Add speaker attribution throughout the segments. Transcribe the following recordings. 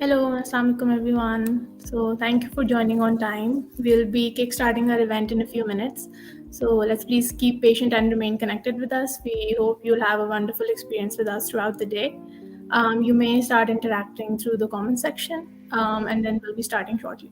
Speaker 1: Hello, Assalamualaikum everyone. So thank you for joining on time. We'll be kickstarting our event in a few minutes. So let's please keep patient and remain connected with us. We hope you'll have a wonderful experience with us throughout the day. You may start interacting through the comment section, and then we'll be starting shortly.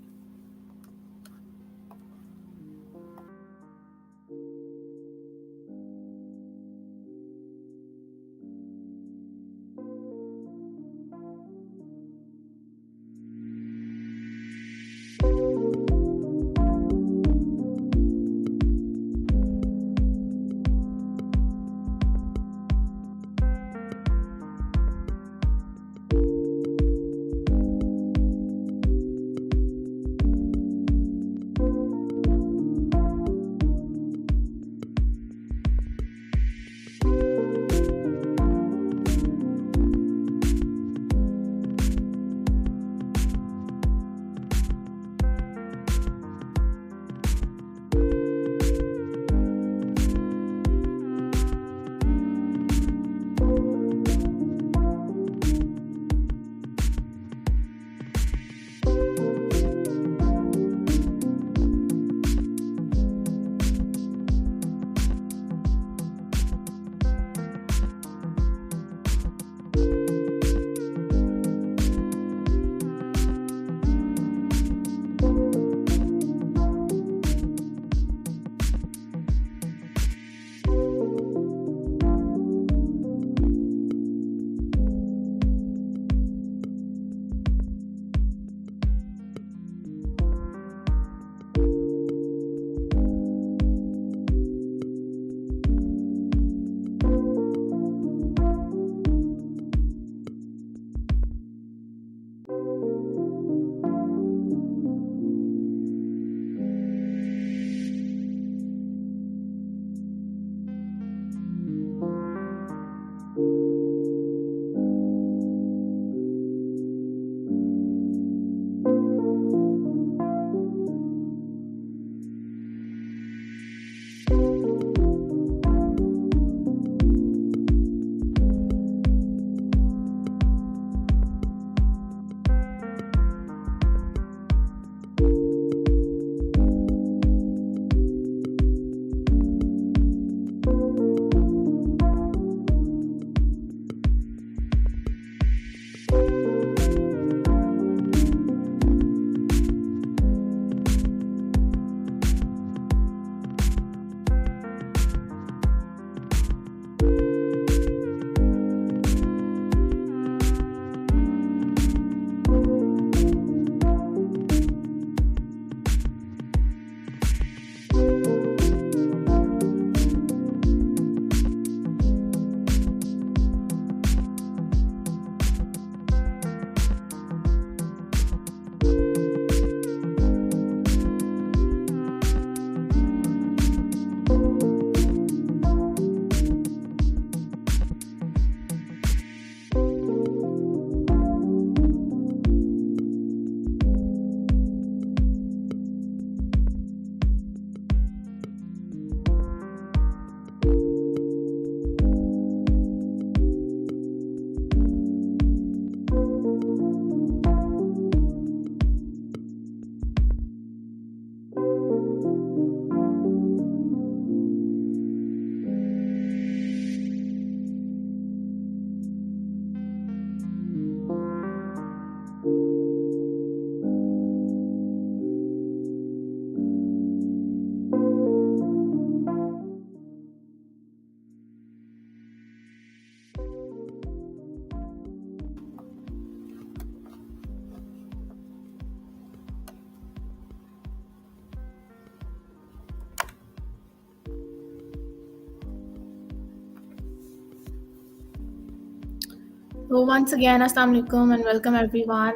Speaker 1: So once again, Assalamu alaikum and welcome everyone.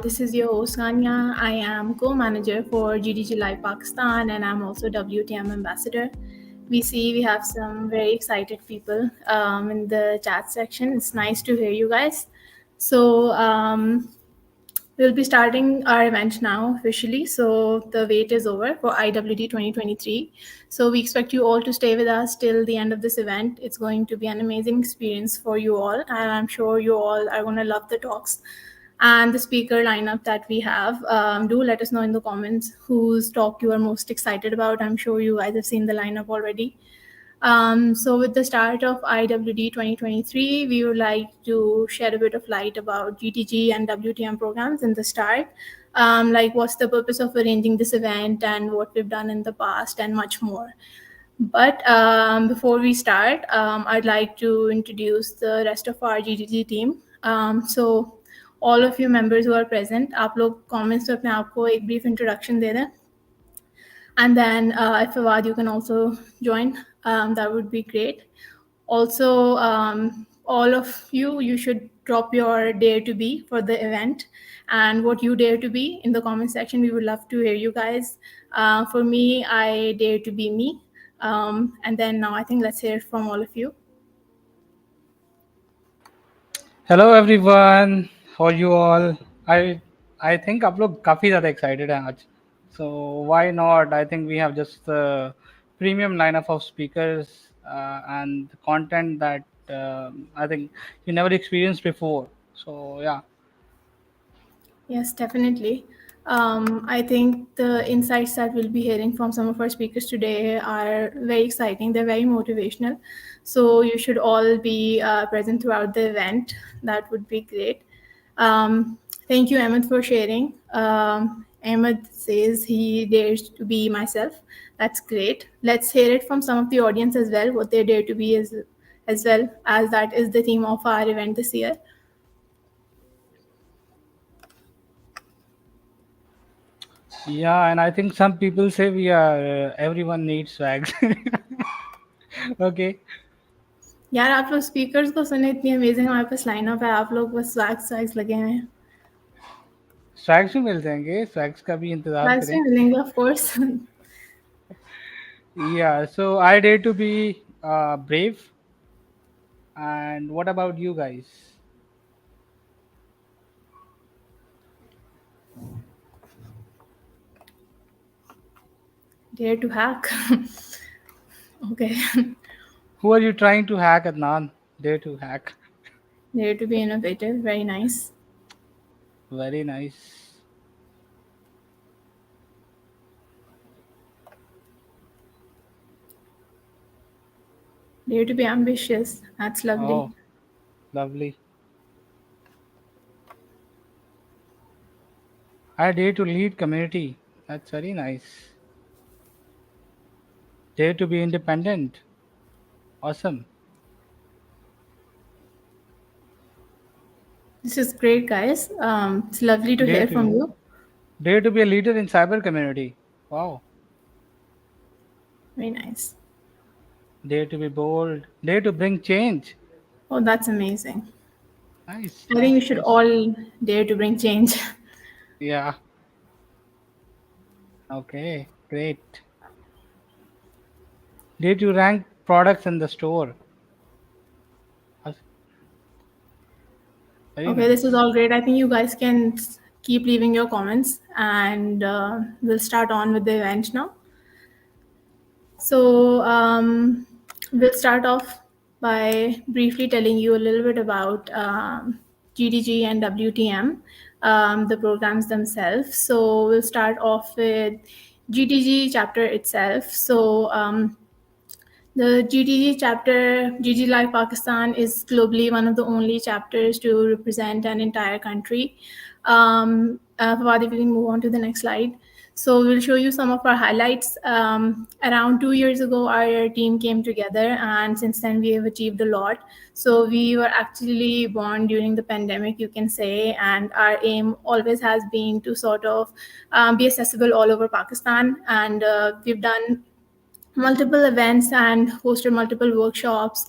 Speaker 1: This is your host Ganya. I am co-manager for GDG Live Pakistan and I'm also WTM ambassador. We have some very excited people in the chat section. It's nice to hear you guys. So we'll be starting our event now officially. So the wait is over for IWD 2023. So we expect you all to stay with us till the end of this event. It's going to be an amazing experience for you all. And I'm sure you all are going to love the talks. and the speaker lineup that we have. Do let us know in the comments whose talk you are most excited about. I'm sure you guys have seen the lineup already. So, with the start of IWD 2023, we would like to shed a bit of light about GTG and WTM programs in the start. Like, what's the purpose of arranging this event and what we've done in the past, and much more. But before we start, I'd like to introduce the rest of our GTG team. So, all of you members who are present, आप लोग comments में अपने आप को एक brief introduction दे दें. And then if Fawad, you can also join, that would be great. Also, all of you should drop your dare to be for the event and what you dare to be in the comment section. We would love to hear you guys. For me, I dare to be me. And then now I think let's hear from all of you.
Speaker 2: Hello everyone, how you all. I I think आप लोग काफ़ी ज़्यादा excited हैं आज. So why not. I think we have just premium lineup of speakers and content that I think you never experience before. So yeah.
Speaker 1: Yes, definitely. I think the insights that we'll be hearing from some of our speakers today are very exciting. They're very motivational. So you should all be present throughout the event. That would be great. Thank you, Ahmed, for sharing. Ahmed says he dares to be myself. That's great. Let's hear it from some of the audience as well, what they dare to be as well, as that is the theme of our event this year.
Speaker 2: Yeah, and I think some people say we are everyone needs swags. Okay.
Speaker 1: यार आप लोग speakers को सुने, इतनी amazing हमारे पास lineup है, आप लोग बस स्वैग्स स्वैग्स लगे हुए हैं.
Speaker 2: स्वैग्स भी मिल जाएंगे, स्वैग्स का भी इंतजार
Speaker 1: स्वैग्स
Speaker 2: करें.
Speaker 1: भी मिलेंगे of course.
Speaker 2: Yeah, so I dare to be brave. And what about you guys?
Speaker 1: Dare to hack. Okay.
Speaker 2: Who are you trying to hack, Adnan? Dare to hack.
Speaker 1: Dare to be innovative, very nice.
Speaker 2: Very nice.
Speaker 1: Dare to be ambitious, that's lovely.
Speaker 2: Oh, lovely. I dare to lead community. That's very nice. Dare to be independent. Awesome.
Speaker 1: This is great, guys. It's lovely to
Speaker 2: Dare
Speaker 1: hear from
Speaker 2: to
Speaker 1: you.
Speaker 2: dare to be a leader in cyber community. Wow.
Speaker 1: Very nice.
Speaker 2: Dare to be bold. Dare to bring change.
Speaker 1: Oh, that's amazing.
Speaker 2: Nice,
Speaker 1: I think we
Speaker 2: nice,
Speaker 1: should
Speaker 2: nice.
Speaker 1: all dare to bring change.
Speaker 2: Yeah. Okay. Great. Dare to rank products in the store. That's very
Speaker 1: Okay, this is
Speaker 2: nice.
Speaker 1: all great. I think you guys can keep leaving your comments, and we'll start on with the event now. So we'll start off by briefly telling you a little bit about GDG and WTM, the programs themselves. So we'll start off with GDG chapter itself. So the GTG chapter, GG Live Pakistan, is globally one of the only chapters to represent an entire country. Fawad, if we can move on to the next slide. So we'll show you some of our highlights. Around 2 years ago, our team came together, and since then we have achieved a lot. So we were actually born during the pandemic, you can say, and our aim always has been to sort of be accessible all over Pakistan. And we've done multiple events and hosted multiple workshops.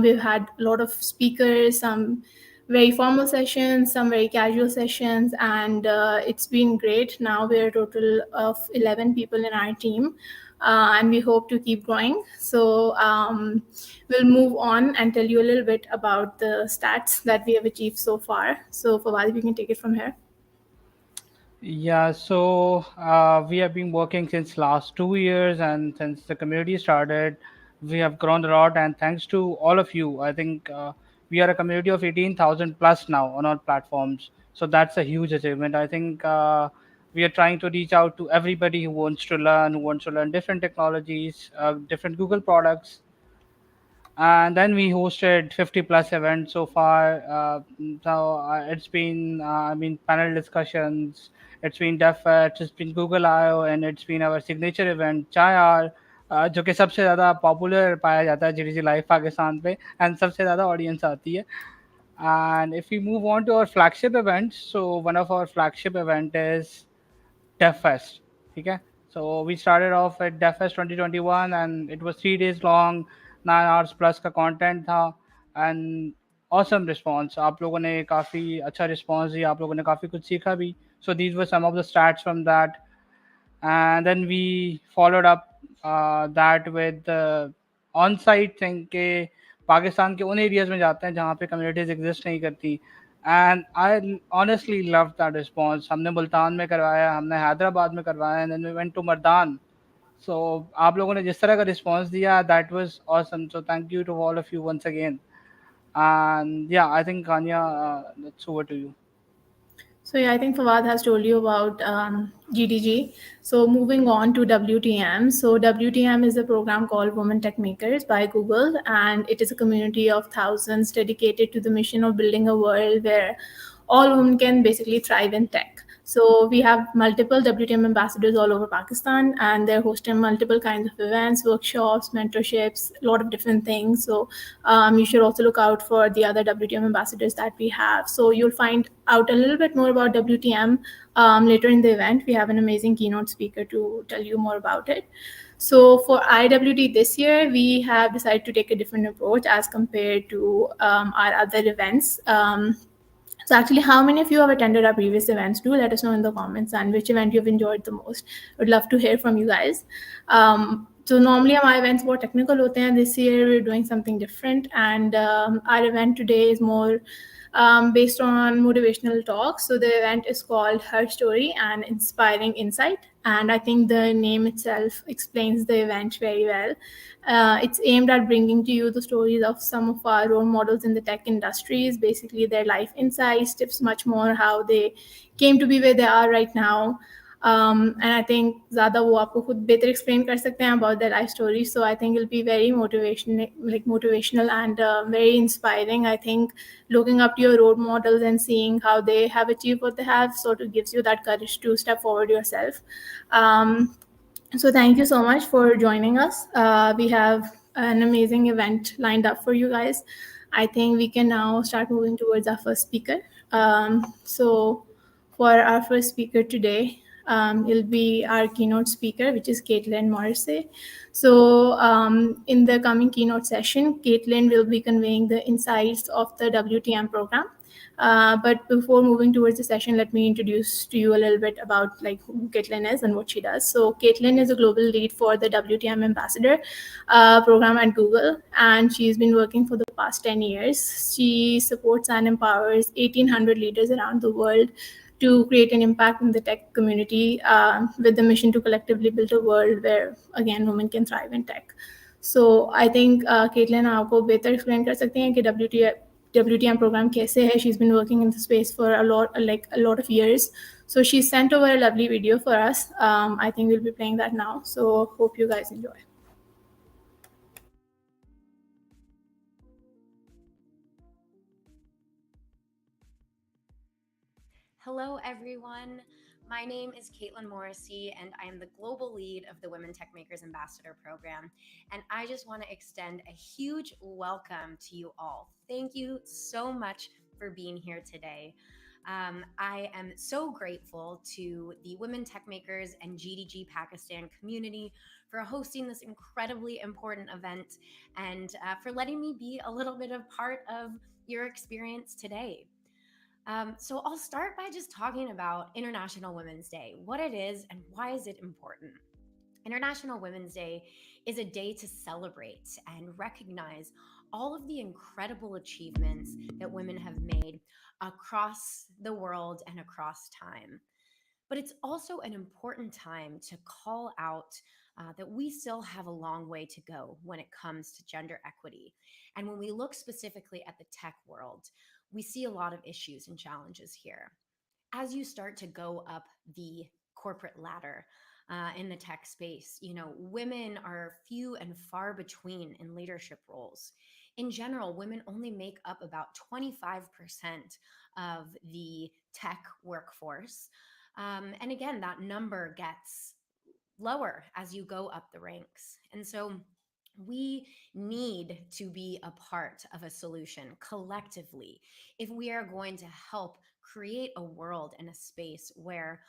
Speaker 1: We've had a lot of speakers, some very formal sessions, some very casual sessions, and it's been great. Now we're a total of 11 people in our team. And we hope to keep growing. So we'll move on and tell you a little bit about the stats that we have achieved so far. So Fawad, we can take it from here.
Speaker 2: Yeah, so we have been working since last 2 years, and since the community started, we have grown a lot. And thanks to all of you, I think we are a community of 18,000 plus now on all platforms. So that's a huge achievement. I think we are trying to reach out to everybody who wants to learn different technologies, different Google products, and then we hosted 50 plus events so far. It's been I mean panel discussions, it's been DevFest, it's been Google I/O, and it's been our signature event चाय are, जो कि सबसे ज़्यादा popular पाया जाता है जीडीजी live Pakistan पे, and सबसे ज़्यादा ऑडियंस आती है. And if we move on to our flagship events, so one of our flagship event is DevFest. Okay, so we started off at DevFest 2021, and it was 3 days long, 9 hours plus का content था, and awesome response. आप लोगों ने काफ़ी अच्छा response दिया, आप लोगों ने काफ़ी कुछ सीखा भी. So these were some of the stats from that. And then we followed up that with on site thing के पाकिस्तान के उन एरियाज में जाते हैं जहाँ पे कम्युनिटीज एग्जिस्ट नहीं करती. And I honestly love that response. हमने मुल्तान में करवाया, हमने हैदराबाद में करवाया, and then we went to Mardan. So आप लोगों ने जिस तरह का रिस्पॉन्स दिया, that was awesome. So thank you to all of you once again. And yeah I think Kanya, that's over to you.
Speaker 1: So yeah, I think Fawad has told you about GDG. So moving on to WTM. So WTM is a program called Women Tech Makers by Google, and it is a community of thousands dedicated to the mission of building a world where all women can basically thrive in tech. So we have multiple WTM ambassadors all over Pakistan, and they're hosting multiple kinds of events, workshops, mentorships, a lot of different things. So you should also look out for the other WTM ambassadors that we have. So you'll find out a little bit more about WTM later in the event. We have an amazing keynote speaker to tell you more about it. So for IWT this year, we have decided to take a different approach as compared to our other events. So actually, how many of you have attended our previous events? Do let us know in the comments and which event you've enjoyed the most. Would love to hear from you guys. So normally our events more technical hote hain. This year we're doing something different, and our event today is more based on motivational talks. So the event is called HERstory and Inspiring Insight, and I think the name itself explains the event very well. It's aimed at bringing to you the stories of some of our role models in the tech industries, basically their life insights, tips, much more how they came to be where they are right now. And I think ज़्यादा वो आपको खुद बेहतर explain कर सकते हैं about their life story. So I think it'll be very motivational and very inspiring. I think looking up to your role models and seeing how they have achieved what they have sort of gives you that courage to step forward yourself. Um, so thank you so much for joining us. We have an amazing event lined up for you guys. I think we can now start moving towards our first speaker. So for our first speaker today, it'll be our keynote speaker, which is Caitlin Morrissey. So in the coming keynote session, Caitlin will be conveying the insights of the WTM program. But before moving towards the session, let me introduce to you a little bit about like who Caitlin is and what she does. So Caitlin is a global lead for the WTM Ambassador program at Google, and she's been working for the past 10 years. She supports and empowers 1,800 leaders around the world to create an impact in the tech community with the mission to collectively build a world where, again, women can thrive in tech. So I think Caitlin आपको बेहतर explain कर सकती हैं कि WTM program कैसे है. She's been working in the space for a lot of years. So she sent over a lovely video for us. I think we'll be playing that now. So hope you guys enjoy.
Speaker 3: Hello, everyone. My name is Caitlin Morrissey, and I am the global lead of the Women Tech Makers Ambassador Program. And I just want to extend a huge welcome to you all. Thank you so much for being here today. I am so grateful to the Women Tech Makers and GDG Pakistan community for hosting this incredibly important event and for letting me be a little bit of part of your experience today. So I'll start by just talking about International Women's Day, what it is and why is it important. International Women's Day is a day to celebrate and recognize all of the incredible achievements that women have made across the world and across time. But it's also an important time to call out that we still have a long way to go when it comes to gender equity. And when we look specifically at the tech world, we see a lot of issues and challenges here. as you start to go up the corporate ladder in the tech space, women are few and far between in leadership roles. In general, women only make up about 25% of the tech workforce. And again, that number gets lower as you go up the ranks. And so we need to be a part of a solution collectively if we are going to help create a world and a space where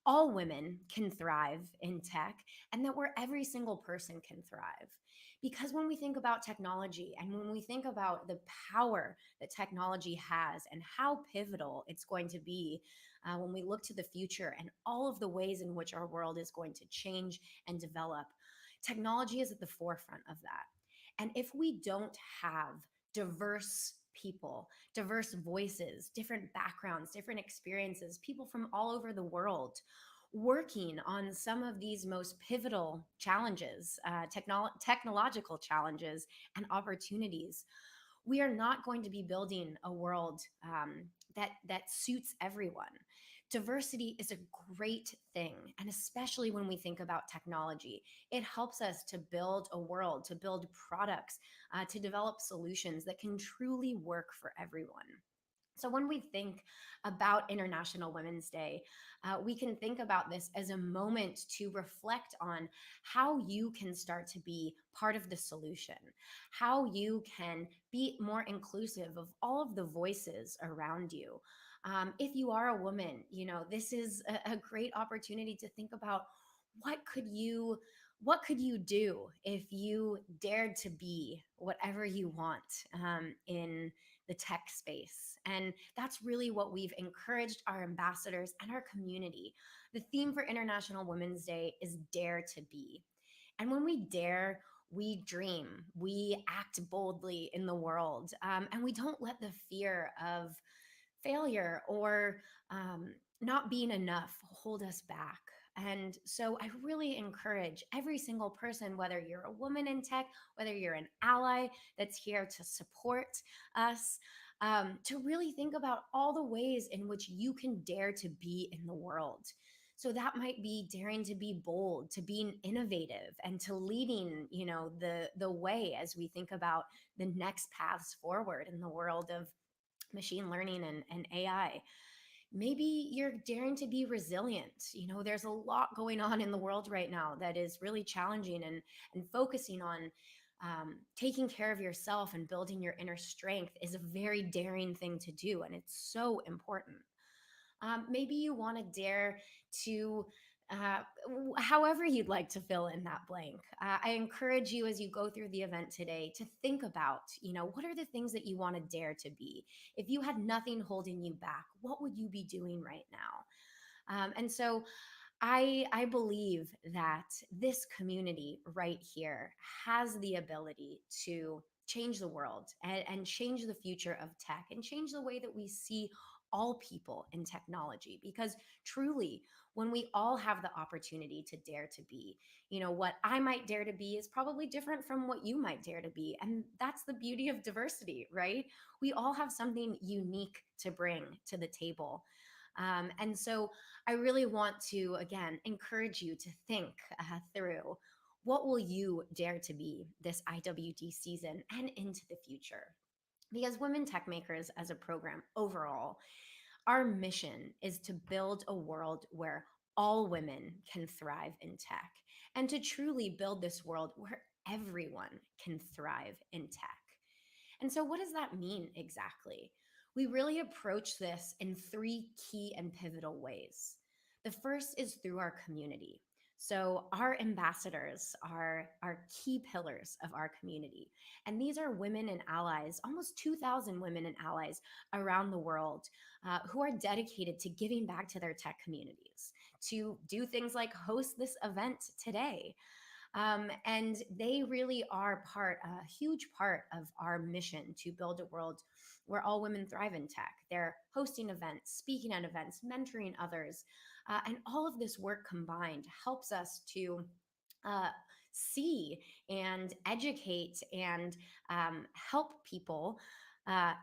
Speaker 3: all women can thrive in tech and that where every single person can thrive. Because when we think about technology and when we think about the power that technology has and how pivotal it's going to be when we look to the future and all of the ways in which our world is going to change and develop, technology is at the forefront of that. And if we don't have diverse people, diverse voices, different backgrounds, different experiences, people from all over the world working on some of these most pivotal challenges, technological challenges and opportunities, we are not going to be building a world that suits everyone. Diversity is a great thing, and especially when we think about technology, it helps us to build a world, to build products, to develop solutions that can truly work for everyone. So, when we think about International Women's Day, we can think about this as a moment to reflect on how you can start to be part of the solution, how you can be more inclusive of all of the voices around you. If you are a woman, this is a great opportunity to think about what could you what could you do if you dared to be whatever you want in the tech space. And that's really what we've encouraged our ambassadors and our community. The theme for International Women's Day is Dare to Be. And when we dare, we dream, we act boldly in the world, and we don't let the fear of failure or not being enough hold us back. And so I really encourage every single person, whether you're a woman in tech, whether you're an ally that's here to support us, to really think about all the ways in which you can dare to be in the world. So that might be daring to be bold, to being innovative, and to leading, the way as we think about the next paths forward in the world of machine learning and AI. Maybe you're daring to be resilient. There's a lot going on in the world right now that is really challenging, and focusing on taking care of yourself and building your inner strength is a very daring thing to do, and it's so important. Maybe you want to dare to, however you'd like to fill in that blank. I encourage you as you go through the event today to think about, what are the things that you want to dare to be? If you had nothing holding you back, what would you be doing right now? And so I believe that this community right here has the ability to change the world and change the future of tech and change the way that we see all people in technology. Because truly, when we all have the opportunity to dare to be, what I might dare to be is probably different from what you might dare to be. And that's the beauty of diversity, right? We all have something unique to bring to the table. And so I really want to, again, encourage you to think through what will you dare to be this IWD season and into the future. Because Women Tech Makers as a program overall, our mission is to build a world where all women can thrive in tech and to truly build this world where everyone can thrive in tech. And so, what does that mean exactly? We really approach this in three key and pivotal ways. The first is through our community. So, our ambassadors are key pillars of our community. And these are women and allies, almost 2,000 women and allies around the world who are dedicated to giving back to their tech communities, to do things like host this event today, and they really are a huge part of our mission to build a world where all women thrive in tech. They're hosting events, speaking at events, mentoring others. And all of this work combined helps us to uh, see and educate and help people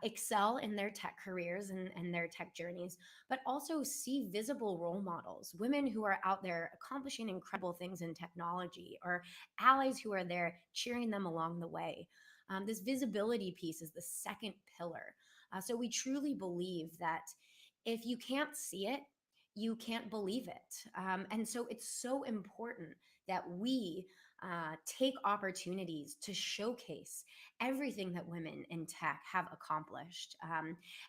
Speaker 3: excel in their tech careers and their tech journeys, but also see visible role models, women who are out there accomplishing incredible things in technology, or allies who are there cheering them along the way. This visibility piece is the second pillar. So we truly believe that if you can't see it, you can't believe it. And so it's so important that we take opportunities to showcase everything that women in tech have accomplished.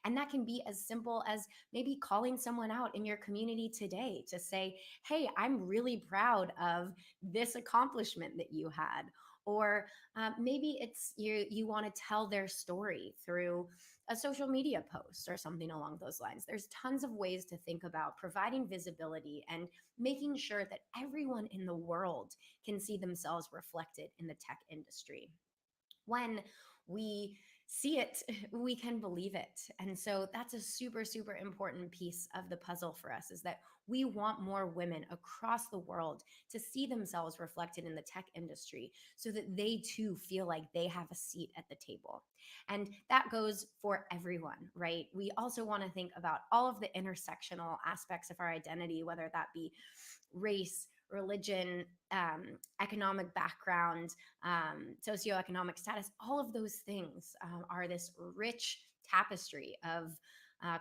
Speaker 3: And that can be as simple as maybe calling someone out in your community today to say, hey, I'm really proud of this accomplishment that you had. Or maybe it's you want to tell their story through a social media post or something along those lines. There's tons of ways to think about providing visibility and making sure that everyone in the world can see themselves reflected in the tech industry. When we see it, we can believe it. And so that's a super, super important piece of the puzzle for us, is that we want more women across the world to see themselves reflected in the tech industry so that they too feel like they have a seat at the table. And that goes for everyone, right? We also want to think about all of the intersectional aspects of our identity, whether that be race, religion, economic background, socioeconomic status. All of those things are this rich tapestry of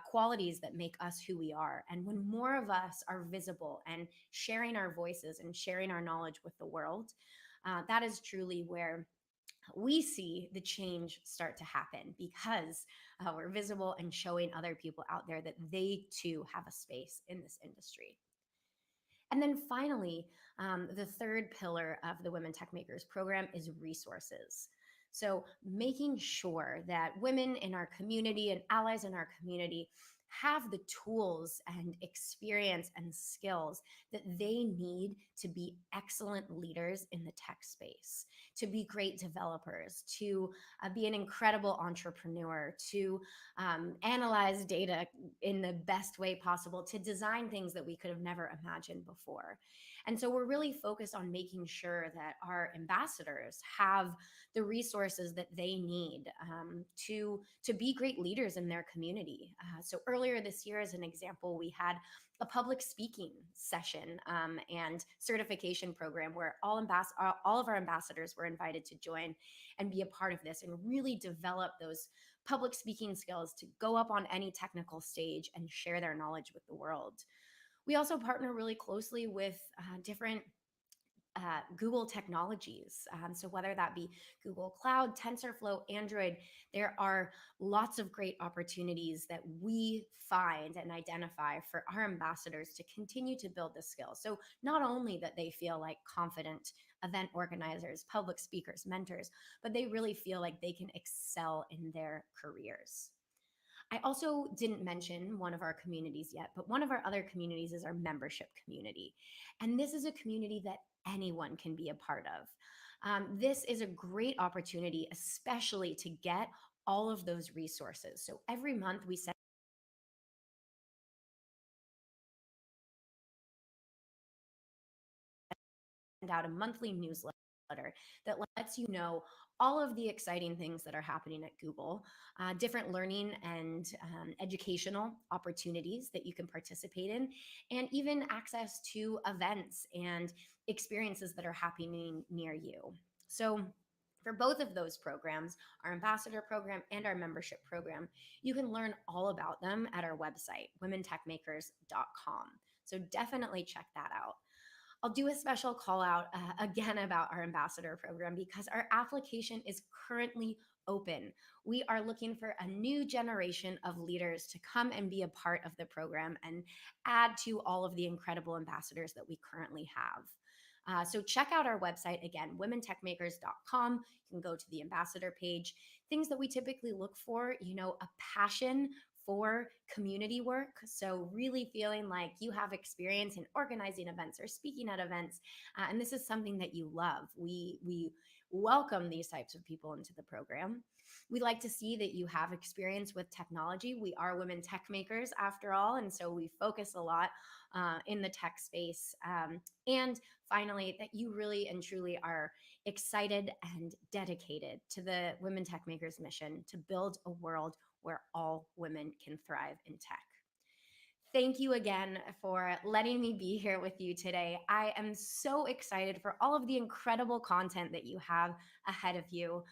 Speaker 3: qualities that make us who we are. And when more of us are visible and sharing our voices and sharing our knowledge with the world, that is truly where we see the change start to happen, because we're visible and showing other people out there that they too have a space in this industry. And then finally, the third pillar of the Women Tech Makers program is resources. So making sure that women in our community and allies in our community have the tools and experience and skills that they need to be excellent leaders in the tech space, to be great developers, to be an incredible entrepreneur, to analyze data in the best way possible, to design things that we could have never imagined before. And so we're really focused on making sure that our ambassadors have the resources that they need to be great leaders in their community. So earlier this year, as an example, we had a public speaking session and certification program where all of our ambassadors were invited to join and be a part of this and really develop those public speaking skills to go up on any technical stage and share their knowledge with the world. We also partner really closely with different Google technologies. So whether that be Google Cloud, TensorFlow, Android, there are lots of great opportunities that we find and identify for our ambassadors to continue to build the skills. So not only that they feel like confident event organizers, public speakers, mentors, but they really feel like they can excel in their careers. I also didn't mention one of our communities yet, but one of our other communities is our membership community. And this is a community that anyone can be a part of. This is a great opportunity, especially to get all of those resources. So every month we send out a monthly newsletter that lets you know all of the exciting things that are happening at Google, different learning and educational opportunities that you can participate in, and even access to events and experiences that are happening near you. So for both of those programs, our ambassador program and our membership program, you can learn all about them at our website, womentechmakers.com. So definitely check that out. I'll do a special call out again about our ambassador program because our application is currently open. We are looking for a new generation of leaders to come and be a part of the program and add to all of the incredible ambassadors that we currently have. So check out our website again, womentechmakers.com. You can go to the ambassador page. Things that we typically look for, a passion for community work. So, really feeling like you have experience in organizing events or speaking at events, and this is something that you love. We welcome these types of people into the program. We like to see that you have experience with technology. We are women tech makers after all, and so we focus a lot in the tech space. And finally, that you really and truly are excited and dedicated to the Women Tech Makers mission to build a world where all women can thrive in tech. Thank you again for letting me be here with you today. I am so excited for all of the incredible content that you have ahead of you.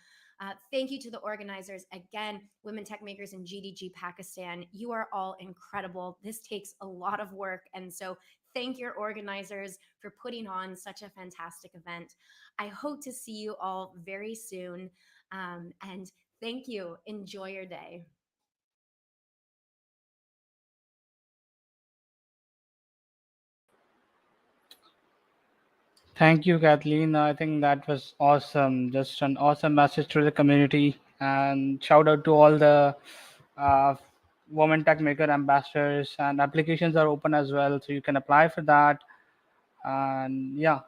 Speaker 3: Thank you to the organizers. Again, Women Tech Makers in GDG Pakistan. You are all incredible. This takes a lot of work. And so thank your organizers for putting on such a fantastic event. I hope to see you all very soon. And thank you. Enjoy your day.
Speaker 2: Thank you, Kathleen. I think that was awesome. Just an awesome message to the community. And shout out to all the uh, women tech maker ambassadors. And applications are open as well, so you can apply for that. And yeah,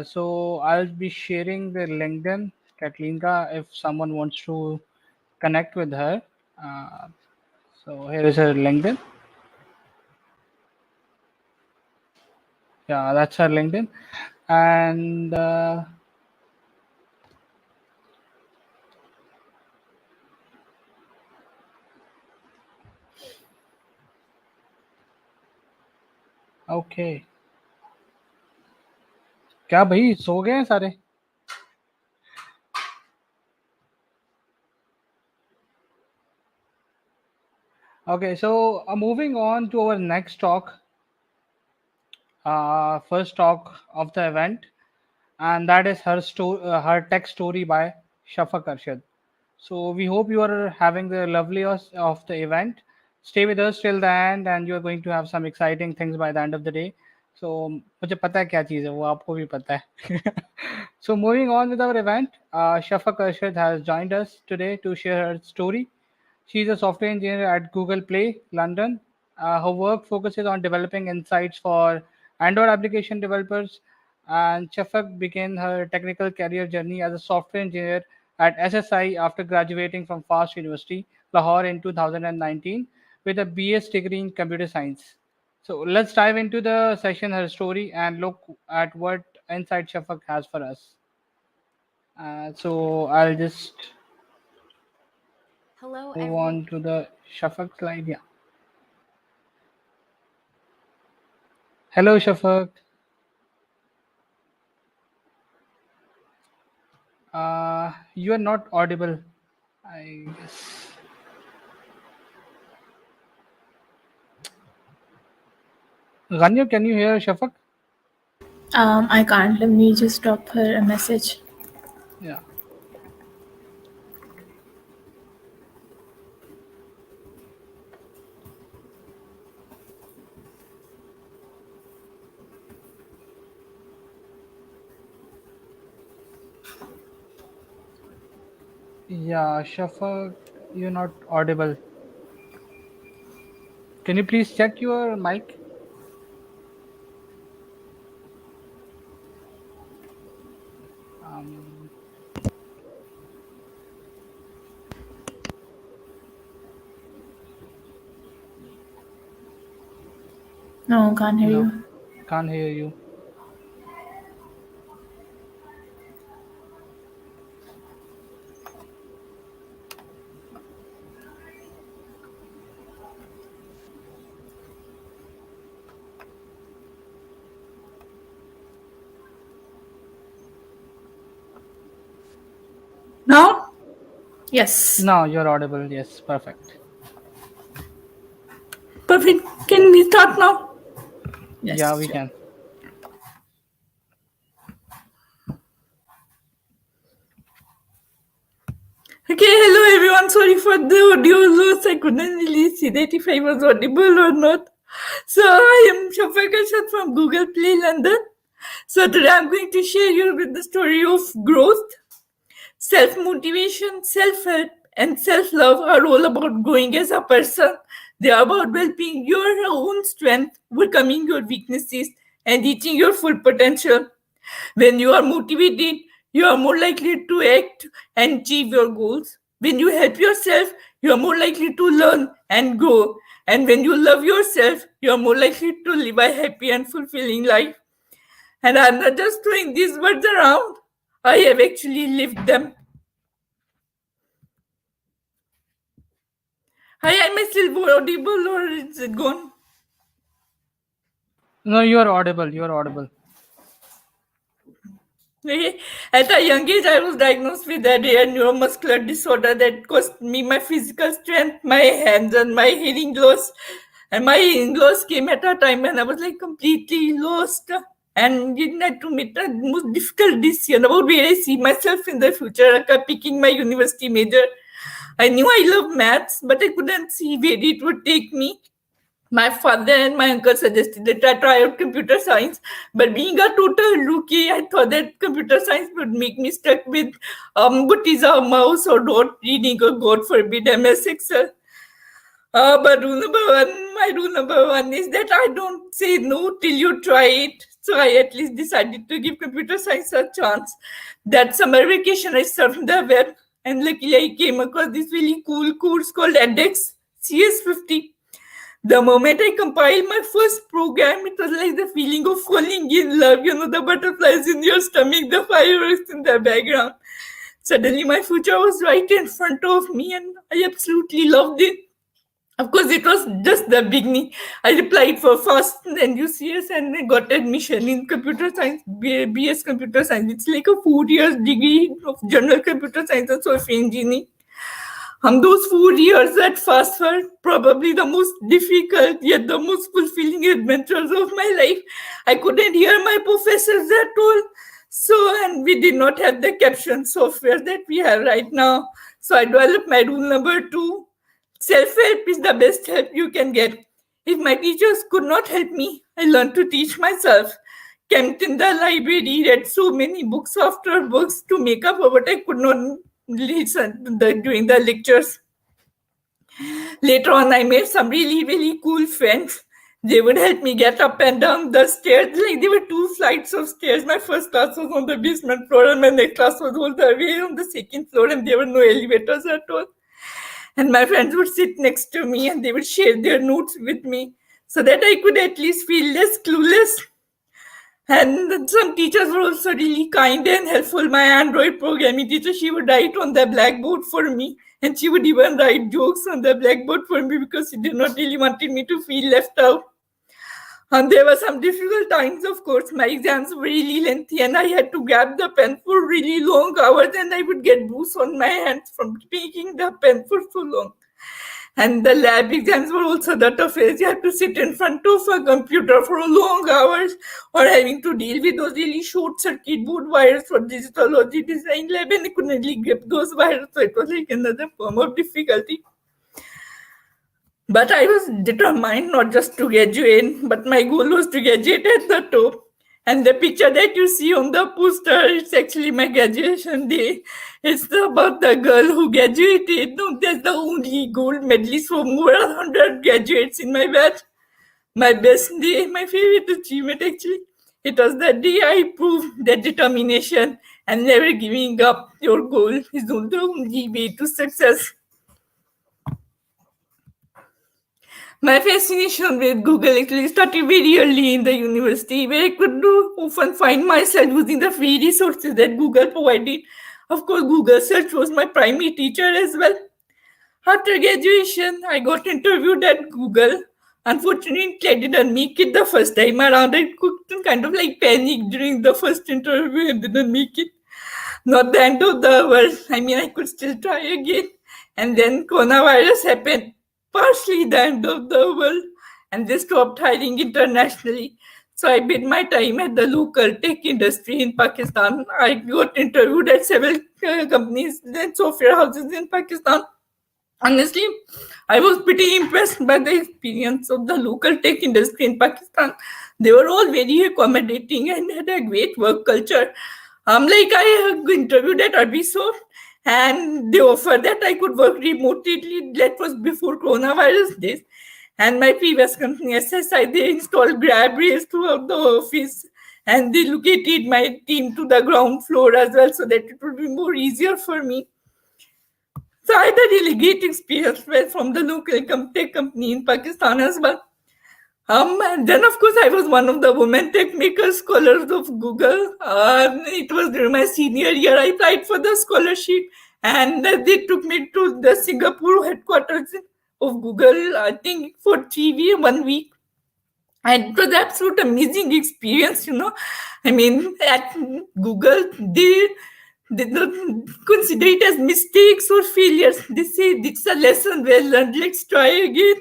Speaker 2: so I'll be sharing the LinkedIn, Kathleenka, if someone wants to connect with her. Uh, so here is her LinkedIn. Yeah, that's her LinkedIn. And okay, क्या भाई सो गए हैं सारे? Okay, so moving on to our next talk, first talk of the event, and that is her tech story by Shafaq Arshad. So we hope you are having the loveliest of the event. Stay with us till the end, and you are going to have some exciting things by the end of the day. So मुझे पता है क्या चीज़ है वो आपको भी पता है. So moving on with our event, Shafaq Arshad has joined us today to share her story. She is a software engineer at Google Play, London. Her work focuses on developing insights for Android application developers, and Shafaq began her technical career journey as a software engineer at SSI after graduating from FAST University, Lahore in 2019 with a BS degree in computer science. So let's dive into the session, her story, and look at what insight Shafaq has for us. So I'll just
Speaker 3: Hello,
Speaker 2: move
Speaker 3: everyone.
Speaker 2: on to the Shafaq slide. Yeah. Hello, Shafaq. You are not audible, I guess. Ganyo, can you hear Shafaq?
Speaker 1: I can't. Let me just drop her a message.
Speaker 2: Yeah. Yeah, Shafaq, you're not audible. Can you please check your mic? Um,
Speaker 1: No, can't hear
Speaker 2: no,
Speaker 1: you.
Speaker 2: can't hear you.
Speaker 4: Now,
Speaker 1: Yes.
Speaker 2: Now you're audible. Yes, perfect.
Speaker 4: perfect. Can we start now?
Speaker 2: Yeah,
Speaker 1: Yes.
Speaker 2: we
Speaker 1: Sure.
Speaker 2: can.
Speaker 4: Okay, hello everyone. Sorry for the audio loss. I couldn't really see that if I was audible or not. So I am Shafaq Arshad from Google Play London. So today I'm going to share you with the story of growth, self-motivation, self-help, and self-love are all about growing as a person, They are about developing your own strength, overcoming your weaknesses, and reaching your full potential. When you are motivated, you are more likely to act and achieve your goals. When you help yourself, you are more likely to learn and grow. And when you love yourself, you are more likely to live a happy and fulfilling life. And I'm not just throwing these words around, I have actually lived them. Hi, am I still audible or is it gone?
Speaker 2: No, you are audible. You are audible.
Speaker 4: Okay. At a young age, I was diagnosed with a rare neuromuscular disorder that cost me my physical strength, my hands, and my hearing loss. And my hearing loss came at a time when I was like completely lost and didn't have to make the most difficult decision about where I see myself in the future, like picking my university major. I knew I loved maths, but I couldn't see where it would take me. My father and my uncle suggested that I try out computer science, but being a total rookie, I thought that computer science would make me stuck with what is a mouse or dot reading or God forbid MS Excel. But rule number one is that I don't say no till you try it. So I at least decided to give computer science a chance. That summer vacation, I surfed the web, and luckily I came across this really cool course called edX CS50. The moment I compiled my first program, it was like the feeling of falling in love, the butterflies in your stomach, the fireworks in the background. Suddenly, my future was right in front of me, and I absolutely loved it. Of course, it was just the beginning. I applied for first and UCS and I got admission in computer science, BS computer science. It's like a 4 years degree of general computer science and software engineering. Those 4 years at first were probably the most difficult yet the most fulfilling adventures of my life. I couldn't hear my professors at all. So, and we did not have the caption software that we have right now. So I developed my rule number 2. Self-help is the best help you can get. If my teachers could not help me, I learned to teach myself. Camped in the library, read so many books after books to make up for what I could not listen during the lectures. Later on, I made some really, really cool friends. They would help me get up and down the stairs. Like there were 2 flights of stairs. My first class was on the basement floor, and my next class was all the way on the second floor, and there were no elevators at all. And my friends would sit next to me and they would share their notes with me so that I could at least feel less clueless. And some teachers were also really kind and helpful. My Android programming teacher, she would write on the blackboard for me. And she would even write jokes on the blackboard for me because she did not really wanted me to feel left out. And there were some difficult times, of course. My exams were really lengthy and I had to grab the pen for really long hours and I would get bruise on my hands from taking the pen for so long. And the lab exams were also the toughest. You had to sit in front of a computer for long hours or having to deal with those really short circuit board wires for digitalogy design lab and I couldn't really grip those wires. So it was like another form of difficulty. But I was determined not just to graduate, but my goal was to graduate at the top. And the picture that you see on the poster, it's actually my graduation day. It's about the girl who graduated. No, that's the only gold medalist for more than 100 graduates in my batch. My best day, my favorite achievement actually. It was the day I proved that determination and never giving up your goal is the only way to success. My fascination with Google actually started very early in the university, where I could often find myself using the free resources that Google provided. Of course, Google search was my primary teacher as well. After graduation, I got interviewed at Google. Unfortunately, I didn't make it the first time around. I could kind of like panic during the first interview and didn't make it. Not the end of the world. I mean, I could still try again. And then coronavirus happened, partially the end of the world, and they stopped hiring internationally. So I bid my time at the local tech industry in Pakistan. I got interviewed at several companies and software houses in Pakistan. Honestly, I was pretty impressed by the experience of the local tech industry in Pakistan. They were all very accommodating and had a great work culture. Like I interviewed at Arbisoft and they offered that I could work remotely. That was before coronavirus days. And my previous company, SSI, they installed grab rails throughout the office, and they located my team to the ground floor as well, so that it would be more easier for me. So I had a really great experience from the local tech company in Pakistan as well. And then, of course, I was one of the women tech maker scholars of Google. It was during my senior year. I applied for the scholarship, and they took me to the Singapore headquarters of Google, I think, for 3 weeks, 1 week. And it was absolute amazing experience, I mean, at Google, they don't consider it as mistakes or failures. They say it's a lesson well learned, let's try again.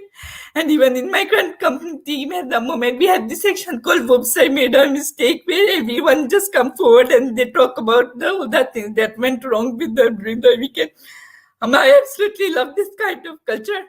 Speaker 4: And even in my current company team, at the moment, we have this section called Whoops, I made a mistake, where everyone just come forward and they talk about the things that went wrong with them during the weekend. I absolutely love this kind of culture.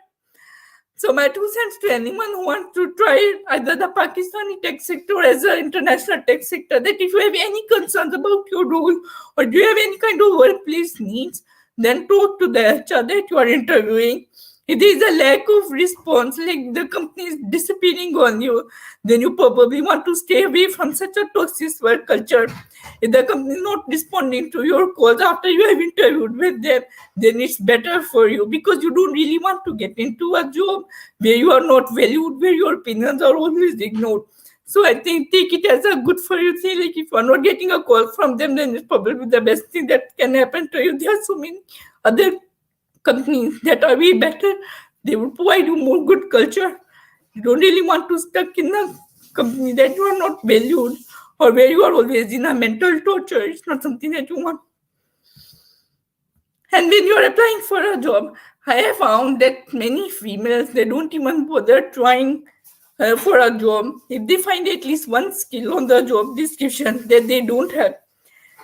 Speaker 4: So my 2 cents to anyone who wants to try either the Pakistani tech sector or as an international tech sector, that if you have any concerns about your role or do you have any kind of workplace needs, then talk to the HR that you are interviewing. If there is a lack of response, like the company is disappearing on you, then you probably want to stay away from such a toxic work culture. If the company is not responding to your calls after you have interviewed with them, then it's better for you, because you don't really want to get into a job where you are not valued, where your opinions are always ignored. So I think take it as a good for you thing. Like if you are not getting a call from them, then it's probably the best thing that can happen to you. There are so many other companies that are way better. They will provide you more good culture. You don't really want to stuck in a company that you are not valued or where you are always in a mental torture. It's not something that you want. And when you are applying for a job, I have found that many females, they don't even bother trying for a job if they find at least one skill on the job description that they don't have.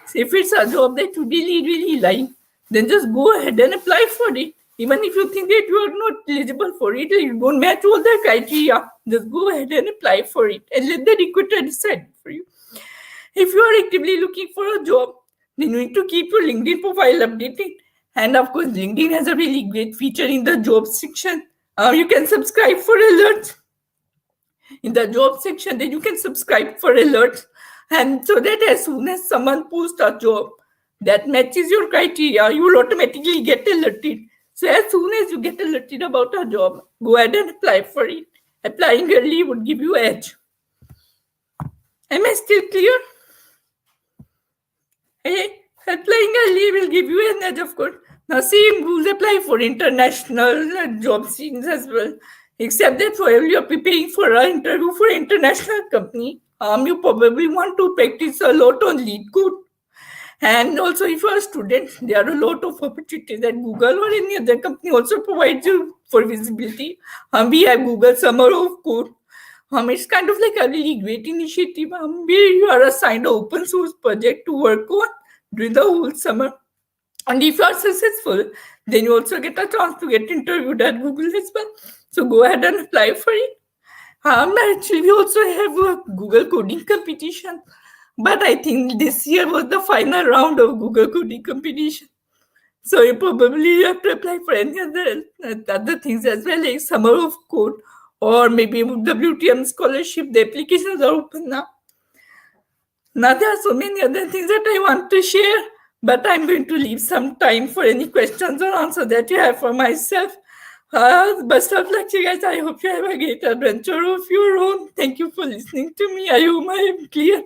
Speaker 4: So if it's a job that you really, really like, then just go ahead and apply for it. Even if you think that you are not eligible for it, you don't match all the criteria, just go ahead and apply for it and let the recruiter decide for you. If you are actively looking for a job, then you need to keep your LinkedIn profile updated. And of course, LinkedIn has a really great feature in the jobs section. You can subscribe for alerts in the job section. Then you can subscribe for alerts, and so that as soon as someone posts a job that matches your criteria, you will automatically get alerted. So as soon as you get alerted about a job, go ahead and apply for it. Applying early would give you edge. Am I still clear? Hey, applying early will give you an edge, of course. Now, same rules apply for international job scenes as well. Except that while you're preparing for an interview for an international company, you probably want to practice a lot on lead code. And also, if you're a student, there are a lot of opportunities that Google or any other company also provides you for visibility. We have Google Summer of Code. It's kind of like a really great initiative where you are assigned an open source project to work on during the whole summer. And if you are successful, then you also get a chance to get interviewed at Google as well. So go ahead and apply for it. Actually, we also have a Google coding competition. But I think this year was the final round of Google coding competition. So you probably have to apply for any other things as well, like Summer of Code or maybe WTM scholarship. The applications are open now. Now there are so many other things that I want to share, but I'm going to leave some time for any questions or answers that you have for myself. Best of luck, you guys. I hope you have a great adventure of your own. Thank you for listening to me. I hope I am clear.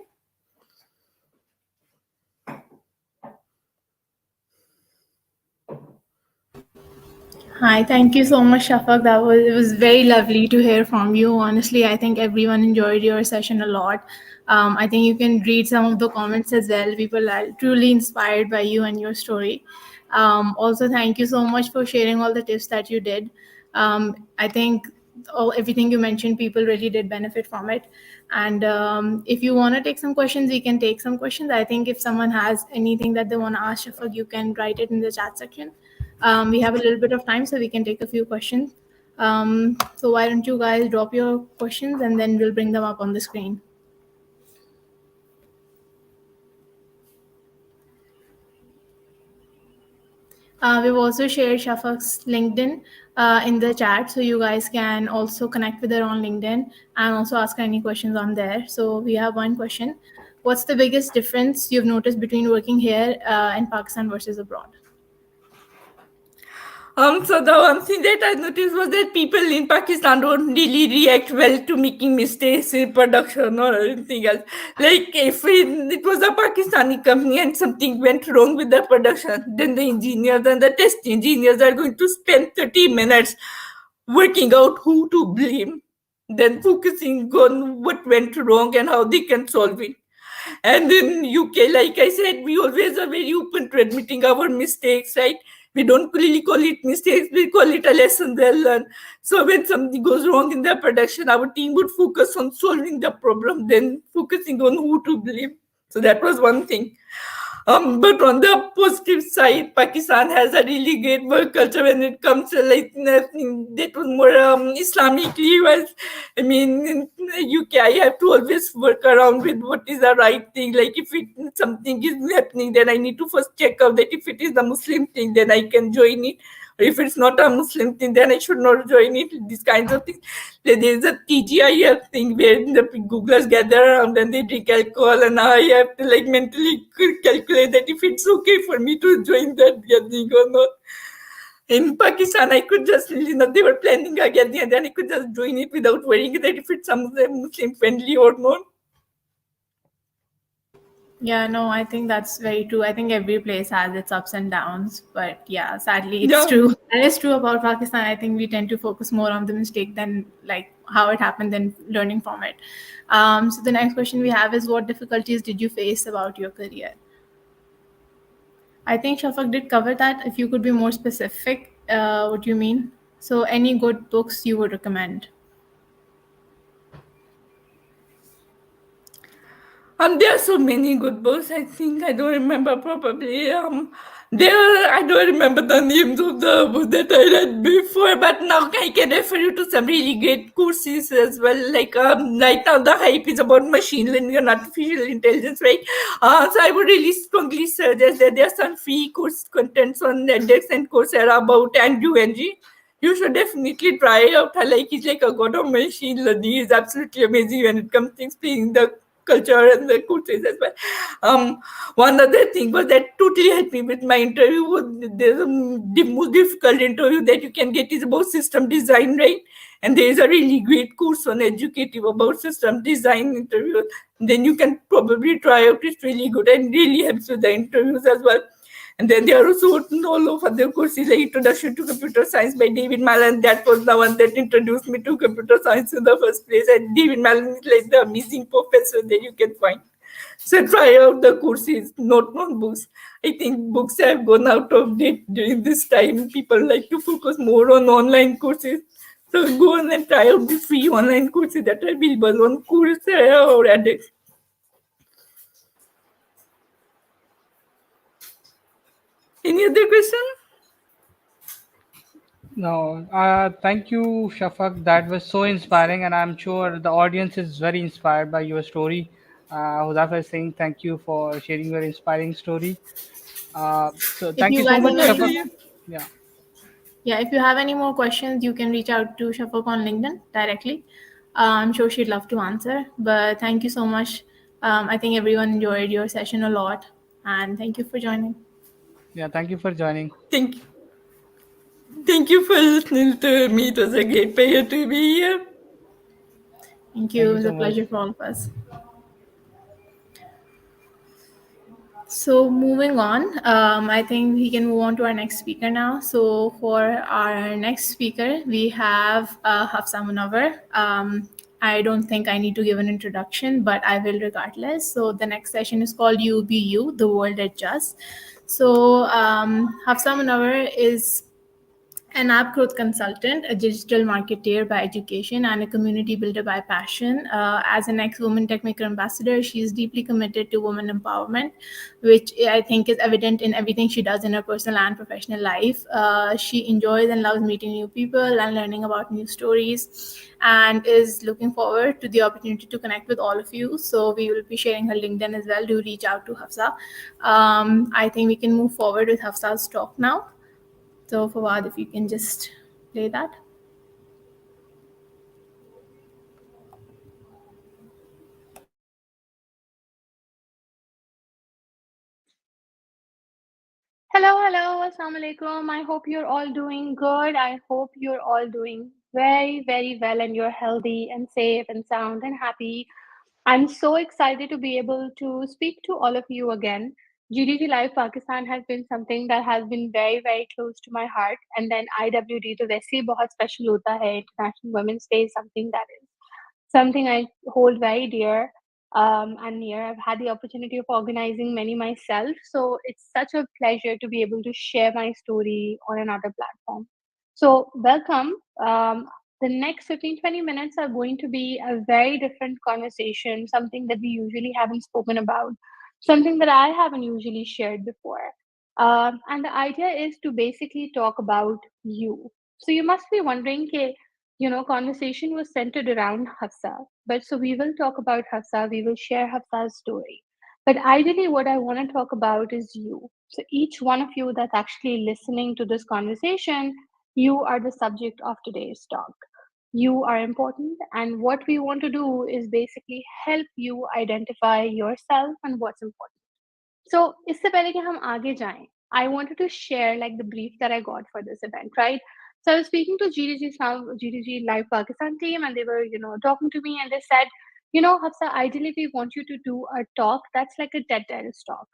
Speaker 1: Hi, thank you so much, Shafak. It was very lovely to hear from you. Honestly, I think everyone enjoyed your session a lot. I think you can read some of the comments as well. People are truly inspired by you and your story. Also, thank you so much for sharing all the tips that you did. I think everything you mentioned, people really did benefit from it. And if you want to take some questions, we can take some questions. I think if someone has anything that they want to ask Shafak, you can write it in the chat section. We have a little bit of time, so we can take a few questions. So why don't you guys drop your questions and then we'll bring them up on the screen. We've also shared Shafak's LinkedIn in the chat, so you guys can also connect with her on LinkedIn and also ask her any questions on there. So we have one question: what's the biggest difference you've noticed between working here in Pakistan versus abroad?
Speaker 4: So the one thing that I noticed was that people in Pakistan don't really react well to making mistakes in production or anything else. Like if it was a Pakistani company and something went wrong with the production, then the engineers and the test engineers are going to spend 30 minutes working out who to blame, then focusing on what went wrong and how they can solve it. And in UK, like I said, we always are very open to admitting our mistakes, right? We don't really call it mistakes, we call it a lesson they learn. So when something goes wrong in the production, our team would focus on solving the problem, then focusing on who to blame. So that was one thing. But on the positive side, Pakistan has a really great work culture when it comes to like nothing that was more Islamically. Was I mean, in UK, I have to always work around with what is the right thing. Like if something is happening, then I need to first check out that if it is a Muslim thing, then I can join it. Or if it's not a Muslim thing, then I should not join it. These kinds of things. There's a TGIF thing where the Googlers gather around and they drink alcohol, and I have to like mentally calculate that if it's okay for me to join that gathering or not. In Pakistan, I could just, they were planning a gathering and then I could just join it without worrying that if it's some Muslim friendly or not.
Speaker 1: Yeah, no, I think that's very true. I think every place has its ups and downs, but yeah, sadly, it's
Speaker 4: Yeah.
Speaker 1: true. And it's true about Pakistan. I think we tend to focus more on the mistake than like how it happened than learning from it. So the next question we have is, what difficulties did you face about your career? I think Shafak did cover that. If you could be more specific, what you mean? So any good books you would recommend?
Speaker 4: There are so many good books. I think I don't remember probably. I don't remember the names of the books that I read before, but now I can refer you to some really great courses as well. Like right now, the hype is about machine learning and artificial intelligence, right? So I would really strongly suggest that there are some free course contents on edX and Coursera about NG. You should definitely try out. Like he's like a god of machine learning. He's absolutely amazing when it comes to explaining the culture and the courses as well. One other thing was that totally helped me with my interview. The most difficult interview that you can get is about system design, right? And there is a really great course on educative about system design interview. Then you can probably try out. It's really good and really helps with the interviews as well. And then there are also all of other courses like Introduction to Computer Science by David Malin. That was the one that introduced me to computer science in the first place. And David Malin is like the amazing professor that you can find. So try out the courses, not books. I think books have gone out of date during this time. People like to focus more on online courses. So go on and try out the free online courses that are available on Coursera or edX. Any other question?
Speaker 2: No, thank you, Shafak. That was so inspiring, and I'm sure the audience is very inspired by your story. Huzafa is saying thank you for sharing your inspiring story. So
Speaker 1: If
Speaker 2: thank you
Speaker 1: you
Speaker 2: so
Speaker 1: guys
Speaker 2: much,
Speaker 1: have any,
Speaker 2: Shafak.
Speaker 4: Definitely.
Speaker 2: Yeah,
Speaker 1: yeah, if you have any more questions, you can reach out to Shafak on LinkedIn directly. I'm sure she'd love to answer. But thank you so much. I think everyone enjoyed your session a lot, and thank you for joining.
Speaker 2: yeah. Thank you for joining.
Speaker 4: Thank you. Thank you for listening to me. It was a great pleasure to be here.
Speaker 1: Thank you.
Speaker 2: Thank
Speaker 1: It
Speaker 2: you
Speaker 1: was a
Speaker 2: so much.
Speaker 1: pleasure for all of us. So moving on, I think we can move on to our next speaker now. So for our next speaker, we have Hafsa Munawar. I don't think I need to give an introduction, but I will regardless. So the next session is called UBU, The World Adjusts. So Hafsa Munawar is an app growth consultant, a digital marketeer by education, and a community builder by passion. As an ex-woman techmaker ambassador, she is deeply committed to women empowerment, which I think is evident in everything she does in her personal and professional life. She enjoys and loves meeting new people and learning about new stories, and is looking forward to the opportunity to connect with all of you. So we will be sharing her LinkedIn as well. Do reach out to Hafsa. I think we can move forward with Hafsa's talk now. So Fawad, if you can just play that. Hello, hello, assalamu alaikum. I hope you're all doing good. I hope you're all doing very, very well and you're healthy and safe and sound and happy. I'm so excited to be able to speak to all of you again. GDG Live Pakistan has been something that has been very, very close to my heart. And then IWD to वैसे ही बहुत special होता है. International Women's Day is something that is something I hold very dear and near. I've had the opportunity of organizing many myself, so it's such a pleasure to be able to share my story on another platform. So, welcome. The next 15-20 minutes are going to be a very different conversation, something that we usually haven't spoken about, something that I haven't usually shared before. And the idea is to basically talk about you. So, you must be wondering, "Ke, conversation was centered around Hafsa. But so we will talk about Hafsa, we will share Hafsa's story. But ideally, what I want to talk about is you. So each one of you that's actually listening to this conversation, you are the subject of today's talk. You are important, and what we want to do is basically help you identify yourself and what's important. So इससे पहले कि हम आगे जाएं, I wanted to share like the brief that I got for this event, right? So I was speaking to GDG Live Pakistan team, and they were, talking to me, and they said, Hafsa, ideally we want you to do a talk that's like a TED talk.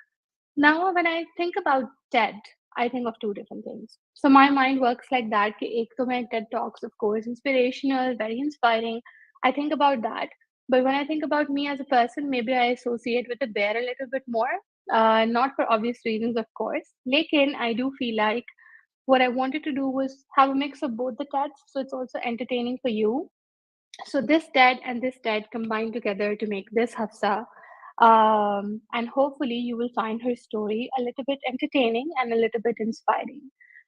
Speaker 1: Now, when I think about TED, I think of two different things. So my mind works like that. कि एक तो मैं TED Talks, of course, inspirational, very inspiring. I think about that. But when I think about me as a person, maybe I associate with the bear a little bit more. Not for obvious reasons, of course. Lekin, I do feel like what I wanted to do was have a mix of both the TEDs, so it's also entertaining for you. So this TED and this TED combined together to make this Hafsa. And hopefully you will find her story a little bit entertaining and a little bit inspiring.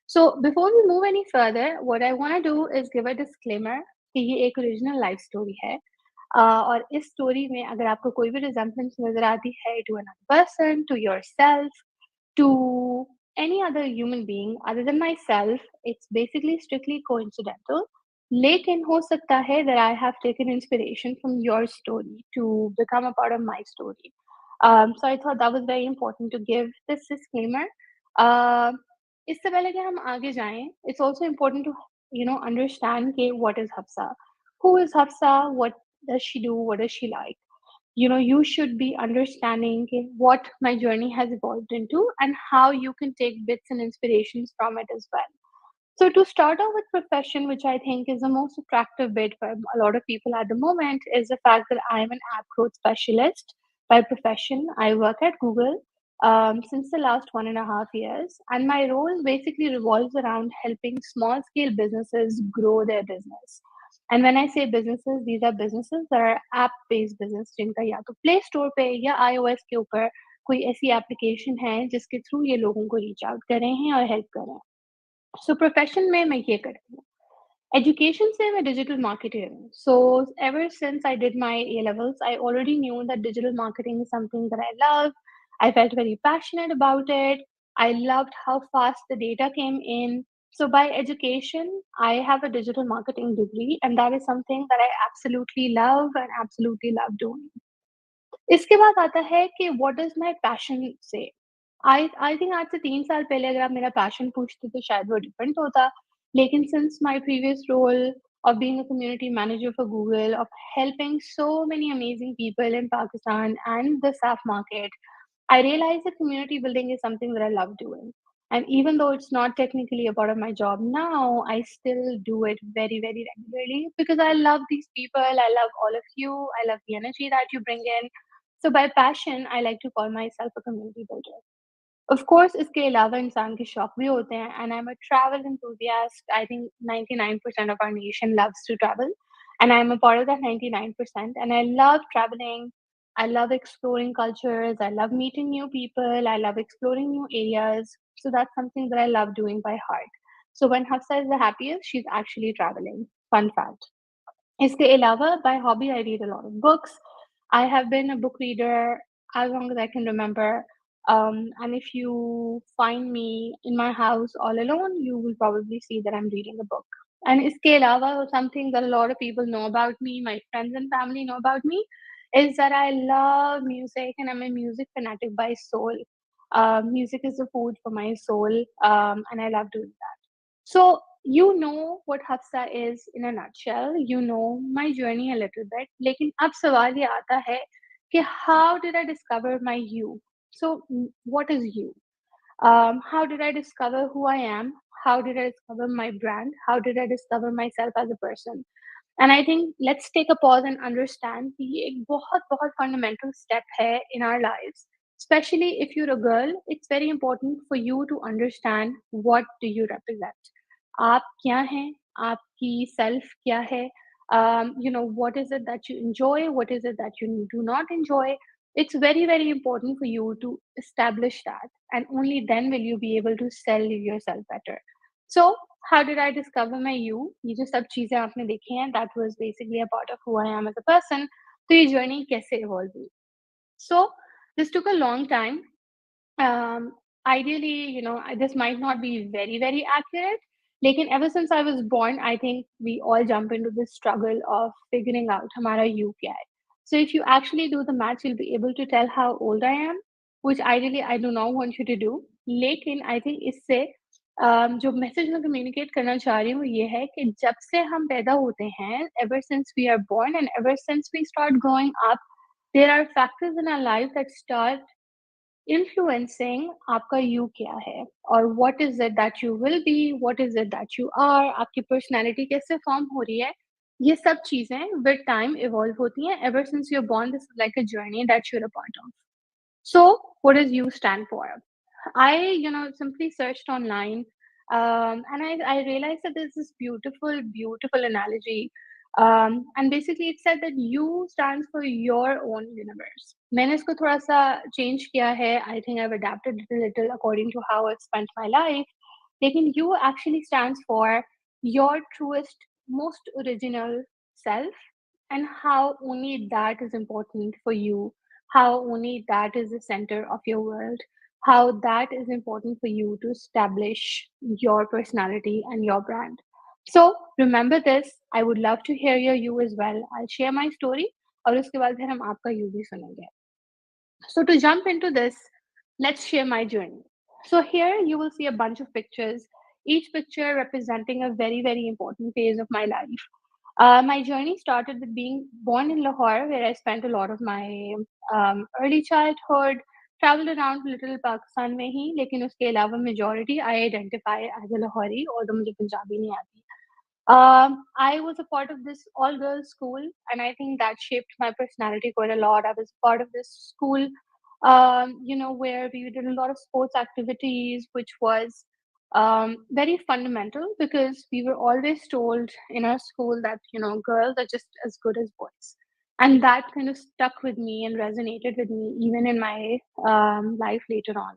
Speaker 1: So before we move any further, what I want to do is give a disclaimer कि ये एक original life story है. और इस story में अगर आपको कोई भी resemblance नजर आती है to another person, to yourself, to any other human being other than myself, it's basically strictly coincidental. लेकिन हो सकता है that I have taken inspiration from your story to become a part of my story. So I thought that was very important to give this disclaimer. Uh, इससे पहले कि हम आगे जाएं, it's also important to understand कि what is Hafsa, who is Hafsa, what does she do, what does she like. You should be understanding what my journey has evolved into and how you can take bits and inspirations from it as well. So to start off with profession, which I think is the most attractive bit for a lot of people at the moment, is the fact that I am an app growth specialist by profession. I work at Google since the last 1.5 years, and my role basically revolves around helping small scale businesses grow their business. And when I say businesses, these are businesses that are app based business जिनका या तो play store पे या iOS के ऊपर कोई ऐसी application है जिसके थ्रू ये लोगों को रीच आउट कर रहे हैं और हेल्प कर रहे हैं. So प्रोफेशन में मैं ये करती हूँ. Education से मैं digital marketer हूँ. So ever since I did my A levels, I already knew that digital marketing is something that I love. I felt very passionate about it. I loved how fast the data came in. So by education, I have a digital marketing degree, and that is something that I absolutely love and absolutely love doing. इसके बाद आता है कि what does my passion से? I think आज से 3 साल पहले अगर आप मेरा पैशन पूछते तो शायद वो डिफरेंट होता. लेकिन since my previous role of being a community manager for Google, of helping so many amazing people in Pakistan and the SAF market, I realized that community building is something that I love doing. And even though it's not technically a part of my job now, I still do it very, very regularly because I love these people. I love all of you. I love the energy that you bring in. So by passion, I like to call myself a community builder. Of course, इसके अलावा इंसान के शौक भी होते हैं, and I'm a travel enthusiast. I think 99% of our nation loves to travel, and I'm a part of that 99%. And I love traveling. I love exploring cultures. I love meeting new people. I love exploring new areas. So that's something that I love doing by heart. So when Hafsa is the happiest, she's actually traveling. Fun fact. इसके अलावा by hobby I read a lot of books. I have been a book reader as long as I can remember. And if you find me in my house all alone, you will probably see that I'm reading a book. And iske alawa, something that a lot of people know about me, my friends and family know about me, is that I love music and I'm a music fanatic by soul. Music is a food for my soul, and I love doing that. So, you know what Hafsa is in a nutshell. You know my journey a little bit. लेकिन अब सवाल ये आता है कि how did I discover my you? So, what is you? How did I discover who I am? How did I discover my brand? How did I discover myself as a person? And I think let's take a pause and understand कि ये एक बहुत बहुत fundamental step है in our lives. Especially if you're a girl, it's very important for you to understand what do you represent. आप क्या हैं? आपकी self क्या है? What is it that you enjoy? What is it that you do not enjoy? It's very, very important for you to establish that. And only then will you be able to sell yourself better. So, how did I discover my you? ये जो सब चीज़ें आपने देखी हैं, that was basically a part of who I am as a person. तो ये journey कैसे evolve हुई? So, this took a long time. um, Ideally, this might not be very, very accurate. Like, ever since I was born, I think we all jump into this struggle of figuring out हमारा you क्या है. So if you actually do the math, you'll be able to tell how old I am, which ideally I do not want you to do. लेकिन I think इससे जो message मैं communicate करना चाह रही हूँ ये है कि जब से हम पैदा होते हैं, ever since we are born and ever since we start growing up, there are factors in our life that start influencing आपका you क्या है और what is it that you will be, what is it that you are, आपकी personality कैसे form हो रही है, ये सब चीजें with time evolve होती हैं. Ever since you're born, this is like a journey that you're a part of. So what does you stand for? I, simply searched online, and I realized that there's this beautiful, beautiful analogy. And basically, it said that you stands for your own universe. मैंने इसको थोड़ा सा change किया है. I think I've adapted it a little according to how I've spent my life. लेकिन you actually stands for your truest, most original self, and how only that is important for you, how only that is the center of your world, how that is important for you to establish your personality and your brand. So remember this. I would love to hear your you as well. I'll share my story और उसके बाद फिर हम आपका you भी सुनेंगे. So to jump into this, let's share my journey. So here you will see a bunch of pictures, each picture representing a very, very important phase of my life. My journey started with being born in Lahore, where I spent a lot of my early childhood, traveled around little Pakistan में ही, लेकिन उसके अलावा majority I identify as a Lahori, although मुझे पंजाबी नहीं आती. I was a part of this all girls school, and I think that shaped my personality quite a lot. I was part of this school, where we did a lot of sports activities, which was very fundamental because we were always told in our school that, girls are just as good as boys. And that kind of stuck with me and resonated with me even in my life later on.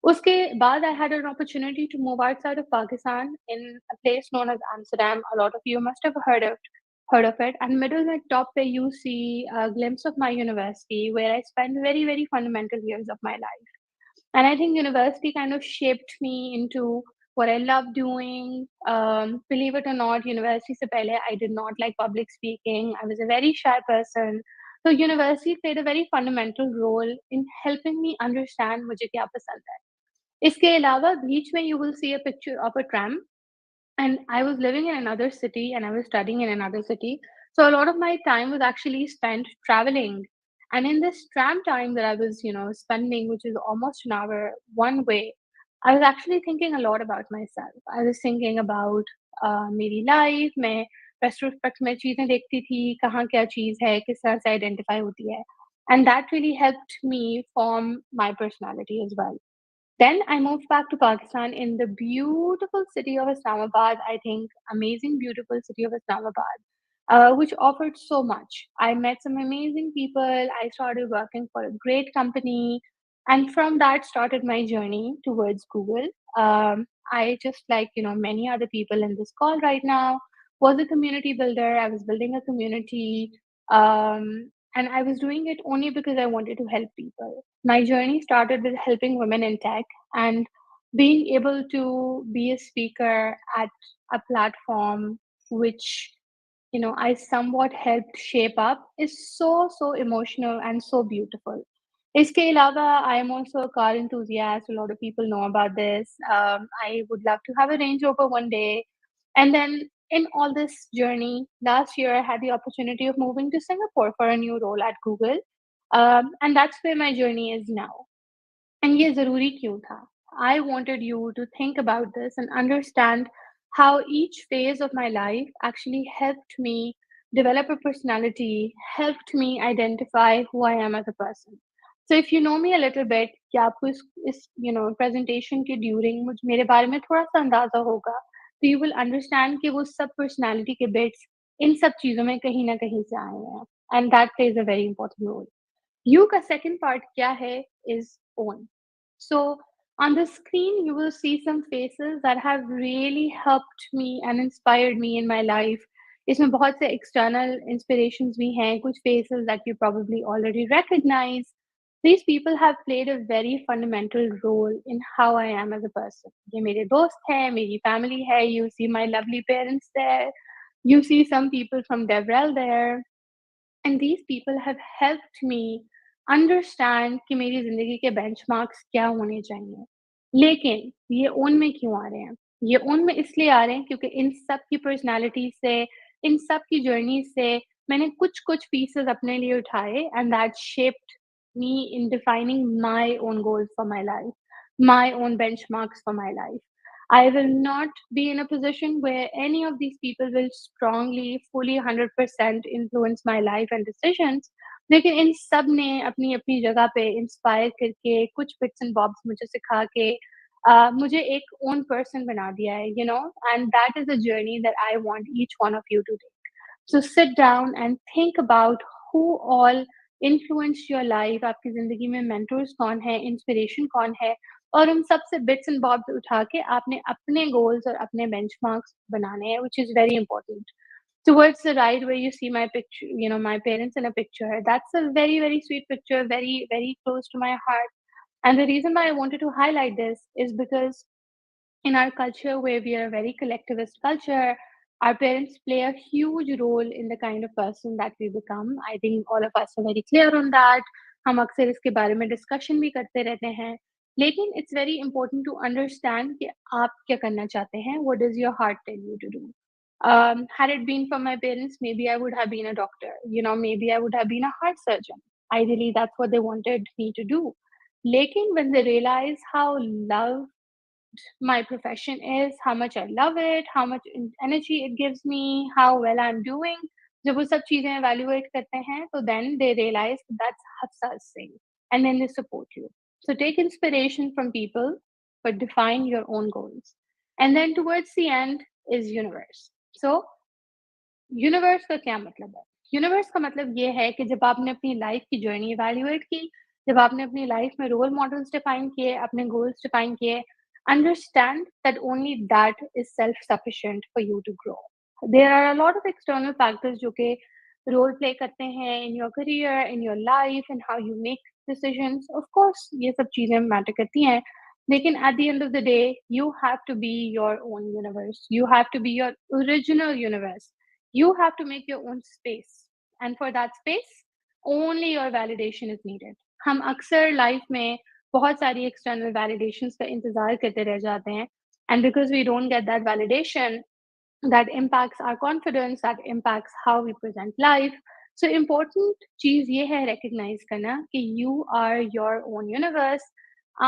Speaker 1: उसके बाद I had an opportunity to move outside of Pakistan in a place known as Amsterdam. A lot of you must have heard of it. And middle and top where you see a glimpse of my university, where I spent very, very fundamental years of my life. And I think university kind of shaped me into what I love doing. Believe it or not, university se pehle, I did not like public speaking. I was a very shy person. So university played a very fundamental role in helping me understand मुझे क्या पसंद है. इसके अलावा बीच में you will see a picture of a tram, and I was living in another city and I was studying in another city. So a lot of my time was actually spent traveling. And in this tram time that I was, spending, which is almost an hour one way, I was actually thinking a lot about myself. I was thinking about मेरी life में retrospect में चीजें देखती थी, कहाँ क्या चीज है, किस तरह से identify होती है. And that really helped me form my personality as well. Then I moved back to Pakistan in the beautiful city of Islamabad. I think amazing, beautiful city of Islamabad, which offered so much. I met some amazing people. I started working for a great company, and from that started my journey towards Google. I just like many other people in this call right now was a community builder. I was building a community. And I was doing it only because I wanted to help people. My journey started with helping women in tech, and being able to be a speaker at a platform which I somewhat helped shape up is so emotional and so beautiful. इसके अलावा I am also a car enthusiast. A lot of people know about this. I would love to have a Range Rover one day. And then in all this journey, last year I had the opportunity of moving to Singapore for a new role at Google. And that's where my journey is now. And ये ज़रूरी क्यों था? I wanted you to think about this and understand how each phase of my life actually helped me develop a personality, helped me identify who I am as a person. So if you know me a little bit, कि आपको इस presentation के during मुझ मेरे बारे में थोड़ा सा अंदाजा होगा, तो you will understand कि वो सब personality के bits इन सब चीज़ों में कहीं ना कहीं से आए हैं, and that plays a very important role. You का second part क्या है is own. So on the screen, you will see some faces that have really helped me and inspired me in my life. इसमें बहुत से external inspirations भी हैं, कुछ faces that you probably already recognize. These people have played a very fundamental role in how I am as a person. ये मेरे दोस्त हैं, मेरी family है. You see my lovely parents there. You see some people from Devrel there. And these people have helped me understand कि मेरी ज़िंदगी के बेंचमार्क्स क्या होने चाहिए। लेकिन ये ओन में क्यों आ रहे हैं? ये ओन में इसलिए आ रहे हैं क्योंकि इन सब की पर्सनैलिटी से, इन सब की जर्नी से मैंने कुछ-कुछ पीसेस अपने लिए उठाए and that shaped me in defining my own goals for my life, my own benchmarks for my life. I will not be in a position where any of these people will strongly, fully 100% influence my life and decisions. लेकिन इन सब ने अपनी अपनी जगह पे inspire करके कुछ bits and bobs मुझे सिखा के मुझे एक ओन पर्सन बना दिया है and that is a journey that I want each one of you to take so sit down and think about who all influence your life आपकी ज़िंदगी में मेंटर्स कौन है, इंस्पिरेशन कौन है और उन सब से बिट्स एंड बॉब्स उठा के आपने अपने गोल्स और अपने बेंचमार्क्स बनाने हैं which is very important. Towards the right where you see my picture, my parents in a picture, that's a very, very sweet picture, very, very close to my heart. And the reason why I wanted to highlight this is because in our culture where we are a very collectivist culture, our parents play a huge role in the kind of person that we become. I think all of us are very clear on that. हम अक्सर इसके बारे में discussion भी करते रहते हैं. लेकिन it's very important to understand कि आप क्या करना चाहते हैं. What does your heart tell you to do? Had it been for my parents, maybe I would have been a doctor. Maybe I would have been a heart surgeon. Ideally, that's what they wanted me to do. Lekin when they realize how love my profession is, how much I love it, how much energy it gives me, how well I'm doing. जब वो सब चीज़ें evaluate करते हैं, तो then they realize that's Hafsa's thing, and then they support you. So take inspiration from people, but define your own goals. And then towards the end is universe. So universe का क्या मतलब है? Universe का मतलब ये है कि जब आपने अपनी लाइफ की जर्नी इवैल्यूएट की, जब आपने अपनी लाइफ में रोल मॉडल्स डिफाइन किए, अपने गोल्स डिफाइन किए, understand that only that is self sufficient for you to grow. There are a lot of external factors जो कि रोल प्ले करते हैं in your career, in your life and how you make decisions. Of course ये सब चीज़ें matter करती हैं, लेकिन at the end of the day you have to be your own universe. You have to be your original universe. You have to make your own space, and for that space only your validation is needed. हम अक्सर life में बहुत सारी external validations का इंतजार करते रह जाते हैं, and because we don't get that validation, that impacts our confidence, that impacts how we present life. So important चीज़ ये है recognize करना कि you are your own universe.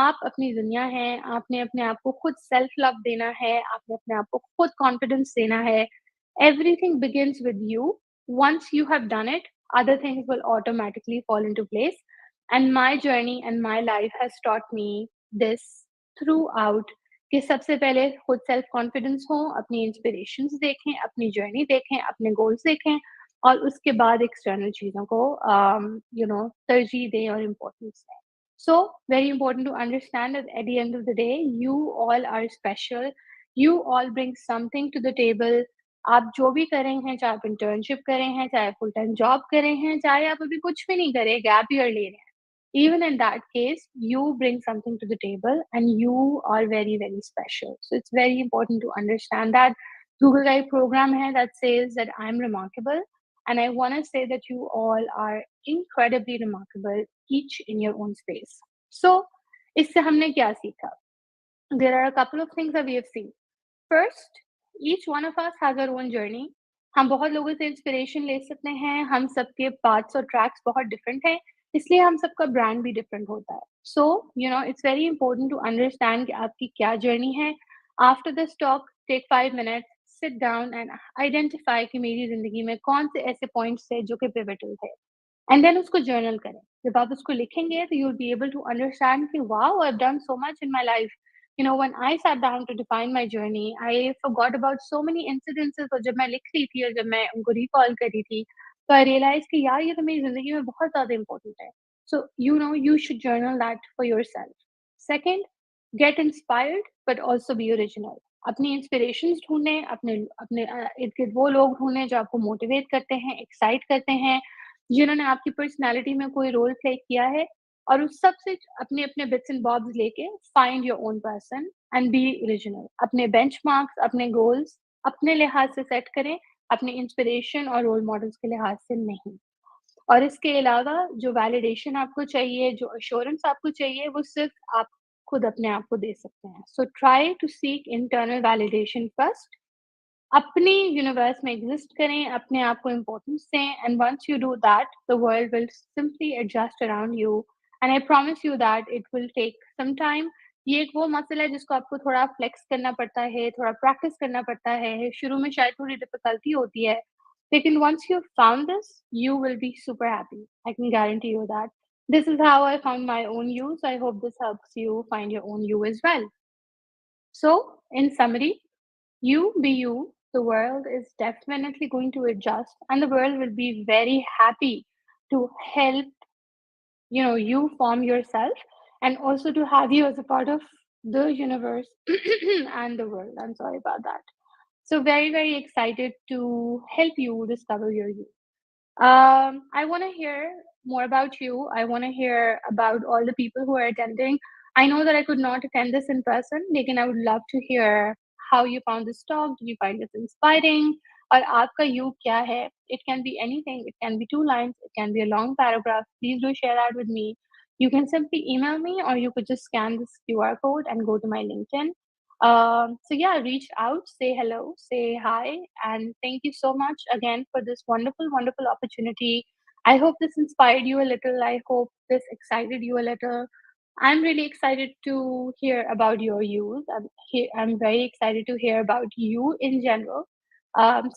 Speaker 1: आप अपनी दुनिया हैं, आपने अपने आप को खुद सेल्फ लव देना है, आपने अपने आप को खुद कॉन्फिडेंस देना है. Everything begins with you. Once you have done it, other things will automatically fall into place. And my journey and my life has taught me this throughout कि सबसे पहले खुद सेल्फ कॉन्फिडेंस हो, अपनी इंस्पिरेशंस देखें, अपनी जर्नी देखें, अपने गोल्स देखें और उसके बाद एक्सटर्नल चीज़ों को तरजीह दें और इम्पोर्टेंस दें. So very important to understand that at the end of the day, you all are special. You all bring something to the table. आप जो भी कर रहे हैं, चाहे आप इंटर्नशिप कर रहे हैं, चाहे फुल टाइम जॉब कर रहे हैं, चाहे आप अभी कुछ भी नहीं कर रहे, गैप ईयर ले रहे हैं, even in that case, you bring something to the table and you are very, very special. So it's very important to understand that Google Drive program hai that says that I'm remarkable. And I want to say that you all are incredibly remarkable, each in your own space. So, इससे हमने क्या सीखा? There are a couple of things that we have seen. First, each one of us has our own journey. हम बहुत लोगों से inspiration ले सकते हैं, हम सबके पार्ट्स और ट्रैक्स बहुत डिफरेंट हैं, इसलिए हम सबका ब्रांड भी डिफरेंट होता है. So it's very important to understand कि आपकी क्या जर्नी है. After this talk, take 5 minutes, sit down and identify कि मेरी जिंदगी में कौन से ऐसे पॉइंट्स थे जो कि पिवटल थे, एंड देन उसको जर्नल करें. जब आप उसको लिखेंगे तो you will be able to understand कि wow, I have done so much in my life. When I sat down to define my journey, I forgot about so many incidences. और जब मैं लिख रही थी और जब मैं उनको रिकॉल कर रही थी, तो आई रियलाइज कि यार ये तो मेरी जिंदगी में बहुत ज्यादा इंपॉर्टेंट है. सो you should journal that for yourself. Second, get inspired but also be original. अपनी इंस्पिरेशंस ढूंढें, अपने अपने इर्द गिर्द वो लोग ढूंढें जो आपको मोटिवेट करते हैं, एक्साइट करते हैं, जिन्होंने आपकी पर्सनैलिटी में कोई रोल प्ले किया है, और उस सब से अपने अपने बिट्स एंड बॉब्स लेके find your own person and B original. अपने बेंचमार्क्स, अपने गोल्स अपने लिहाज से सेट करें, अपने इंस्पिरेशन और रोल मॉडल्स के लिहाज से नहीं. और इसके अलावा जो वैलिडेशन आपको चाहिए, जो अश्योरेंस आपको चाहिए, वो सिर्फ आप खुद अपने आप को दे सकते हैं. So try to seek internal validation first. अपनी यूनिवर्स में एग्जिस्ट करें, अपने आप को इम्पोर्टेंस दें, and once you do that, the world will simply adjust around you, and I promise you that it will take some time. ये एक वो मसला है जिसको आपको थोड़ा फ्लेक्स करना पड़ता है, थोड़ा प्रैक्टिस करना पड़ता है, शुरू में शायद थोड़ी डिफिकल्टी होती है, लेकिन once you found this, you will be super happy. I can guarantee you that. This is how I found my own you. So I hope this helps you find your own you as well. So, in summary, you be you. The world is definitely going to adjust, and the world will be very happy to help you form yourself, and also to have you as a part of the universe and the world. I'm sorry about that. So very, very excited to help you discover your you. I want to hear more about you. I want to hear about all the people who are attending. I know that I could not attend this in person, लेकिन I would love to hear how you found this talk. Did you find this inspiring? और आपका you क्या है? It can be anything. It can be 2 lines. It can be a long paragraph. Please do share that with me. You can simply email me, or you could just scan this QR code and go to my LinkedIn. So yeah, reach out, say hello, say hi, and thank you so much again for this wonderful, wonderful opportunity. I hope this inspired you a little. I hope this excited you a little. I'm really excited to hear about your youth. I'm very excited to hear about you in general.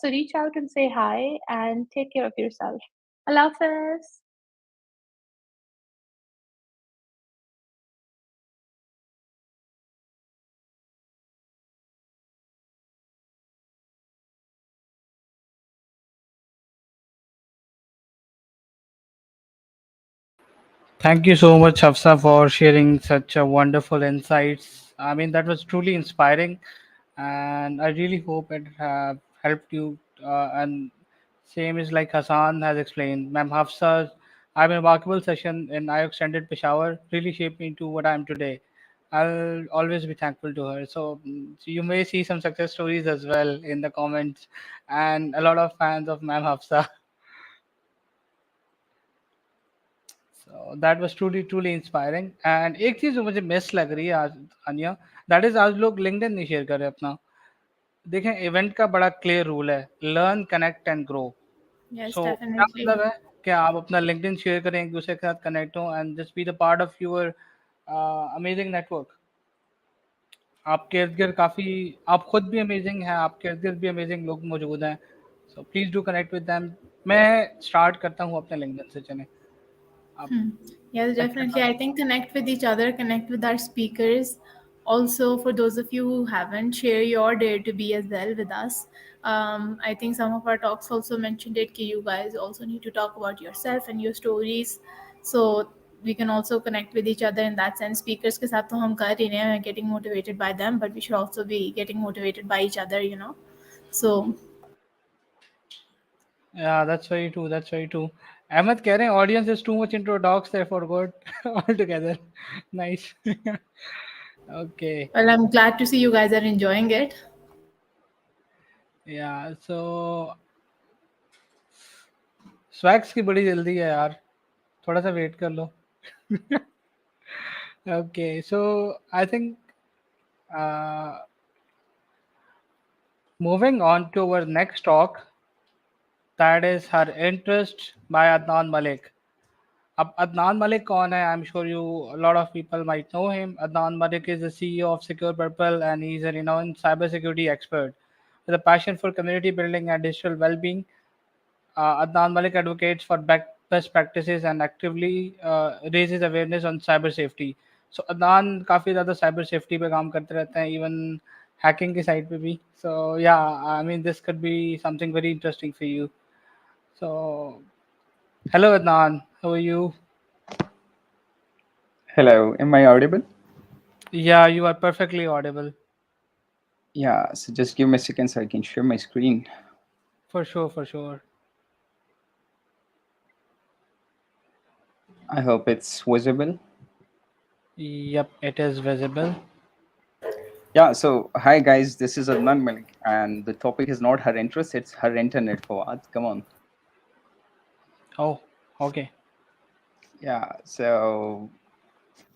Speaker 1: So reach out and say hi and take care of yourself. Allah Hafiz.
Speaker 2: Thank you so much, Hafsa, for sharing such a wonderful insights. I mean, that was truly inspiring, and I really hope it have helped you. And same is like Hassan has explained. Ma'am Hafsa's I mean, remarkable session in I extended Peshawar really shaped me into what I am today. I'll always be thankful to her. So you may see some success stories as well in the comments, and a lot of fans of Ma'am Hafsa. So that was truly inspiring. And एक चीज जो मुझे miss लग रही है आज अनिया, that is आज लोग लिंक्डइन नहीं शेयर कर रहे अपना. देखें, इवेंट का बड़ा क्लियर रूल है, learn connect and grow.
Speaker 1: Yes,
Speaker 2: सो क्या
Speaker 1: definitely.
Speaker 2: मतलब है कि आप अपना लिंक्डइन शेयर करें, एक दूसरे के साथ कनेक्ट हो and just be the part of your amazing network. आपके इर्द गिर्द काफ़ी, आप खुद भी अमेजिंग हैं, आपके इर्द गिर्द भी अमेजिंग लोग मौजूद हैं. So please do connect with them. मैं स्टार्ट करता हूँ अपने लिंक्डइन से. चलें आप
Speaker 1: Yes, definitely. I think connect with each other, connect with our speakers. Also, for those of you who haven't, share your dare to be as well with us. I think some of our talks also mentioned it. Ki you guys also need to talk about yourself and your stories, so we can also connect with each other in that sense. Speakers के साथ तो हम कर ही रहे हैं, getting motivated by them, but we should also be getting motivated by each other. So
Speaker 2: Yeah, that's very true. That's very true. Ahmed कह रहे हैं audience is too much into dogs, therefore good altogether. Nice. Okay.
Speaker 1: Well, I'm glad to see you guys are enjoying it.
Speaker 2: Yeah. So swags की बड़ी जल्दी है यार, थोड़ा सा वेट कर लो. Okay. So I think uh, moving on to our next talk, that is her interest by Adnan Malik. अब Adnan Malik कौन है? I'm sure you a lot of people might know him. Adnan Malik is the CEO of Secure Purple and he's a renowned cybersecurity expert with a passion for community building and digital well-being. Adnan Malik advocates for best practices and actively raises awareness on cyber safety. So Adnan काफी ज़्यादा cyber safety पे काम करते रहते हैं, even hacking की side पे भी. So yeah, I mean this could be something very interesting for you. So hello Adnan, how are you?
Speaker 5: Hello, am I audible?
Speaker 2: Yeah, you are perfectly audible.
Speaker 5: Yeah, so just give me a second so I can share my screen.
Speaker 2: For sure, for sure.
Speaker 5: I hope it's visible.
Speaker 2: Yep, it is visible.
Speaker 5: Yeah, so hi guys, this is Adnan Malik, and the topic is not her interest, it's her internet for what? Come on.
Speaker 2: Oh, okay.
Speaker 5: Yeah, so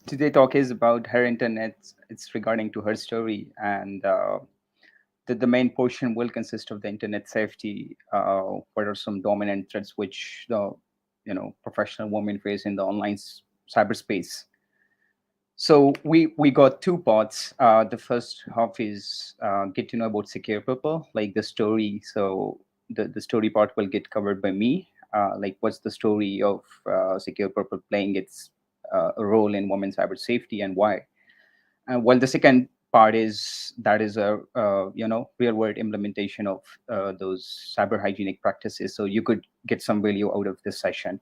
Speaker 5: today talk is about her internet. It's regarding to her story, and the main portion will consist of the internet safety. What are some dominant threats which the professional women face in the online cyberspace? So we got two parts. The first half is get to know about Secure Purple, like the story. So the story part will get covered by me. Like what's the story of Secure Purple playing its role in women's cyber safety and why. And while the second part is that is a real world implementation of those cyber hygienic practices. So you could get some value out of this session,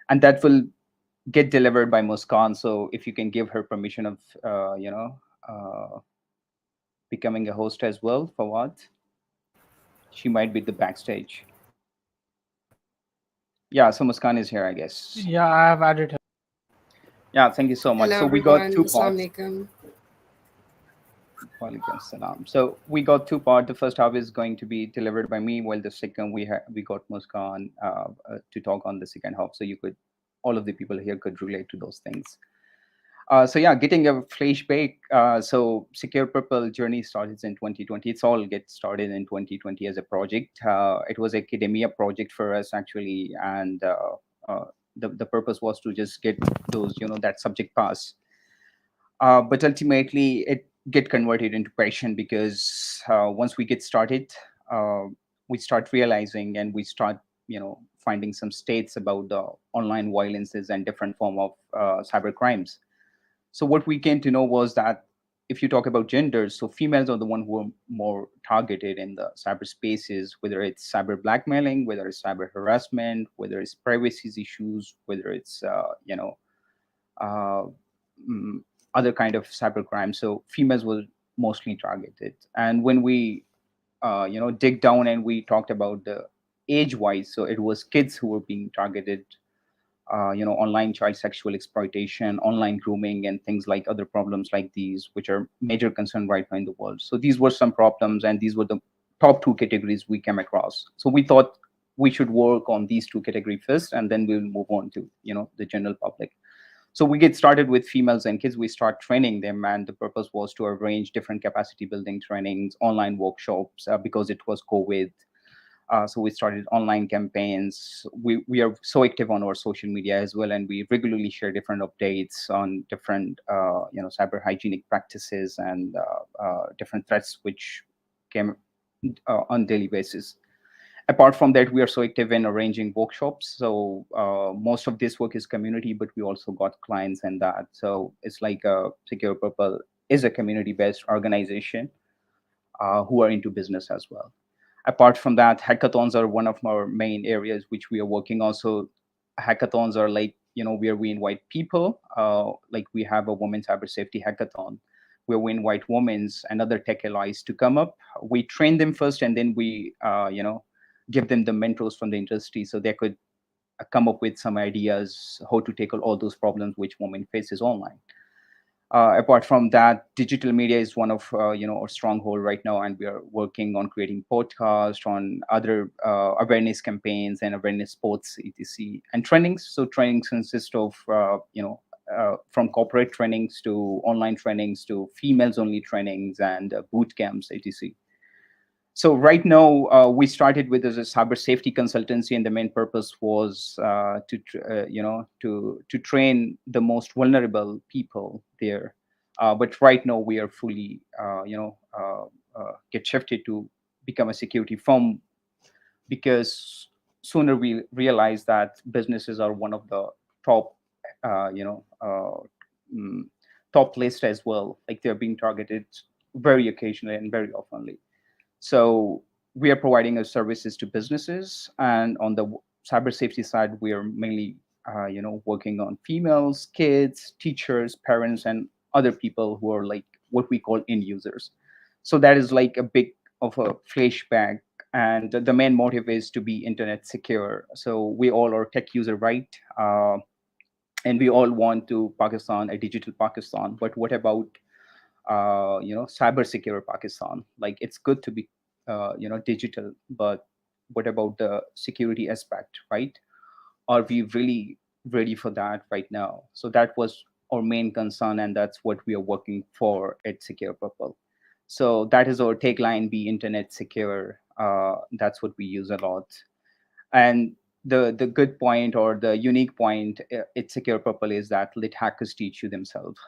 Speaker 5: and that will get delivered by Muskan. So if you can give her permission of uh, becoming a host as well, for what she might be the backstage. Yeah, so Muskan is here, I guess.
Speaker 2: Yeah, I have added her.
Speaker 5: Yeah, thank you so much.
Speaker 6: Hello
Speaker 5: So we got
Speaker 6: everyone,
Speaker 5: two
Speaker 6: Assalamu
Speaker 5: parts.
Speaker 6: alaikum.
Speaker 5: Walaikum salam. So we got two parts. The first half is going to be delivered by me, while the second we got Muskan to talk on the second half. So you could all of the people here could relate to those things. So yeah, getting a flashback. So Secure Purple journey started in 2020. It's all get started in 2020 as a project. It was academia project for us actually, and the purpose was to just get those that subject pass. But ultimately, it get converted into passion because once we get started, uh, we start realizing and we start finding some states about the online violences and different form of cyber crimes. So what we came to know was that if you talk about genders, so females are the one who are more targeted in the cyber spaces, whether it's cyber blackmailing, whether it's cyber harassment, whether it's privacy issues, whether it's uh, mm, other kind of cyber crime. So females were mostly targeted. And when we dig down and we talked about the age wise, so it was kids who were being targeted, online child sexual exploitation, online grooming, and things like other problems like these, which are major concern right now in the world. So these were some problems, and these were the top two categories we came across. So we thought we should work on these two categories first, and then we'll move on to the general public. So we get started with females and kids. We start training them, and the purpose was to arrange different capacity building trainings, online workshops, because it was COVID. So we started online campaigns. We are so active on our social media as well, and we regularly share different updates on different cyber hygienic practices and different threats which came on daily basis. Apart from that, we are so active in arranging workshops. So most of this work is community, but we also got clients and that. So it's like Secure Purple is a community based organization who are into business as well. Apart from that, hackathons are one of our main areas which we are working on. So hackathons are like, where we invite people, like we have a women's cyber safety hackathon where we invite women and other tech allies to come up. We train them first, and then we give them the mentors from the industry so they could come up with some ideas how to tackle all those problems which women faces online. Apart from that, digital media is one of our stronghold right now, and we are working on creating podcasts on other awareness campaigns and awareness sports etc and trainings. So trainings consist of from corporate trainings to online trainings to females only trainings and boot camps etc. So right now, we started with as a cyber safety consultancy, and the main purpose was to train the most vulnerable people there. But right now, we are fully get shifted to become a security firm, because sooner we realize that businesses are one of the top uh, you know uh, mm, top list as well. Like they're being targeted very occasionally and very oftenly. So we are providing our services to businesses, and on the cyber safety side, we are mainly, working on females, kids, teachers, parents, and other people who are like what we call end users. So that is like a big of a flashback, and the main motive is to be internet secure. So we all are tech user, right? And we all want to Pakistan, a digital Pakistan. But what about cyber secure Pakistan? Like it's good to be digital, but what about the security aspect, right? Are we really ready for that right now? So that was our main concern, and that's what we are working for at Secure Purple. So that is our tagline: be internet secure. That's what we use a lot. And the good point or the unique point at Secure Purple is that let hackers teach you themselves.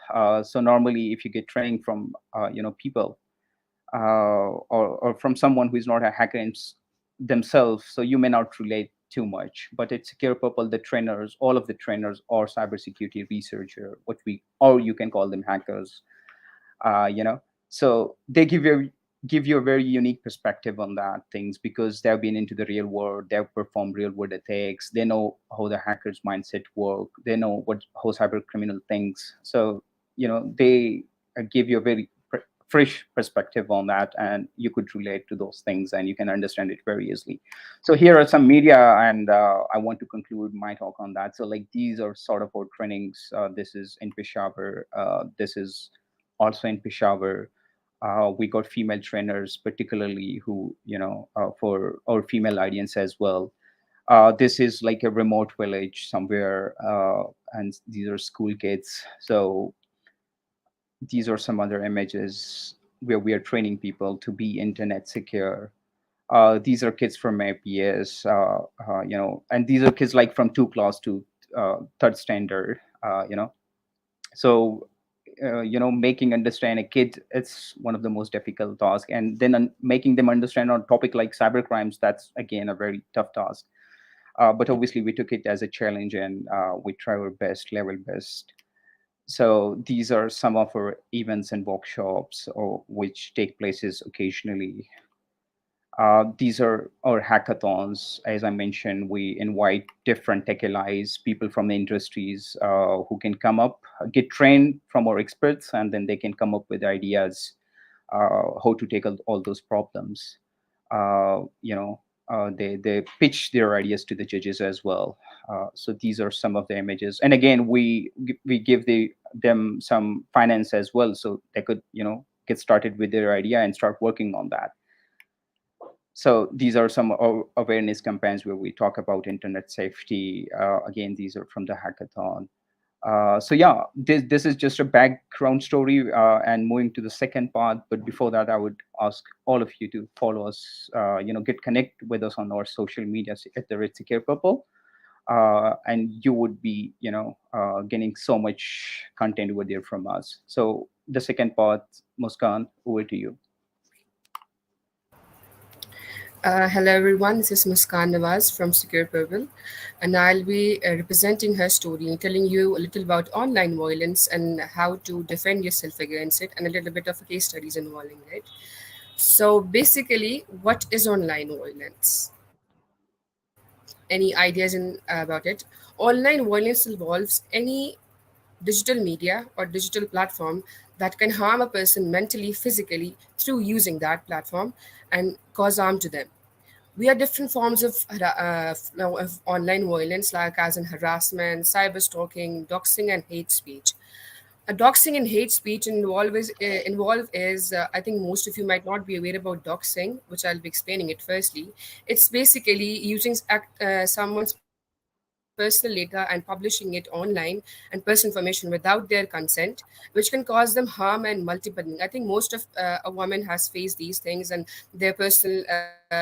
Speaker 5: So normally, if you get training from people or from someone who is not a hacker themselves, so you may not relate too much. But at Secure Purple, the trainers, all of the trainers are cybersecurity researcher, what we, or you can call them hackers. uh, you know so they give you a very unique perspective on that things, because they've been into the real world, they've performed real world attacks, they know how the hackers mindset work, they know what how cyber criminal thinks. So they give you a very fresh perspective on that, and you could relate to those things and you can understand it very easily. So here are some media, and I want to conclude my talk on that. So like these are sort of our trainings. This is in Peshawar, this is also in Peshawar. We got female trainers, particularly who, for our female audience as well. This is like a remote village somewhere, and these are school kids. So these are some other images where we are training people to be internet secure. These are kids from APS, and these are kids like from 2 class to third standard, so making understand a kid, it's one of the most difficult tasks, and then making them understand on topic like cyber crimes, that's again a very tough task. But obviously we took it as a challenge, and we try our best, level best. So these are some of our events and workshops or which take places occasionally. These are our hackathons. As I mentioned, we invite different tech allies, people from the industries who can come up, get trained from our experts, and then they can come up with ideas how to tackle all those problems. They pitch their ideas to the judges as well. So these are some of the images, and again, we give them some finance as well, so they could get started with their idea and start working on that. So these are some awareness campaigns where we talk about internet safety. Again, these are from the hackathon. So yeah, this is just a background story, and moving to the second part. But before that, I would ask all of you to follow us, get connect with us on our social media at the Red Secure Purple. And you would be, getting so much content over there from us. So the second part, Muskan, over to you.
Speaker 6: Hello everyone, this is Muskan Nawaz from Secure Purple, and I'll be representing her story and telling you a little about online violence and how to defend yourself against it, and a little bit of case studies involving it. So basically, what is online violence? Any ideas about it? Online violence involves any digital media or digital platform that can harm a person mentally, physically through using that platform and cause harm to them. We have different forms of, now of online violence, like as in harassment, cyber stalking, doxing, and hate speech. Doxing and hate speech involve is I think most of you might not be aware about doxing, which I'll be explaining it firstly. It's basically using someone's personal data and publishing it online and personal information without their consent, which can cause them harm and multiple. I think most of a woman has faced these things, and their personal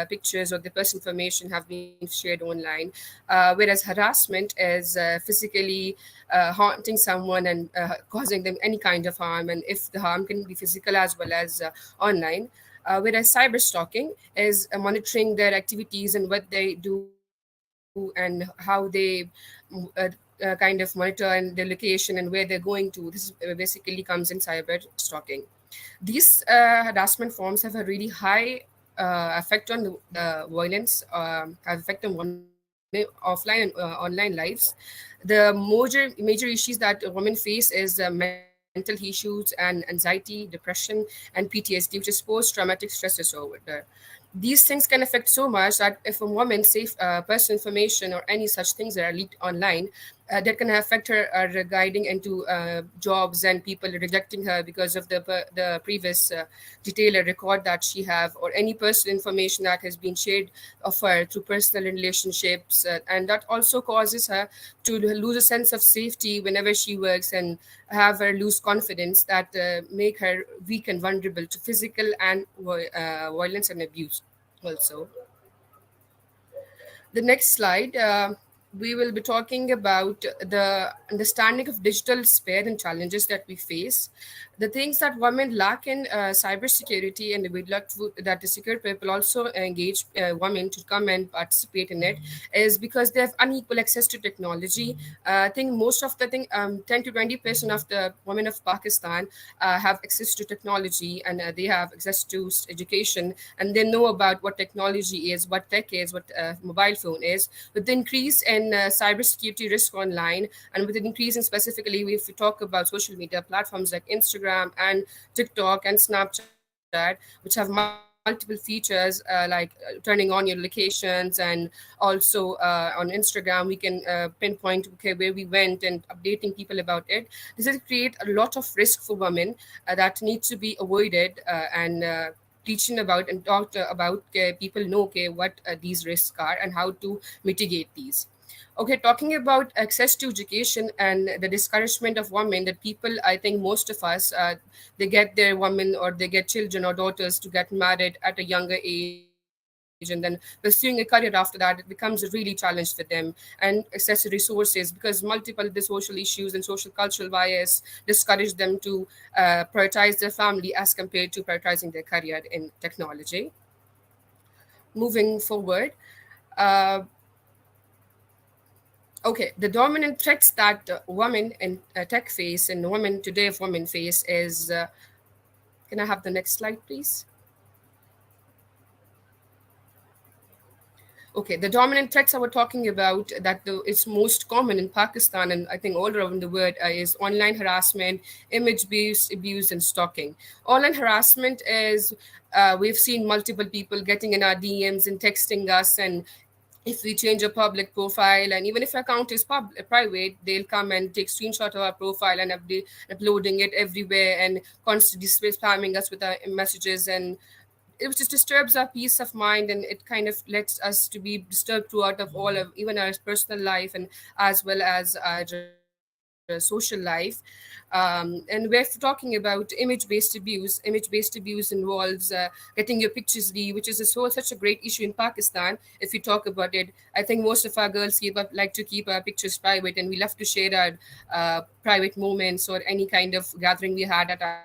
Speaker 6: pictures or their personal information have been shared online. Whereas harassment is physically haunting someone and causing them any kind of harm, and if the harm can be physical as well as online. Whereas cyber stalking is monitoring their activities and what they do and how they kind of monitor and their location and where they're going to. This basically comes in cyber stalking. These harassment forms have a really high effect on the violence, have effect on women offline and online lives. The major issues that women face is mental issues and anxiety, depression, and PTSD, which is post-traumatic stress disorder. These things can affect so much that if a woman safe personal information or any such things that are leaked online, that can affect her regarding into jobs and people rejecting her because of the previous detailed record that she have, or any personal information that has been shared of her through personal relationships, and that also causes her to lose a sense of safety whenever she works, and have her lose confidence, that make her weak and vulnerable to physical and violence and abuse also. The next slide, we will be talking about the understanding of digital sphere and challenges that we face. The things that women lack in cybersecurity, and we like that the secure people also engage women to come and participate in it, is because they have unequal access to technology. I think most of the thing, 10 to 20% of the women of Pakistan have access to technology, and they have access to education, and they know about what technology is, what tech is, what mobile phone is. With the increase in cybersecurity risk online, and with the increase in specifically, if we talk about social media platforms like Instagram and TikTok and Snapchat, which have multiple features like turning on your locations, and also on Instagram we can pinpoint, okay, where we went, and updating people about it. This will create a lot of risk for women that need to be avoided, and teaching about and talked about, people know, okay, what these risks are and how to mitigate these. Okay, talking about access to education and the discouragement of women, that people, I think most of us, they get their women or they get children or daughters to get married at a younger age, and then pursuing a career after that, it becomes a really challenge for them. And access to resources, because multiple the social issues and social cultural bias discourage them to prioritize their family as compared to prioritizing their career in technology. Moving forward, uh, okay, the dominant threats that women in tech face and women today of women face is, can I have the next slide, please? Okay, the dominant threats I was talking about, that is most common in Pakistan and I think all around the world, is online harassment, image abuse, and stalking. Online harassment is, we've seen multiple people getting in our DMs and texting us, and if we change a public profile, and even if account is private, they'll come and take screenshot of our profile and uploading it everywhere, and constantly spamming us with our messages, and it just disturbs our peace of mind, and it kind of lets us to be disturbed throughout of all of even our personal life, and as well as our social life. And we're talking about image-based abuse involves getting your pictures leaked, which is such a great issue in Pakistan. If we talk about it, I think most of our girls like to keep our pictures private, and we love to share our private moments or any kind of gathering we had at our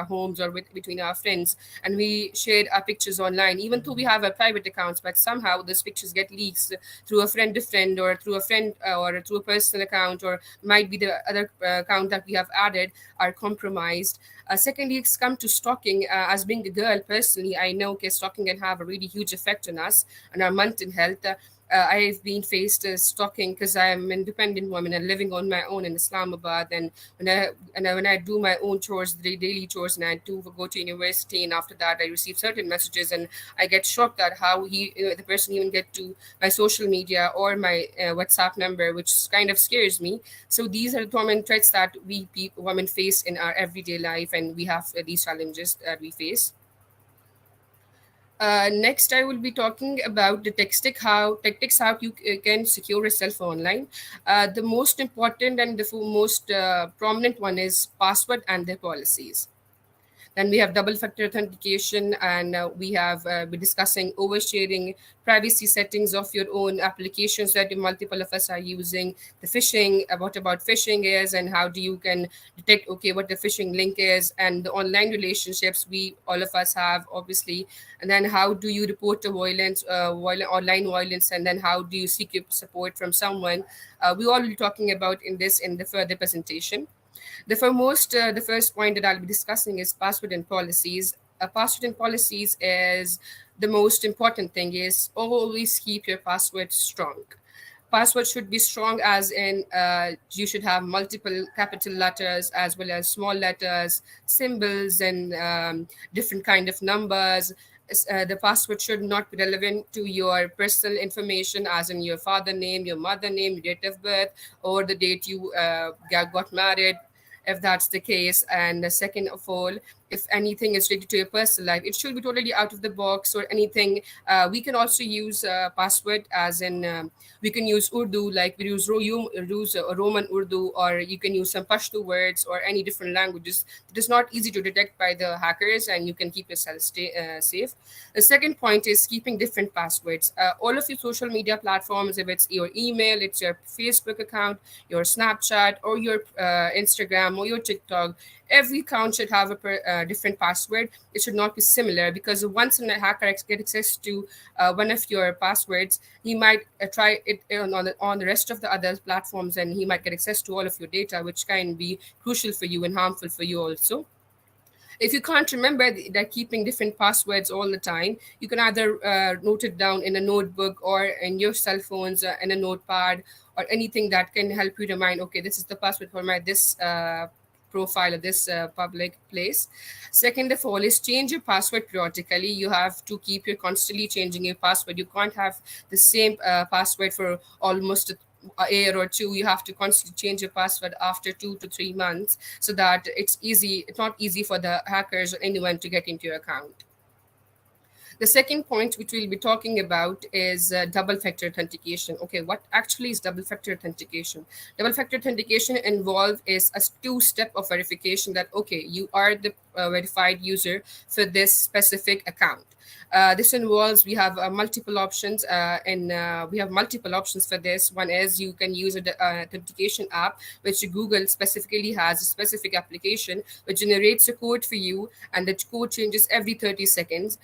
Speaker 6: homes or between our friends, and we shared our pictures online, even though we have our private accounts, but somehow those pictures get leaked through a friend, or through a friend, or through a personal account, or might be the other account that we have added are compromised. Secondly, it's come to stalking. As being a girl, personally, I know, okay, stalking can have a really huge effect on us and our mental health. I've been faced stalking because I'm an independent woman and living on my own in Islamabad. And when I do my own chores, the daily chores, and I do go to university, and after that I receive certain messages, and I get shocked at how the person even get to my social media or my WhatsApp number, which kind of scares me. So these are the common threats that women face in our everyday life, and we have these challenges that we face. Next, I will be talking about the tactics how you can secure yourself online. The most important and the most prominent one is password and their policies. Then we have double factor authentication, and we have been discussing oversharing, privacy settings of your own applications that multiple of us are using. The phishing, what about phishing is, and how do you can detect okay what the phishing link is, and the online relationships we all of us have obviously, and then how do you report the violence, online violence, and then how do you seek support from someone. We all will be talking about in the further presentation. The first point that I'll be discussing is password and policies. Password and policies is the most important thing. Is always keep your password strong. Password should be strong, as in you should have multiple capital letters as well as small letters, symbols, and different kind of numbers. The password should not be relevant to your personal information, as in your father name, your mother name, your date of birth, or the date you got married, if that's the case. And the second of all, if anything is related to your personal life, it should be totally out of the box or anything. We can also use password, as in we can use Urdu, like we use Roman Urdu, or you can use some Pashto words or any different languages. It is not easy to detect by the hackers, and you can keep yourself safe. The second point is keeping different passwords. All of your social media platforms, if it's your email, it's your Facebook account, your Snapchat, or your Instagram, or your TikTok, every account should have a different password. It should not be similar, because once a hacker gets access to one of your passwords, he might try it on the rest of the other platforms, and he might get access to all of your data, which can be crucial for you and harmful for you also. If you can't remember that keeping different passwords all the time, you can either note it down in a notebook or in your cell phones, in a notepad, or anything that can help you remind, okay, this is the password for my this profile or this public place. Second of all is change your password periodically. You have to keep your constantly changing your password. You can't have the same password for almost a year or two. You have to constantly change your password after 2 to 3 months, so that it's not easy for the hackers or anyone to get into your account. The second point which we'll be talking about is double factor authentication. Okay, what actually is double factor authentication? Double factor authentication involve is a two-step of verification that okay, you are the verified user for this specific account. This involves we have multiple options, and we have multiple options for this. One is you can use an authentication app, which Google specifically has a specific application which generates a code for you, and the code changes every 30 seconds.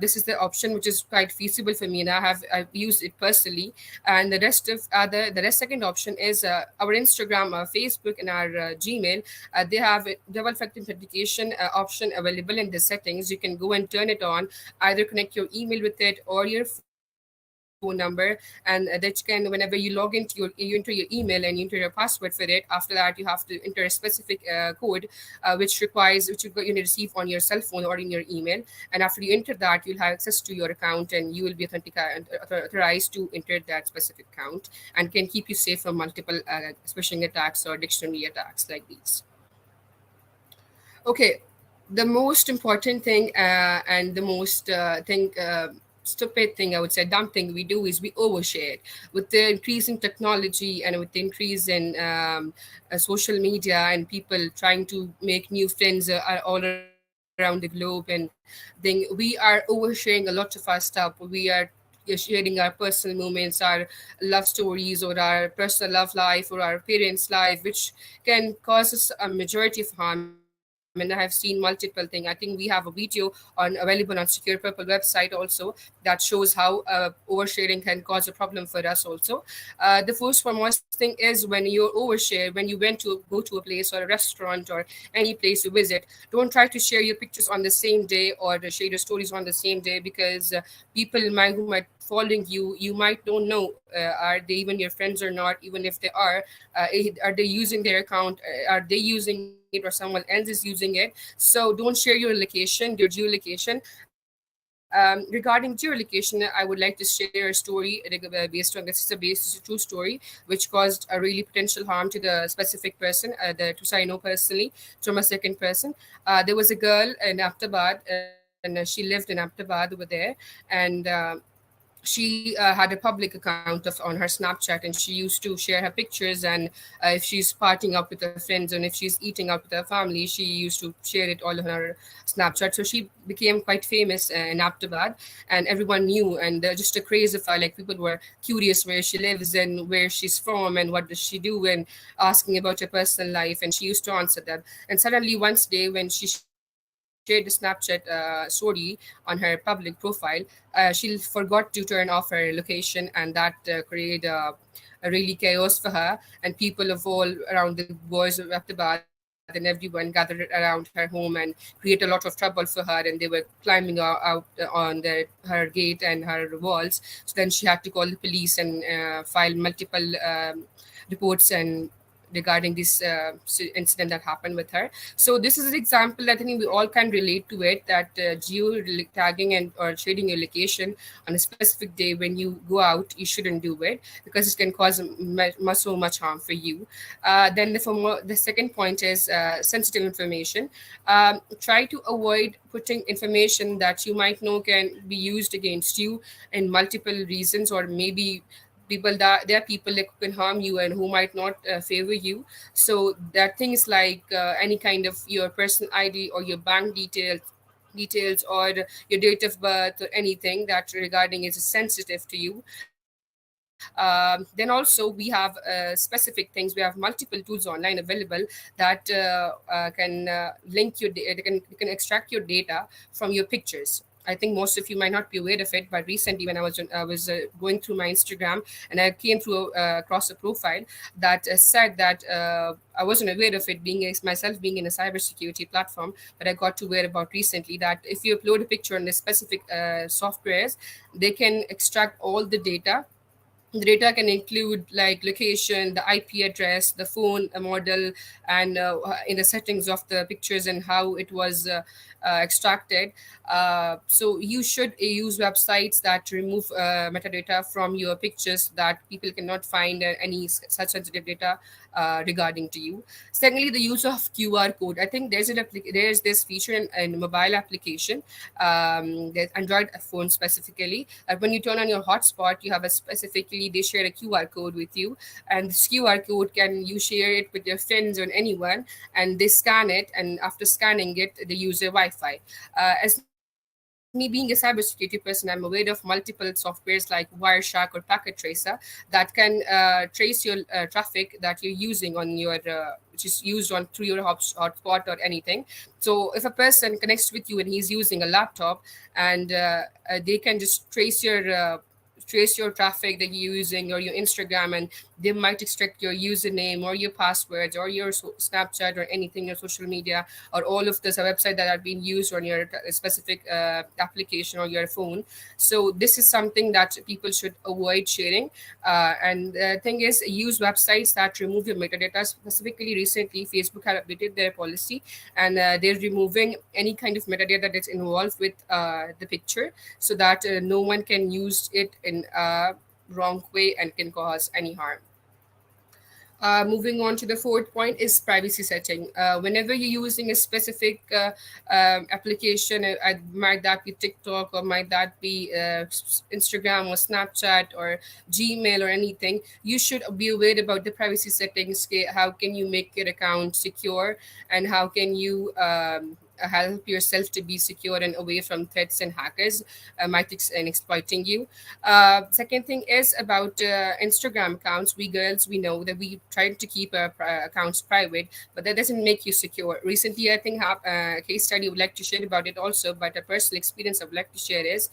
Speaker 6: This is the option which is quite feasible for me, and I've used it personally. And the rest second option is our Instagram, our Facebook, and our Gmail. They have a double factor authentication option available in the settings. You can go and turn it on, either connect your email with it or your phone number, and that can, whenever you log into you enter your email and you enter your password for it. After that, you have to enter a specific code, which you need to receive on your cell phone or in your email. And after you enter that, you'll have access to your account, and you will be authorized to enter that specific account, and can keep you safe from multiple phishing attacks or dictionary attacks like these. Okay, the most important thing and the most stupid thing, I would say, dumb thing we do is we overshare. With the increase in technology and with the increase in social media and people trying to make new friends all around the globe, and then we are oversharing a lot of our stuff. We are sharing our personal moments, our love stories, or our personal love life, or our parents' life, which can cause us a majority of harm. and I have seen multiple things. I think we have a video on available on Secure Purple website also that shows how oversharing can cause a problem for us also. The first foremost thing is when you overshare, when you went to go to a place or a restaurant or any place you visit, don't try to share your pictures on the same day or share your stories on the same day, because people might who might following you, you might don't know are they even your friends or not. Even if they are they using their account, are they using it or someone else is using it. So don't share your location, your geolocation. Regarding geolocation, I would like to share a story based on this is a true story, which caused a really potential harm to the specific person, to I know personally from a second person. There was a girl in Ahmedabad, and she lived in Ahmedabad over there, and she had a public account on her Snapchat, and she used to share her pictures, and if she's partying up with her friends and if she's eating out with her family, she used to share it all on her Snapchat. So she became quite famous in Ahmedabad, and everyone knew, and just a craze of her. Like, people were curious where she lives and where she's from and what does she do, and asking about her personal life, and she used to answer them. And suddenly one day when she shared the Snapchat story on her public profile, she forgot to turn off her location, and that created a really chaos for her. And people of all around the boys of Ahmedabad and everyone gathered around her home and create a lot of trouble for her. And they were climbing out on her gate and her walls. So then she had to call the police and file multiple reports and regarding this incident that happened with her. So this is an example that I think we all can relate to it, that geo tagging and or shading your location on a specific day when you go out, you shouldn't do it, because it can cause so much harm for you. Then the second point is sensitive information. Try to avoid putting information that you might know can be used against you in multiple reasons, or maybe people that there are people that can harm you and who might not favor you. So that things like any kind of your personal ID or your bank details or your date of birth or anything that regarding is sensitive to you. Then also we have specific things. We have multiple tools online available that can link your they can extract your data from your pictures. I think most of you might not be aware of it, but recently when I was going through my Instagram, and I came through across a profile that said that I wasn't aware of it, being myself being in a cybersecurity platform, but I got to aware about recently that if you upload a picture on the specific softwares, they can extract all the data. The data can include like location, the IP address, the phone model, and in the settings of the pictures and how it was extracted. So you should use websites that remove metadata from your pictures, that people cannot find any such sensitive data regarding to you. Secondly, the use of QR code. I think there's this feature in mobile application, there's Android phone specifically. When you turn on your hotspot, you have a specifically they share a QR code with you, and this QR code can you share it with your friends or anyone, and they scan it, and after scanning it, they use their Wi-Fi. As me being a cybersecurity person, I'm aware of multiple softwares like Wireshark or Packet Tracer that can trace your traffic that you're using on your which is used on through your hotspot or anything. So if a person connects with you and he's using a laptop, and they can just trace your traffic that you're using or your Instagram, and they might extract your username or your passwords or your Snapchat or anything, your social media, or all of this website that are being used on your specific application or your phone. So this is something that people should avoid sharing. And the thing is, use websites that remove your metadata. Specifically, recently, Facebook had updated their policy, and they're removing any kind of metadata that's involved with the picture, so that no one can use it in a wrong way and can cause any harm. Moving on to the fourth point is privacy setting. Whenever you're using a specific application, might that be TikTok or might that be Instagram or Snapchat or Gmail or anything, you should be aware about the privacy settings. How can you make your account secure, and how can you help yourself to be secure and away from threats and hackers and exploiting you. Second thing is about Instagram accounts. We girls, we know that we try to keep our accounts private, but that doesn't make you secure. Recently, I think a case study I would like to share about it also, but a personal experience I would like to share is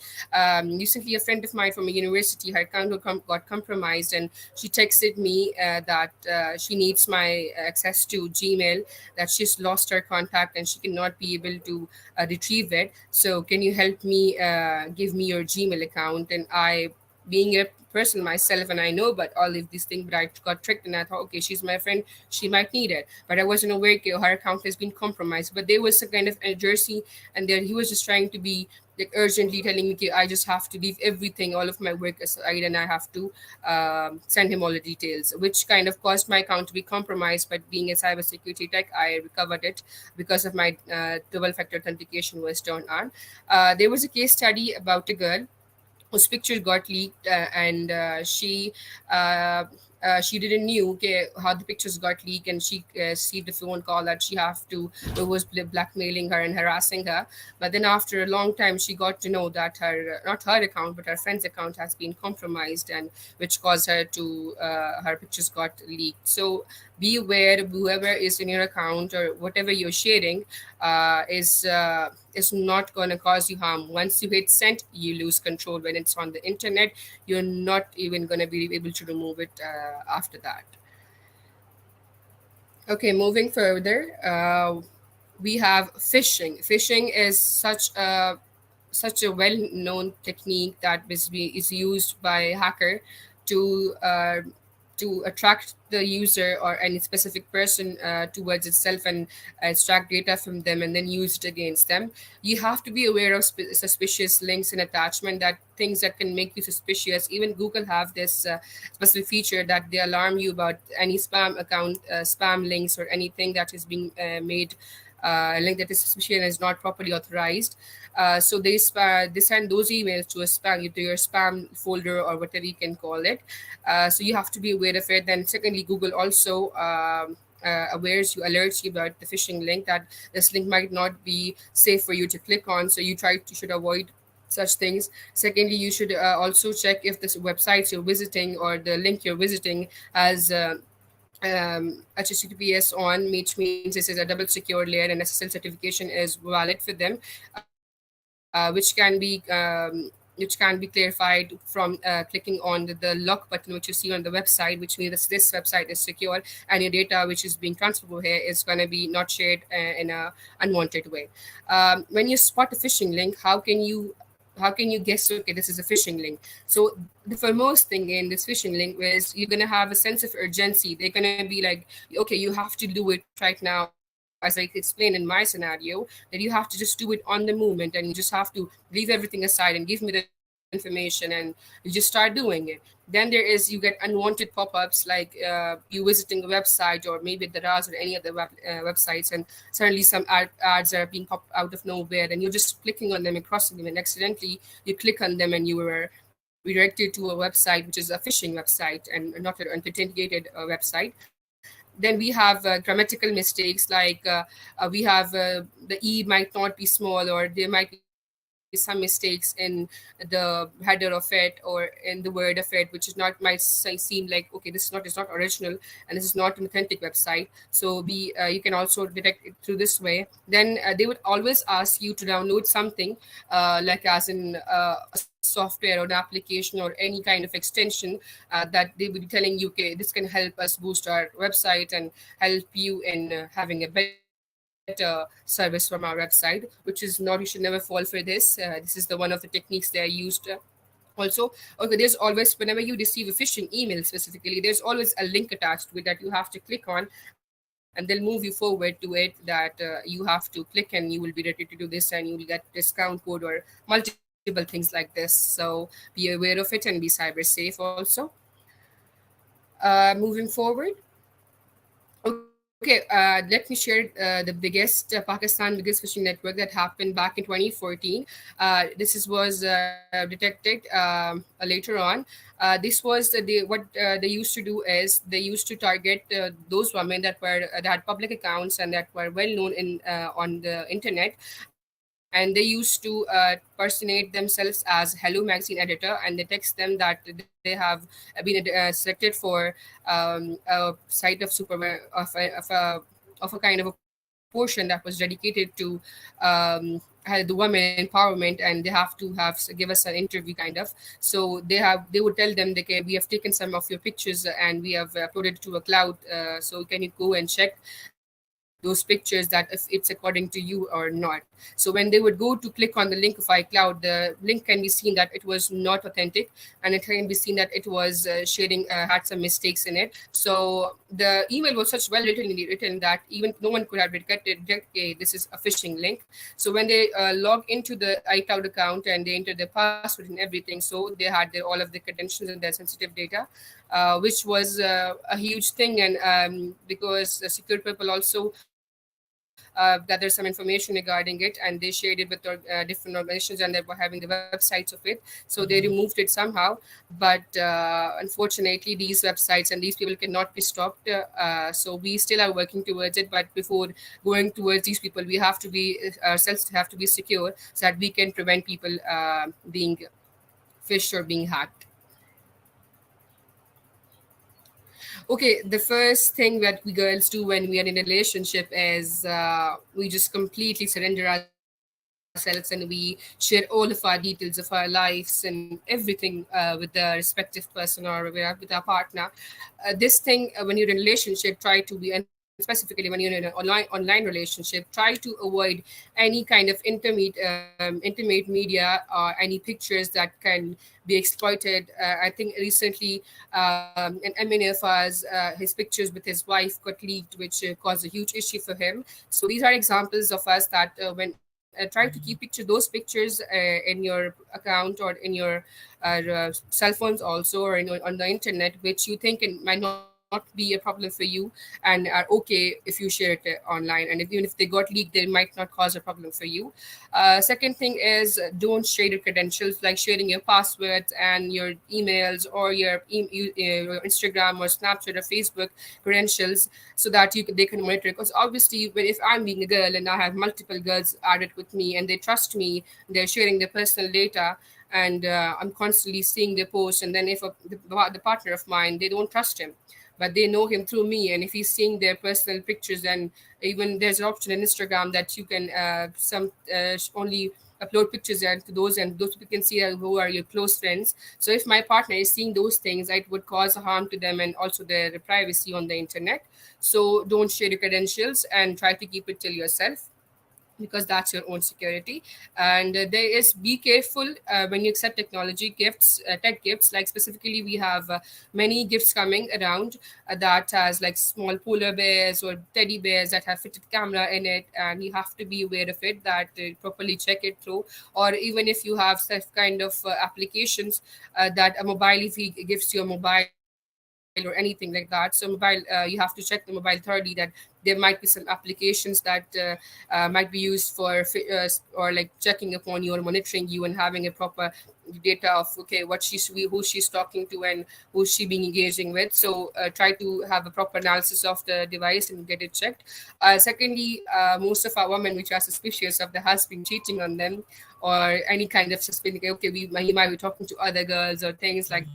Speaker 6: recently a friend of mine from a university, her account got compromised, and she texted me that she needs my access to Gmail, that she's lost her contact and she cannot be able to retrieve it. So can you help me, give me your Gmail account? And I, being a person myself, and I know about all of these things, but I got tricked and I thought, okay, she's my friend, she might need it. But I wasn't aware, okay, her account has been compromised. But there was a kind of urgency, and there he was just trying to be like urgently telling me, okay, I just have to leave everything, all of my work aside, and I have to send him all the details, which kind of caused my account to be compromised. But being a cybersecurity tech, I recovered it because of my double factor authentication was turned on. There was a case study about a girl whose pictures got leaked, and she didn't knew, okay, how the pictures got leaked, and she received a phone call that she have to, who was blackmailing her and harassing her. But then after a long time, she got to know that her, not her account but her friend's account has been compromised, and which caused her to her pictures got leaked. So be aware, whoever is in your account or whatever you're sharing is not going to cause you harm. Once you hit send, you lose control. When it's on the internet, you're not even going to be able to remove it after that. Okay, moving further, we have phishing. Phishing is such a well-known technique that basically is used by hacker to to attract the user or any specific person towards itself, and extract data from them and then use it against them. You have to be aware of suspicious links and attachment, that things that can make you suspicious. Even Google have this specific feature that they alarm you about any spam account, spam links, or anything that is being made, a link that is suspicious and is not properly authorized. So they send those emails to a spam, to your spam folder or whatever you can call it. So you have to be aware of it. Then secondly, Google also awares you, alerts you about the phishing link, that this link might not be safe for you to click on. So you should avoid such things. Secondly, you should also check if this websites you're visiting or the link you're visiting has HTTPS on, which means this is a double secure layer and SSL certification is valid for them, which can be clarified from clicking on the lock button which you see on the website, which means that this website is secure and your data which is being transferred here is going to be not shared in a unwanted way. When you spot a phishing link, how can you guess, okay, this is a phishing link? So the foremost thing in this phishing link is you're going to have a sense of urgency. They're going to be like, okay, you have to do it right now, as I explained in my scenario, that you have to just do it on the moment, and you just have to leave everything aside and give me the information, and you just start doing it. Then you get unwanted pop-ups, like you visiting a website or maybe the RAS or any other websites, and suddenly some ads are being popped out of nowhere, and you're just clicking on them and crossing them, and accidentally you click on them and you were redirected to a website which is a phishing website and not an authenticated website. Then we have grammatical mistakes, like we have the E might not be small, or there might be some mistakes in the header of it or in the word of it, which is not, seem like, okay, this is not original and this is not an authentic website. So we you can also detect it through this way. Then they would always ask you to download something, like as in a software or an application or any kind of extension, that they would be telling you, okay, this can help us boost our website and help you in having a better service from our website, which is not, you should never fall for this. This is the one of the techniques they are used. Also, okay, there's always, whenever you receive a phishing email specifically, there's always a link attached to it that you have to click on, and they'll move you forward to it, that you have to click and you will be ready to do this, and you will get discount code or multiple things like this. So be aware of it and be cyber safe also. Moving forward. Okay, Okay, let me share the biggest Pakistan biggest phishing network that happened back in 2014. This was detected later on. This was what they used to do is they used to target those women that had public accounts and that were well known in on the internet, and they used to personate themselves as Hello Magazine editor, and they text them that they have been selected for a site of of a kind of a portion that was dedicated to the women empowerment, and they have to give us an interview kind of. So they would tell them, they, okay, we have taken some of your pictures and we have uploaded to a cloud, so can you go and check those pictures that if it's according to you or not. So when they would go to click on the link of iCloud, the link can be seen that it was not authentic, and it can be seen that it was sharing had some mistakes in it. So the email was such written that even no one could have detected, okay, this is a phishing link. So when they log into the iCloud account and they enter their password and everything, so they had all of the credentials and their sensitive data, which was a huge thing. And because the secure people also gathered some information regarding it, and they shared it with different organizations, and they were having the websites of it. So they removed it somehow. But unfortunately, these websites and these people cannot be stopped. So we still are working towards it. But before going towards these people, we have to be ourselves have to be secure so that we can prevent people being fished or being hacked. Okay, the first thing that we girls do when we are in a relationship is we just completely surrender ourselves and we share all of our details of our lives and everything with the respective person or with our partner. This thing, when you're in a relationship, try to be, and specifically when you're in an online relationship, try to avoid any kind of intimate media or any pictures that can be exploited. I think recently an MN of ours, his pictures with his wife got leaked, which caused a huge issue for him. So these are examples of us that when try to keep those pictures in your account or in your cell phones also, or on the internet, which you think might not be a problem for you, and are okay if you share it online. And even if they got leaked, they might not cause a problem for you. Second thing is, don't share your credentials, like sharing your passwords and your emails or your Instagram or Snapchat or Facebook credentials, so that they can monitor. Because obviously, if I'm being a girl and I have multiple girls added with me and they trust me, they're sharing their personal data, and I'm constantly seeing their posts. And then if the partner of mine, they don't trust him, but they know him through me, and if he's seeing their personal pictures, and even there's an option in Instagram that you can only upload pictures and to those, and those people can see who are your close friends. So if my partner is seeing those things, it would cause harm to them and also their privacy on the internet. So don't share your credentials and try to keep it till yourself, because that's your own security. And there is, be careful when you accept technology gifts, tech gifts. Like specifically, we have many gifts coming around that has like small polar bears or teddy bears that have fitted camera in it, and you have to be aware of it, that properly check it through. Or even if you have such kind of applications that a mobile, if he gives you a mobile or anything like that, so mobile, you have to check the mobile thoroughly, that there might be some applications that might be used for or like checking upon you or monitoring you and having a proper data of, okay, who she's talking to and who's she being engaging with. So try to have a proper analysis of the device and get it checked. Secondly, most of our women which are suspicious of the husband cheating on them, or any kind of suspicion, okay, he might be talking to other girls or things like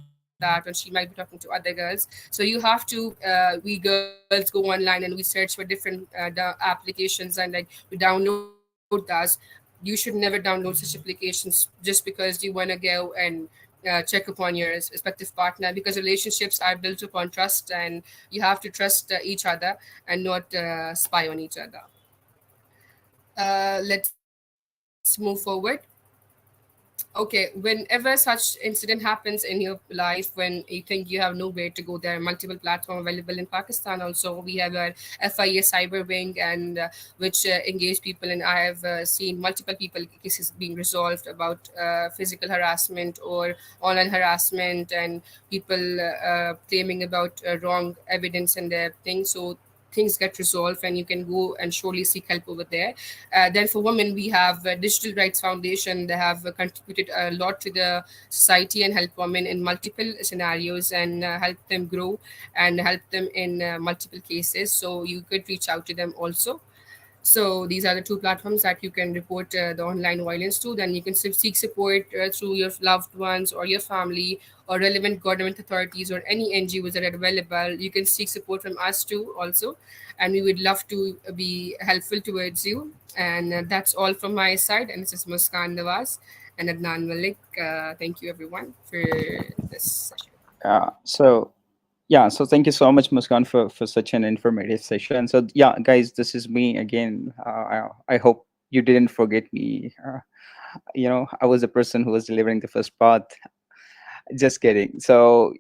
Speaker 6: that, or she might be talking to other girls. So you have to we girls go online and we search for different applications, and like we download those. You should never download such applications just because you want to go and check upon your respective partner, because relationships are built upon trust, and you have to trust each other and not spy on each other. Let's move forward. Okay, whenever such incident happens in your life, when you think you have nowhere to go, there are multiple platforms available in Pakistan. Also, we have our FIA cyber wing, and which engage people. And I have seen multiple people cases being resolved about physical harassment or online harassment, and people claiming about wrong evidence and their thing. So things get resolved, and you can go and surely seek help over there. Then for women, we have Digital Rights Foundation. They have contributed a lot to the society and help women in multiple scenarios and help them grow and help them in multiple cases. So you could reach out to them also. So these are the two platforms that you can report the online violence to. Then you can seek support through your loved ones or your family or relevant government authorities or any NGOs that are available. You can seek support from us too also, and we would love to be helpful towards you. And that's all from my side. And this is Muskan Nawaz and Adnan Malik. Thank you everyone for this session.
Speaker 5: So yeah, so thank you so much, Muskan, for such an informative session. So yeah, guys, this is me again. I hope you didn't forget me. I was the person who was delivering the first part. Just kidding. So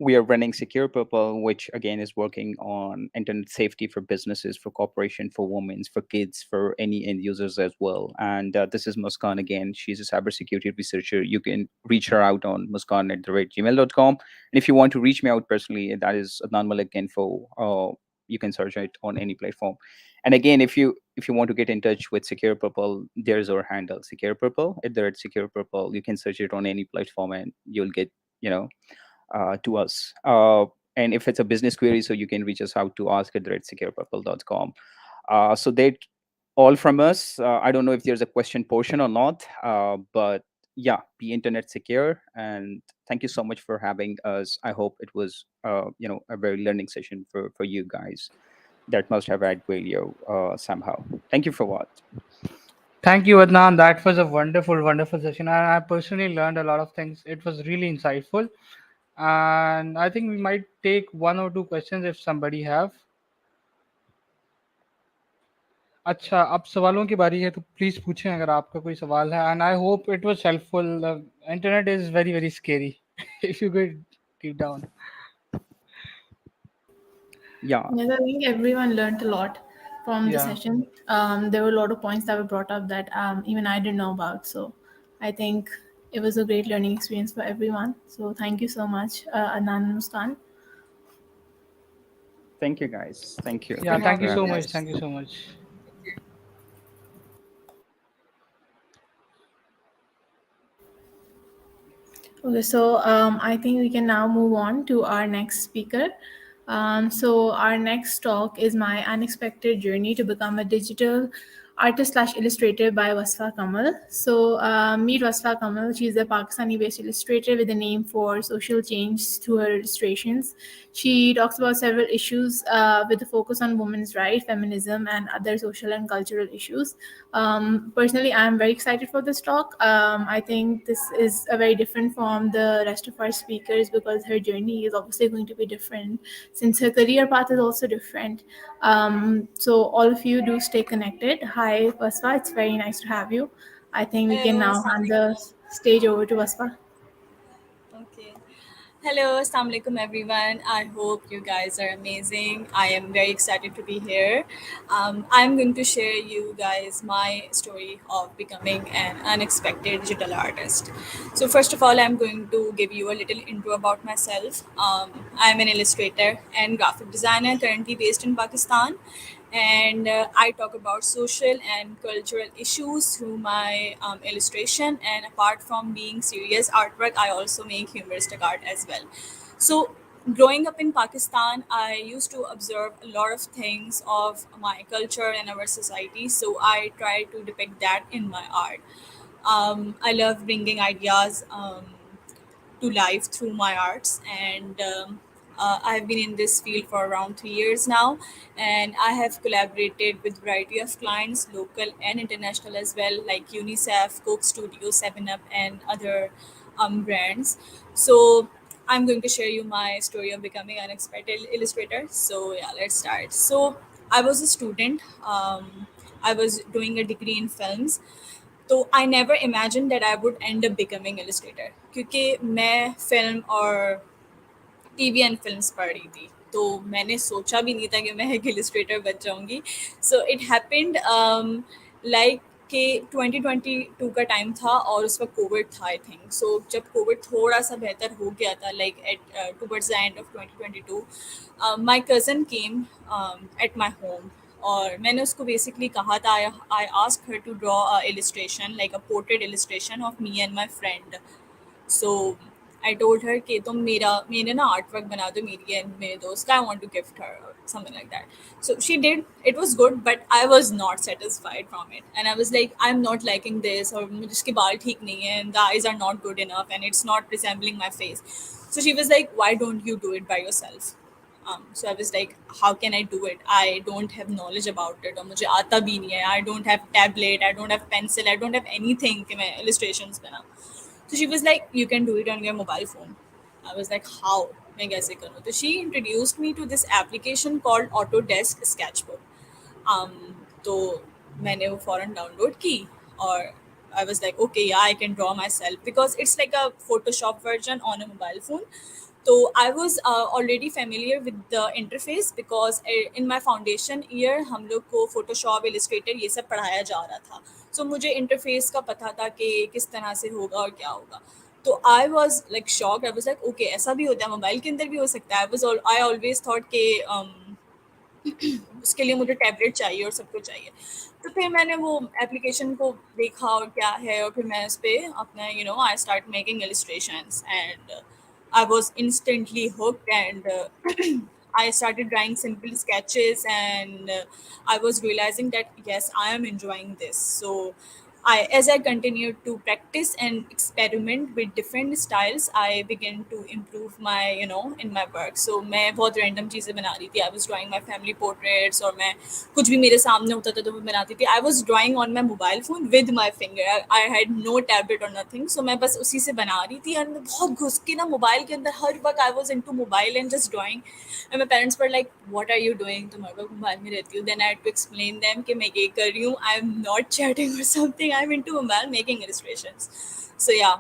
Speaker 5: we are running Secure Purple, which again is working on internet safety for businesses, for corporation, for women, for kids, for any end users as well. And this is Muskan again. She's a cybersecurity researcher. You can reach her out on muskan@gmail.com. And if you want to reach me out personally, that is Adnan Malik Info. You can search it on any platform. And again, if you want to get in touch with Secure Purple, there's our handle, Secure Purple. At the red Secure Purple, you can search it on any platform, and you'll get you know to us. And if it's a business query, so you can reach us out to ask@securepurple.com. So that all from us. I don't know if there's a question portion or not, but yeah, be internet secure. And thank you so much for having us. I hope it was a very learning session for you guys. That must have added value somehow. Thank you for what.
Speaker 2: Thank you, Adnan. That was a wonderful, wonderful session. And I personally learned a lot of things. It was really insightful. And I think we might take one or two questions if somebody have. अच्छा, अब सवालों की बारी है तो please पूछें अगर आपका कोई सवाल है. And I hope it was helpful. The internet is very, very scary. If you could deep down.
Speaker 5: Yeah.
Speaker 1: Yes, I think everyone learned a lot from the
Speaker 2: Yeah.
Speaker 1: session. There were a lot of points that were brought up that even I didn't know about. So I think it was a great learning experience for everyone. So thank you so much, Adnan and Muskan.
Speaker 5: Thank you, guys. Thank you.
Speaker 2: Yeah.
Speaker 5: Thank you
Speaker 2: Thank
Speaker 5: for
Speaker 2: you so
Speaker 5: having
Speaker 2: much.
Speaker 5: us.
Speaker 2: Thank you so much.
Speaker 1: Okay, so I think we can now move on to our next speaker. So our next talk is my unexpected journey to become a digital artist slash illustrator by Wasfa Kamal. So meet Wasfa Kamal. She's a Pakistani-based illustrator with a name for social change through her illustrations. She talks about several issues with a focus on women's rights, feminism, and other social and cultural issues. Personally, I'm very excited for this talk. I think this is a very different from the rest of our speakers because her journey is obviously going to be different since her career path is also different. So all of you do stay connected. Hi, Vaspa. It's very nice to have you. I think we can
Speaker 7: Hello,
Speaker 1: now hand the
Speaker 7: Assalamualaikum.
Speaker 1: stage over to Vaspa.
Speaker 7: Okay. Hello, Assalamualaikum everyone. I hope you guys are amazing. I am very excited to be here. I'm going to share you guys my story of becoming an unexpected digital artist. So first of all, I'm going to give you a little intro about myself. I'm an illustrator and graphic designer currently based in Pakistan. And I talk about social and cultural issues through my illustration. And apart from being serious artwork, I also make humoristic art as well. So, growing up in Pakistan, I used to observe a lot of things of my culture and our society. So, I try to depict that in my art. I love bringing ideas to life through my arts, and I've been in this field for around 3 years now, and I have collaborated with variety of clients, local and international as well, like UNICEF, Coke Studio, 7 Up, and other brands. So I'm going to share you my story of becoming an unexpected illustrator. So yeah, let's start. So I was a student. I was doing a degree in films. तो I never imagine that I would and up becoming Illustrator, क्योंकि मैं film और TV and films पढ़ रही थी, तो मैंने सोचा भी नहीं था कि मैं एक इलस्ट्रेटर बन जाऊंगी. सो इट हैपेंड लाइक कि 2022 का टाइम था और उस वक्त कोविड था आई थिंक। सो जब कोविड थोड़ा सा बेहतर हो गया था like at towards the end of 2022, my cousin came at my home और मैंने उसको बेसिकली कहा था, I ask her to draw a illustration like a portrait illustration of me and my friend. So I told her कि तुम मेरे ना art work बना दो मेरी एंड मेरे दोस्त का, I want to gift her something like that. So she did, it was good but I was not satisfied from it and I was like I am not liking this, और मुझे इसके बाल ठीक नहीं है and the eyes are not good enough and it's not resembling my face. So she was like why don't you do it by yourself. So I was like, how can I do it? I don't have knowledge about it और मुझे आता भी नहीं है। I don't have tablet, I don't have pencil, I don't have anything कि मैं illustrations बनाऊँ। So she was like, you can do it on your mobile phone. I was like, how? मैं कैसे करूँ? तो she introduced me to this application called Autodesk Sketchbook. um, तो मैंने वो फ़ौरन डाउनलोड की और I was like, okay, yeah, I can draw myself because it's like a Photoshop version on a mobile phone. So I was already familiar with the interface because in my foundation year हम लोग को Photoshop, Illustrator ये सब पढ़ाया जा रहा था. So मुझे interface का पता था कि किस तरह से होगा और क्या होगा. तो I was like shocked. I was like, okay, ऐसा भी होता है, मोबाइल के अंदर भी हो सकता है. I always thought कि उसके लिए मुझे टैबलेट चाहिए और सब कुछ चाहिए. तो फिर मैंने वो एप्लीकेशन को देखा और क्या है, और फिर मैं उस पर अपना I start making illustrations and I was instantly hooked and I started drawing simple sketches and I was realizing that yes, I am enjoying this. So as I continued to practice and experiment with different styles, I began to improve my, in my work. So मैं बहुत random चीज़ें बना रही थी. I was drawing my family portraits और मैं कुछ भी मेरे सामने होता था तो मैं बनाती थी. I was drawing on my mobile phone with my finger. I had no tablet or nothing. So मैं बस उसी से बना रही थी और मैं बहुत घुस के ना मोबाइल के अंदर हर वक्त I was into mobile and just drawing. And my parents were like, what are you doing? तुम हर वक्त मोबाइल में रहती हो. Then I had to explain them कि मैं ये कर रही हूँ. I'm not chatting or something. I'm into mobile making illustrations. So yeah,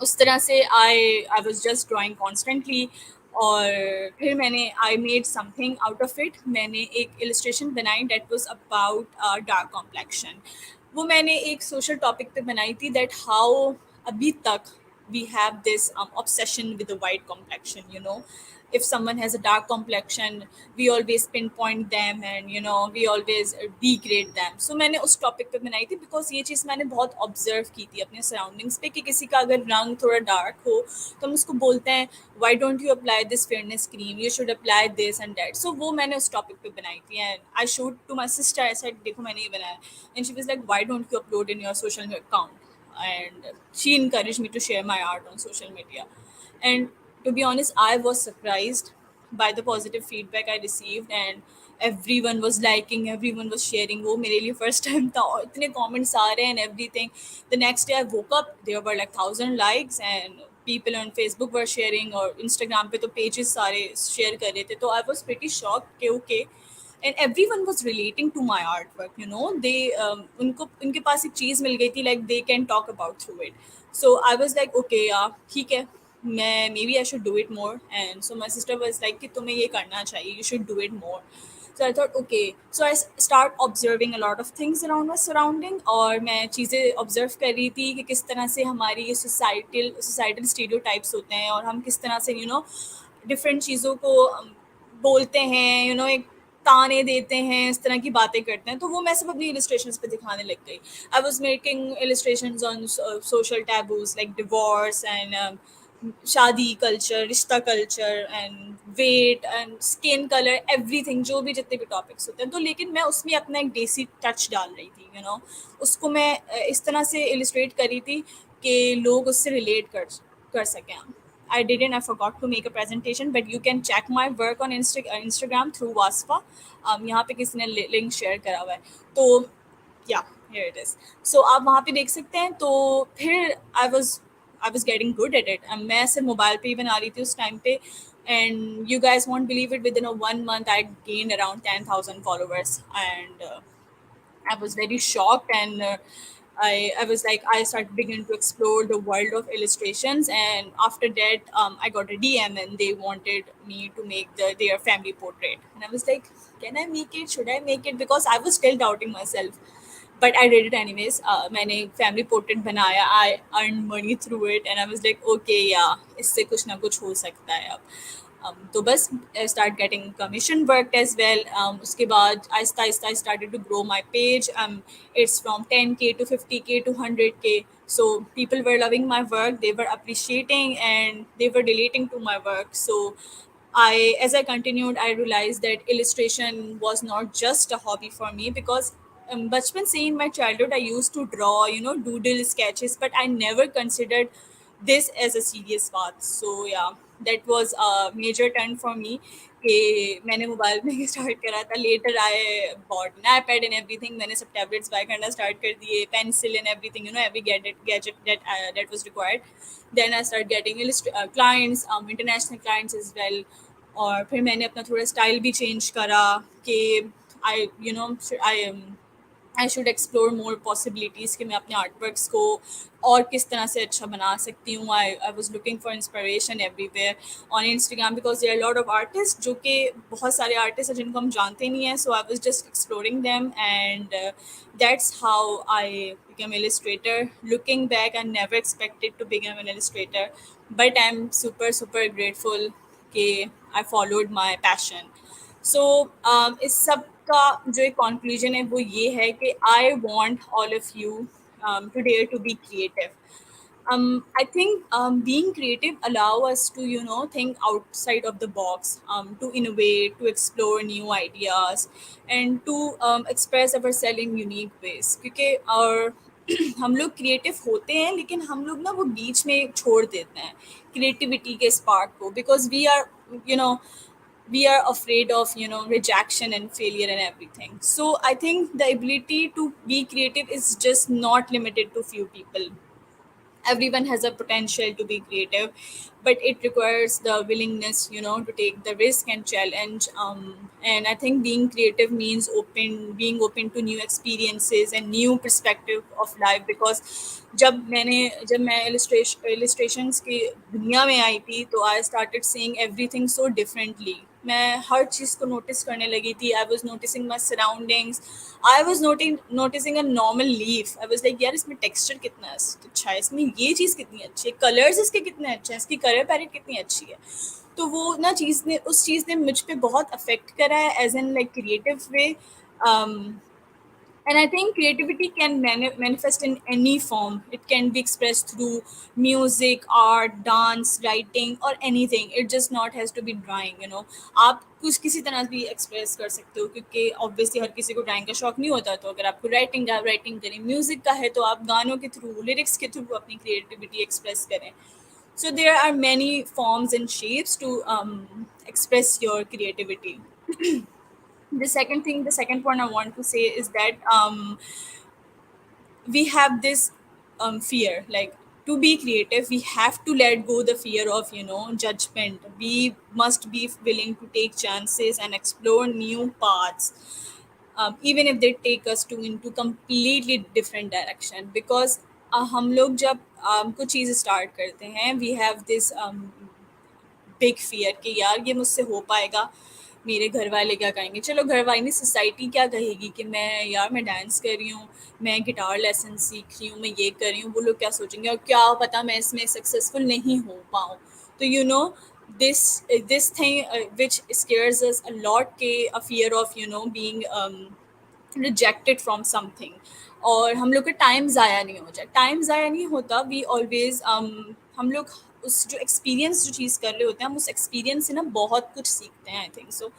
Speaker 7: उस तरह से I was just drawing constantly. और फिर मैंने I made something out of it. मैंने एक illustration बनाई that was about dark complexion. वो मैंने एक social topic पे बनाई थी that how अभी तक we have this obsession with the white complexion. If someone has a dark complexion, we always pinpoint them and we always degrade them. So मैंने उस topic पे बनाई थी because ये चीज़ मैंने बहुत observe की थी अपने surroundings पे कि किसी का अगर रंग थोड़ा dark हो तो हम उसको बोलते हैं why don't you apply this fairness cream, you should apply this and that. So वो मैंने उस topic पे बनाई थी and I showed to my sister. I said देखो मैंने ये बनाया and she was like why don't you upload in your social media account, and she encouraged me to share my art on social media. And to be honest, I was surprised by the positive feedback I received, and everyone was liking, everyone was sharing. वो मेरे लिए first time था और इतने comments आ रहे हैं and everything. The next day I woke up, there were like 1,000 likes and people on Facebook were sharing और Instagram पे तो pages सारे share कर रहे थे. तो I was pretty shocked कि okay. And everyone was relating to my artwork. They उनके पास एक चीज़ मिल गई थी, like they can talk about through it. So I was like okay, yeah, ठीक है, मैं maybe I should do it more. And so my sister was like कि तुम्हें ये करना चाहिए, you should do it more. So I thought okay. So I start observing a lot of things around my surrounding और मैं चीज़ें observe कर रही थी कि किस तरह से हमारी ये societal stereotypes होते हैं और हम किस तरह से different चीज़ों को बोलते हैं, एक ताने देते हैं, इस तरह की बातें करते हैं. तो वो मैं सब अपनी illustrations पे दिखाने लग गई. I was making illustrations on social taboos like divorce and शादी कल्चर, रिश्ता culture and weight and skin colour, everything, जो भी जितने भी टॉपिक्स होते हैं. तो लेकिन मैं उसमें अपना एक देसी टच डाल रही थी. उसको मैं इस तरह से इलिस्ट्रेट करी थी कि लोग उससे रिलेट कर सकें. I didn't. I forgot to make a presentation, but you can check my work on Instagram through Wasfa. यहाँ पे किसी ने लिंक शेयर करा हुआ है. तो yeah, here it is. So आप वहाँ पे देख सकते हैं. तो फिर I was getting good at it. मैं सिर्फ मोबाइल पे ही बना रही थी उस टाइम पे. And you guys won't believe it, within a 1 month I gained around 10,000 followers. And I was very shocked, and I was like, I started beginning to explore the world of illustrations. And after that, I got a DM, and they wanted me to make their family portrait. And I was like, can I make it? Should I make it? Because I was still doubting myself. but I did it anyways. मैंने family portrait बनाया. I earned money through it, and I was like, okay, yeah, इससे कुछ ना कुछ हो सकता है अब. तो बस start getting commission work as well. उसके बाद Aahista Aahista I started to grow my page. It's from 10K to 50K to 100K. So people were loving my work. They were appreciating and they were relating to my work. So as I continued, I realized that illustration was not just a hobby for me because बचपन से in my childhood I used to draw, doodle sketches, but I never considered this as a serious path. So yeah, that was a major turn for me. कि मैंने mobile में start करा था. Later I bought an iPad and everything. मैंने सब tablets bye करना start कर दिए, pencil and everything, every gadget that was required. Then I started getting clients, international clients as well. और फिर मैंने अपना थोड़ा स्टाइल भी चेंज करा कि I I should explore more possibilities कि मैं अपने आर्ट वर्क्स को और किस तरह से अच्छा बना सकती हूँ. I was looking for inspiration everywhere on Instagram because there are lot of artist जो कि बहुत सारे आर्टिस्ट हैं जिनको हम जानते नहीं हैं. So I was just exploring them and that's how I became illustrator. Looking back, I never expected to become an illustrator, but I'm super super grateful that I followed my passion. सो इस सब का जो एक conclusion है वो ये है कि I want all of you to dare to be creative. I think being creative allow us to think outside of the box, to innovate, to explore new ideas, and to express ourselves in unique ways. क्योंकि और हम लोग creative होते हैं लेकिन हम लोग ना वो बीच में छोड़ देते हैं क्रिएटिविटी के स्पार्क को because you know we are afraid of rejection and failure and everything. So I think the ability to be creative is just not limited to few people. Everyone has a potential to be creative, but it requires the willingness to take the risk and challenge. And I think being creative means being open to new experiences and new perspective of life. Because जब मैं illustrations की दुनिया में आई थी तो I started seeing everything so differently. मैं हर चीज़ को notice करने लगी थी. I was noticing my surroundings. I was noticing a normal leaf. I was like यार इसमें टेक्सचर कितना अच्छा है, इसमें ये चीज़ कितनी अच्छी है, कलर्स इसके कितने अच्छे हैं, इसकी कलर पैलेट कितनी अच्छी है. तो वो ना उस चीज़ ने मुझ पे बहुत अफेक्ट करा है as an like creative way. And I think creativity can manifest in any form. It can be expressed through music, art, dance, writing, or anything. It just not has to be drawing. आप कुछ किसी तरह भी express कर सकते हो क्योंकि obviously हर किसी को ड्राइंग का शौक नहीं होता. तो अगर आपको राइटिंग करें, म्यूजिक का है तो आप गानों के थ्रू, लिरिक्स के थ्रू अपनी क्रिएटिविटी एक्सप्रेस करें. So there are many forms and shapes to express your creativity. The second point I want to say is that we have this fear, like to be creative we have to let go the fear of judgment. We must be willing to take chances and explore new paths, even if they take us to into completely different direction. Because हम लोग जब कुछ चीज़ start करते हैं we have this big fear कि यार ये मुझसे हो पाएगा, मेरे घर वाले क्या कहेंगे. चलो घर वाले नहीं, सोसाइटी क्या कहेगी कि मैं डांस कर रही हूँ, मैं गिटार लेसन सीख रही हूँ, मैं ये कर रही हूँ, वो लोग क्या सोचेंगे और क्या पता मैं इसमें सक्सेसफुल नहीं हो पाऊँ. तो this thing which scares us a lot, के a fear of being rejected from something. और हम लोग का टाइम ज़ाया नहीं हो जाए. टाइम ज़ाया नहीं होता. वी ऑलवेज हम लोग उस जो एक्सपीरियंस जो चीज़ कर रहे होते हैं हम उस एक्सपीरियंस से ना बहुत कुछ सीखते हैं आई थिंक सो.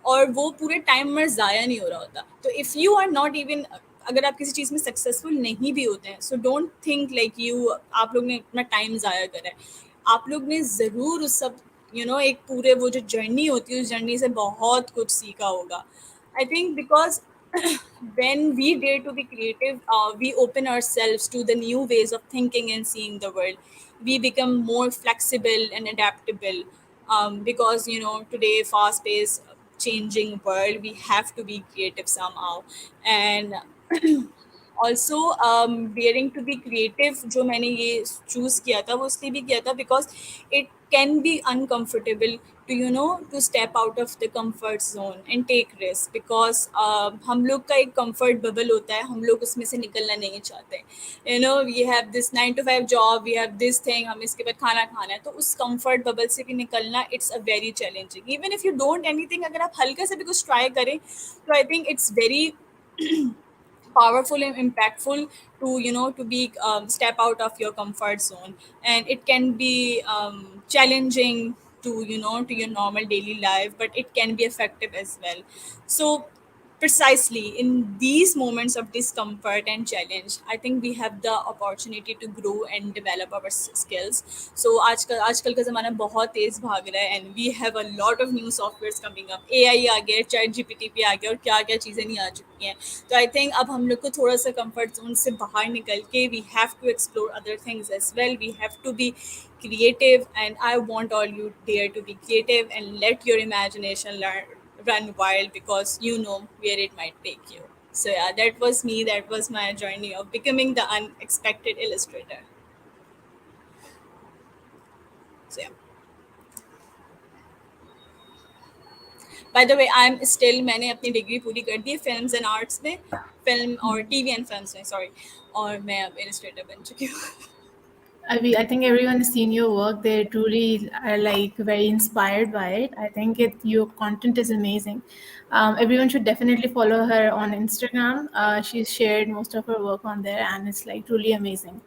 Speaker 7: और वो पूरे टाइम में ज़ाया नहीं हो रहा होता. तो if you are not even, अगर आप किसी चीज़ में सक्सेसफुल नहीं भी होते हैं सो डोंट थिंक लाइक आप लोग ने अपना टाइम ज़ाया करा है. आप लोग ने ज़रूर उस सब एक पूरे वो जो जर्नी होती है उस जर्नी से बहुत कुछ सीखा होगा. I think because when we dare to be creative, we open ourselves to the new ways of thinking and seeing the world. We become more flexible and adaptable, because today fast-paced, changing world, we have to be creative somehow. And also daring to be creative जो मैंने ये choose किया था वो इसलिए भी किया था because it can be uncomfortable to to step out of the comfort zone and take risks, because हम लोग का एक comfort bubble होता है, हम लोग उसमें से निकलना नहीं चाहते. We have this 9 to 5 job, we have this thing, हम इसके बाद खाना खाना है, तो उस comfort bubble से भी निकलना it's a very challenging. Even if you don't anything, अगर आप हल्का से भी कुछ try करें, तो I think it's very powerful and impactful to to be step out of your comfort zone, and it can be challenging to to your normal daily life, but it can be effective as well. So precisely in these moments of discomfort and challenge, I think we have the opportunity to grow and develop our skills. So आजकल का ज़माना बहुत तेज़ भाग रहा है, and we have a lot of new softwares coming up. AI आ गया, chat GPT पे आ गया, और क्या क्या चीज़ें नहीं आ चुकी हैं. तो आई थिंक अब हम लोग को थोड़ा सा कंफर्ट जोन से बाहर निकल के we have to explore other things as well. We have to be creative, and I want all you dare to be creative and let your imagination run wild, because you know where it might take you. So yeah, that was me. That was my journey of becoming the unexpected illustrator. So yeah. By the way, I'm still, मैंने अपनी degree पूरी कर दी films and arts में, film और TV and films में, sorry, और मैं अब इलस्ट्रेटर बन चुकी हूँ.
Speaker 1: I think everyone has seen your work. They truly are like very inspired by it. I think your content is amazing. Everyone should definitely follow her on Instagram. She's shared most of her work on there, and it's like truly amazing.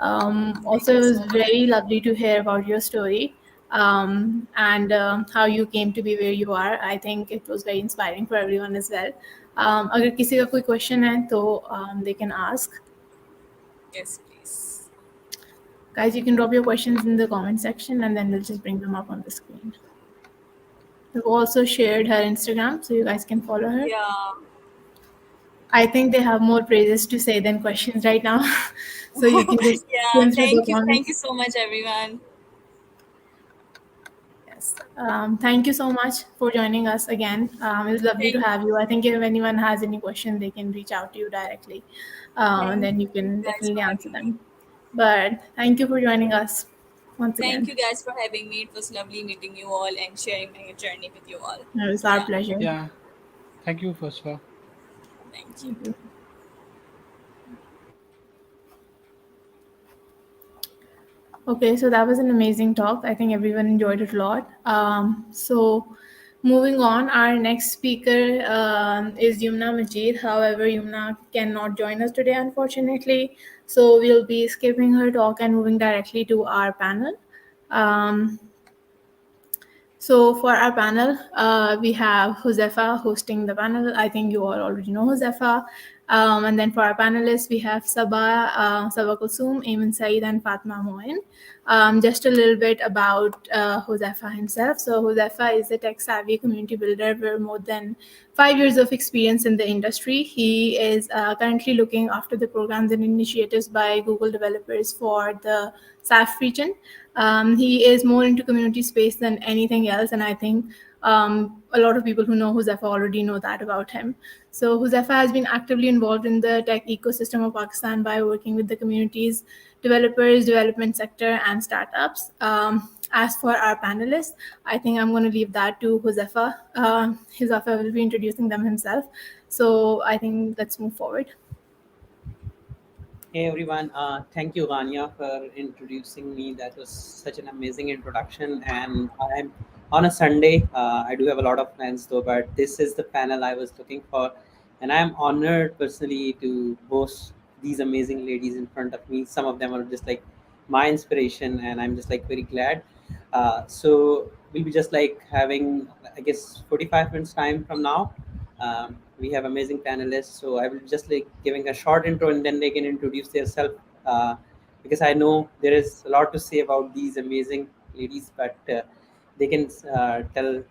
Speaker 7: Thank
Speaker 1: Also,
Speaker 7: you
Speaker 1: it
Speaker 7: so
Speaker 1: was
Speaker 7: much.
Speaker 1: very lovely to hear about your story, and how you came to be where you are. I think it was very inspiring for everyone as well. अगर किसी का कोई question है तो they can ask.
Speaker 7: Yes, please.
Speaker 1: Guys, you can drop your questions in the comment section and then we'll just bring them up on the screen. We've also shared her Instagram, so you guys can follow her.
Speaker 7: Yeah.
Speaker 1: I think they have more praises to say than questions right now. So you can just
Speaker 7: Yeah,
Speaker 1: skim through the
Speaker 7: thank you
Speaker 1: comments.
Speaker 7: so much, everyone.
Speaker 1: Yes. Thank you so much for joining us again. It was lovely to
Speaker 7: Thank
Speaker 1: have you. I think if anyone has any question, they can reach out to you directly, and
Speaker 7: thank
Speaker 1: then you
Speaker 7: you
Speaker 1: can
Speaker 7: guys
Speaker 1: definitely
Speaker 7: for
Speaker 1: answer
Speaker 7: having me.
Speaker 1: them. But thank you for joining us once
Speaker 7: Thank
Speaker 1: again.
Speaker 7: you guys for having me. It was lovely meeting you all and sharing my journey with you all.
Speaker 1: It was
Speaker 7: So
Speaker 1: our
Speaker 7: yeah,
Speaker 1: pleasure.
Speaker 2: Yeah. Thank you, first of all.
Speaker 7: thank you.
Speaker 1: Thank you. Okay, so that was an amazing talk. I think everyone enjoyed it a lot. Moving on, our next speaker is Yumna Majid. However, Yumna cannot join us today, unfortunately. So we'll be skipping her talk and moving directly to our panel. Um, so for our panel, we have Josefa hosting the panel. I think you all already know Josefa. And then for our panelists, we have Sabah Kulsum, Ayman Saeed, and Fatma Moin. Just a little bit about Josefa himself. So Josefa is a tech-savvy community builder with more than 5 years of experience in the industry. He is currently looking after the programs and initiatives by Google developers for the SAF region. He is more into community space than anything else, and I think a lot of people who know Huzefa already know that about him. So Huzefa has been actively involved in the tech ecosystem of Pakistan by working with the communities, developers, development sector, and startups. As for our panelists, I think I'm going to leave that to Huzefa. Huzefa will be introducing them himself. So I think let's move forward.
Speaker 8: Hey everyone, thank you Vanya for introducing me. That was such an amazing introduction. And I'm on a Sunday. I do have a lot of plans though, but this is the panel I was looking for, and I'm honored personally to host these amazing ladies in front of me. Some of them are just like my inspiration, and I'm just like very glad. So we'll be just like having, I guess, 45 minutes time from now. We have amazing panelists, so I will just like giving a short intro and then they can introduce themselves, because I know there is a lot to say about these amazing ladies, but they can tell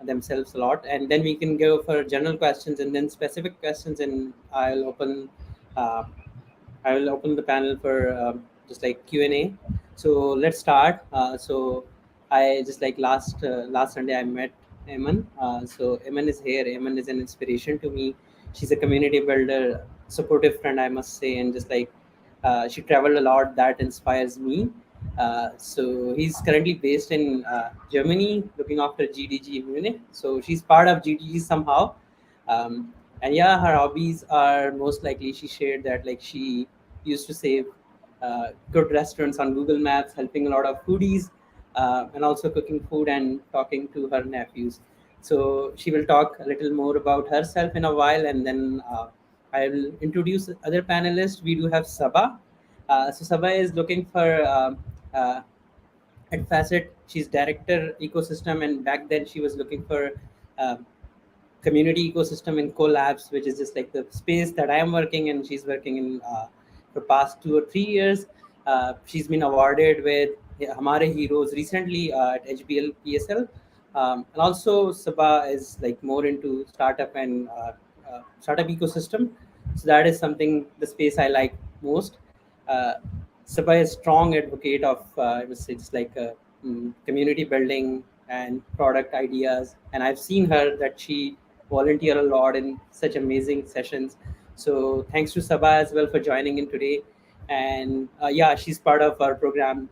Speaker 8: themselves a lot, and then we can go for general questions and then specific questions, and uh, I will open the panel for just like Q&A. So let's start. So I just like last Sunday I met Eman. So Eman is here. Eman is an inspiration to me. She's a community builder, supportive friend, I must say, and just like she traveled a lot. That inspires me. So he's currently based in Germany, looking after GDG Munich. So she's part of GDG somehow. Um, and yeah, her hobbies are most likely, she shared that like she used to save good restaurants on Google Maps, helping a lot of foodies, and also cooking food and talking to her nephews. So she will talk a little more about herself in a while, and then I will introduce other panelists. We do have Sabah. So Sabah is looking for uh, at Facet. She's director ecosystem, and back then she was looking for uh, community ecosystem in collabs, which is just like the space that I am working in. She's working in for past 2 or 3 years. She's been awarded with Hamare Heroes recently at HBL PSL. And also Sabah is like more into startup and startup ecosystem. So that is something, the space I like most. Uh, Sabah is strong advocate of I would say it's like community building and product ideas, and I've seen her that she volunteer a lot in such amazing sessions. So thanks to Sabah as well for joining in today. And yeah, she's part of our program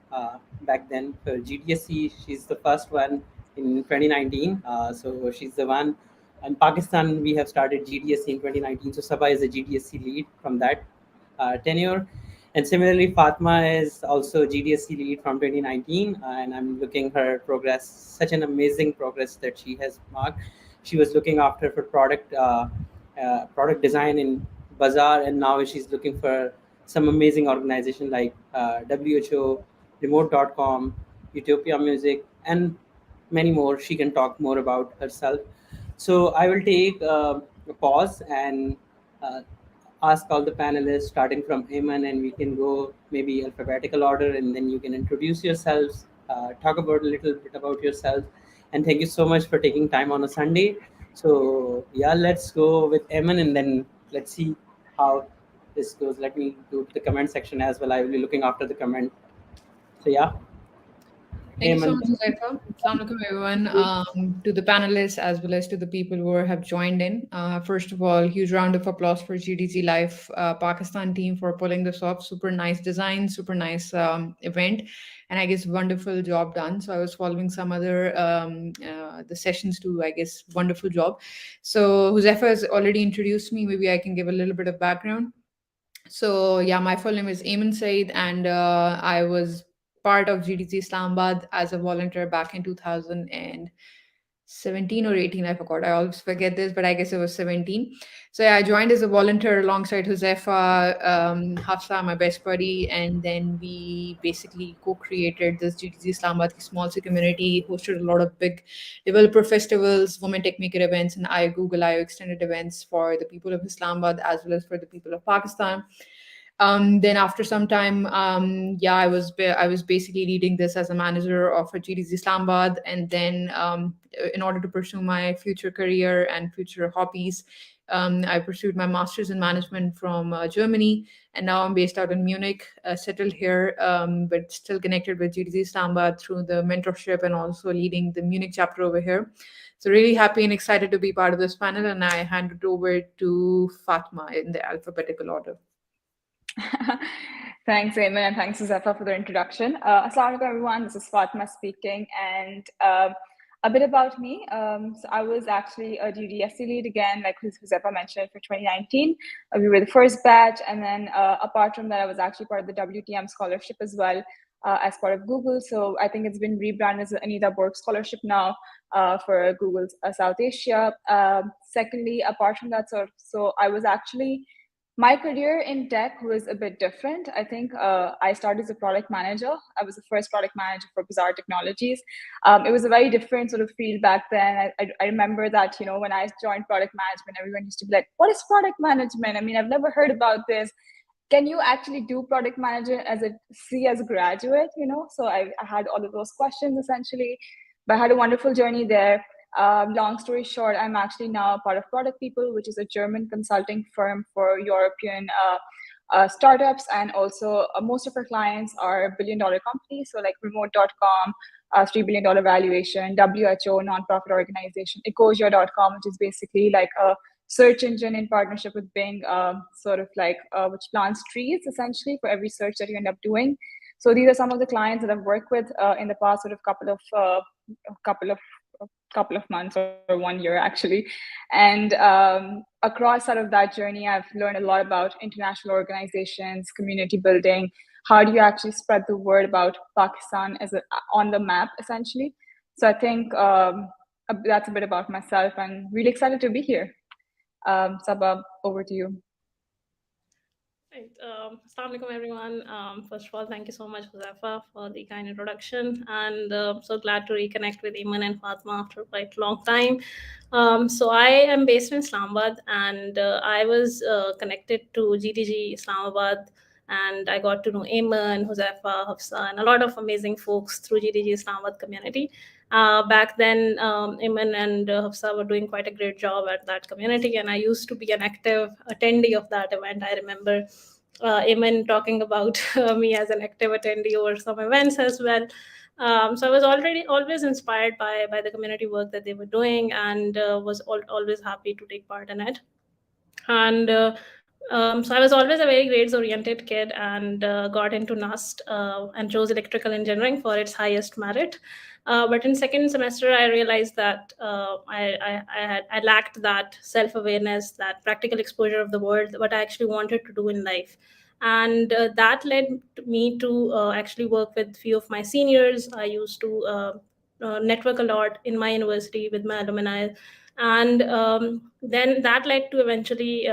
Speaker 8: back then for GDSC. She's the first one in 2019. So she's the one. In Pakistan, we have started GDSC in 2019. So Sabah is a GDSC lead from that tenure. And similarly, Fatma is also GDSC lead from 2019, and I'm looking her progress, such an amazing progress that she has marked. She was looking after for product design in Bazaar, and now she's looking for some amazing organization like WHO, Remote.com, Utopia Music, and many more. She can talk more about herself. So I will take a pause and uh, ask all the panelists, starting from Heyman, and we can go maybe alphabetical order, and then you can introduce yourselves, talk about a little bit about yourself. And thank you so much for taking time on a Sunday. So yeah, let's go with Eamon, and then let's see how this goes. Let me do the comment section as well. I will be looking after the comment. So yeah,
Speaker 9: Thank you so
Speaker 8: Eamon.
Speaker 9: much, Zaifa. Assalamu alaikum, everyone. To the panelists as well as to the people who have joined in. First of all, huge round of applause for GDG Life Pakistan team for pulling this off. Super nice design, super nice event, and I guess wonderful job done. So I was following some other the sessions too. I guess wonderful job. So Huzefa has already introduced me. Maybe I can give a little bit of background. So yeah, my full name is Eamon Said, and I was part of GDC Islamabad as a volunteer back in 2017 or 18. I forgot. I always forget this, but I guess it was 17. So yeah, I joined as a volunteer alongside Josefa, Hafsa, my best buddy, and then we basically co-created this GDC Islamabad small C community, hosted a lot of big developer festivals, women tech maker events, and I Google I/O extended events for the people of Islamabad as well as for the people of Pakistan. Then after some time, yeah, I was basically leading this as a manager of a GDC Islamabad, and then in order to pursue my future career and future hobbies, I pursued my master's in management from Germany, and now I'm based out in Munich, settled here, but still connected with GDC Islamabad through the mentorship and also leading the Munich chapter over here. So really happy and excited to be part of this panel, and I hand it over to Fatma in the alphabetical order.
Speaker 10: Thanks, Eamon, and thanks, Zephyr, for the introduction. Assalamu alaikum, everyone. This is Fatma speaking, and a bit about me. So I was actually a GDSC lead again, like Zephyr mentioned, for 2019. We were the first batch, and then apart from that, I was actually part of the WTM scholarship as well, as part of Google. So I think it's been rebranded as the Anita Borg Scholarship now for Google's South Asia. Secondly, apart from that, so I was actually, my career in tech was a bit different. I think I started as a product manager. I was the first product manager for Bazaar Technologies. It was a very different sort of field back then. I remember that, you know, when I joined product management, everyone used to be like, what is product management? I mean, I've never heard about this. Can you actually do product management as a graduate, you know? So I had all of those questions essentially, but I had a wonderful journey there. Long story short, I'm actually now a part of Product People, which is a German consulting firm for European startups. And also most of our clients are billion-dollar companies. So like Remote.com, $3 billion valuation, WHO, nonprofit organization, Ecosia.com, which is basically like a search engine in partnership with Bing, sort of like which plants trees essentially for every search that you end up doing. So these are some of the clients that I've worked with in the past sort of couple of couple of months or 1 year actually. And across sort of that journey, I've learned a lot about international organizations, community building. How do you actually spread the word about Pakistan on the map, essentially? So I think that's a bit about myself, and really excited to be here. Sabah, over to you.
Speaker 11: Right. Assalamu alaikum, everyone. First of all, thank you so much, Huzafa, for the kind introduction. And so glad to reconnect with Iman and Fatma after quite a long time. So I am based in Islamabad, and I was connected to GDG Islamabad, and I got to know Iman, Huzafa, Hafsa, and a lot of amazing folks through GDG Islamabad community. Back then, Iman and Hafsa were doing quite a great job at that community, and I used to be an active attendee of that event. I remember Iman talking about me as an active attendee over some events as well. So I was already always inspired by the community work that they were doing, and was always happy to take part in it. And so I was always a very grades oriented kid, and got into NUST and chose electrical engineering for its highest merit. But in second semester, I realized that I lacked that self awareness, that practical exposure of the world, what I actually wanted to do in life. And that led me to actually work with few of my seniors. I used to network a lot in my university with my alumni, and then that led to eventually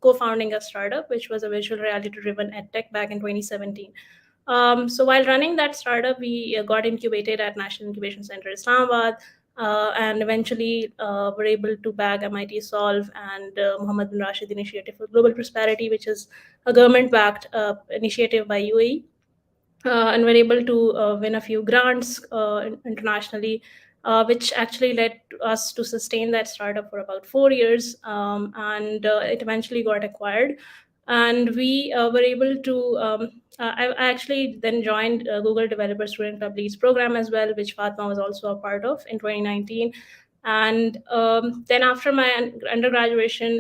Speaker 11: co-founding a startup, which was a virtual reality driven edtech back in 2017. So while running that startup, we got incubated at National Incubation Center Islamabad, and eventually were able to bag MIT Solve and Muhammad bin Rashid Initiative for Global Prosperity, which is a government-backed initiative by UAE, and were able to win a few grants internationally, which actually led us to sustain that startup for about 4 years, and it eventually got acquired. And we were able to. I actually then joined Google Developer Student Club Leads program as well, which Fatma was also a part of in 2019. And then after my undergraduation,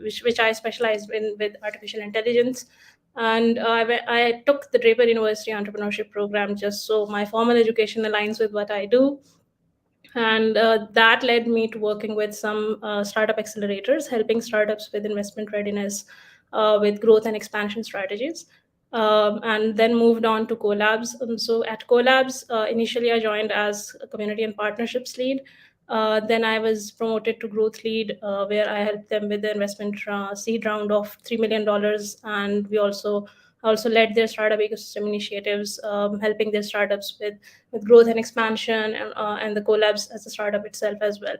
Speaker 11: which I specialized in with artificial intelligence, and I took the Draper University Entrepreneurship Program just so my formal education aligns with what I do. And that led me to working with some startup accelerators, helping startups with investment readiness, with growth and expansion strategies. And then moved on to Collabs. So at Collabs, initially I joined as a community and partnerships lead. Then I was promoted to growth lead, where I helped them with the investment seed round of $3 million, and we also led their startup ecosystem initiatives, helping their startups with growth and expansion, and the Collabs as a startup itself as well.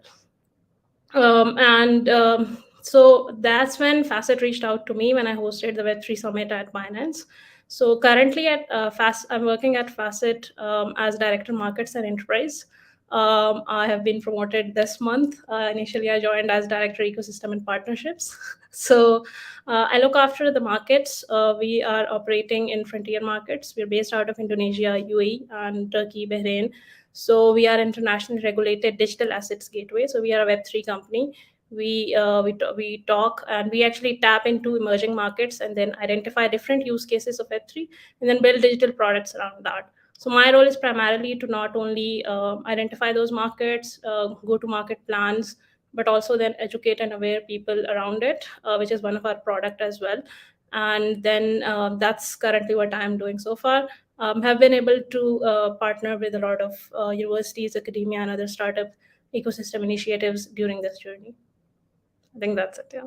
Speaker 11: And so that's when Facet reached out to me when I hosted the Web3 Summit at Binance. So currently at I'm working at Facet as Director Markets and Enterprise. I have been promoted this month. Initially, I joined as Director Ecosystem and Partnerships. So I look after the markets. We are operating in frontier markets. We're based out of Indonesia, UAE, and Turkey, Bahrain. So we are internationally regulated digital assets gateway. So we are a Web3 company. We talk, and we actually tap into emerging markets and then identify different use cases of Web3 and then build digital products around that. So my role is primarily to not only identify those markets, go to market plans, but also then educate and aware people around it, which is one of our product as well. And then that's currently what I'm doing so far. Have been able to partner with a lot of universities, academia, and other startup ecosystem initiatives during this journey. I think that's it. Yeah.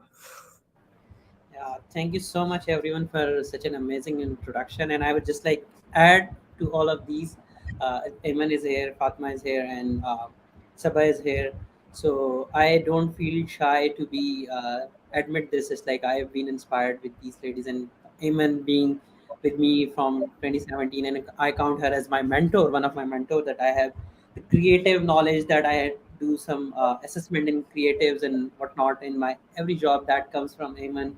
Speaker 8: Yeah, thank you so much, everyone, for such an amazing introduction. And I would just like add to all of these. Ayman is here, Fatma is here, and Sabah is here. So I don't feel shy to be admit this. It's like I've been inspired with these ladies, and Ayman being with me from 2017, and I count her as my mentor, one of my mentors that I have the creative knowledge that I do some assessment in creatives and whatnot in my every job that comes from Ayman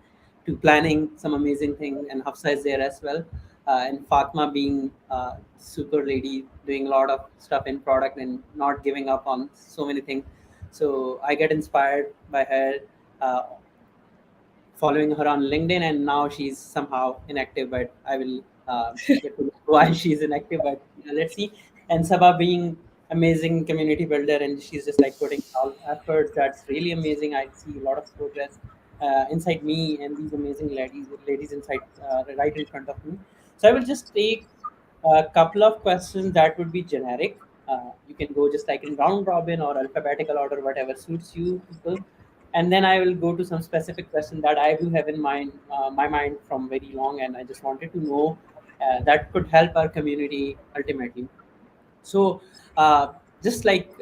Speaker 8: to planning some amazing thing, and Hafsa is there as well, and Fatma being super lady doing a lot of stuff in product and not giving up on so many things. So I get inspired by her, following her on LinkedIn, and now she's somehow inactive, but I will Yet to know why she's inactive, but let's see. And Sabah being amazing community builder, and she's just like putting all efforts. That's really amazing. I see a lot of progress inside me and these amazing ladies inside right in front of me. So I will just take a couple of questions that would be generic. You can go just like in round robin or alphabetical order, whatever suits you people. And then I will go to some specific question that I do have in mind, my mind from very long, and I just wanted to know that could help our community ultimately. So just like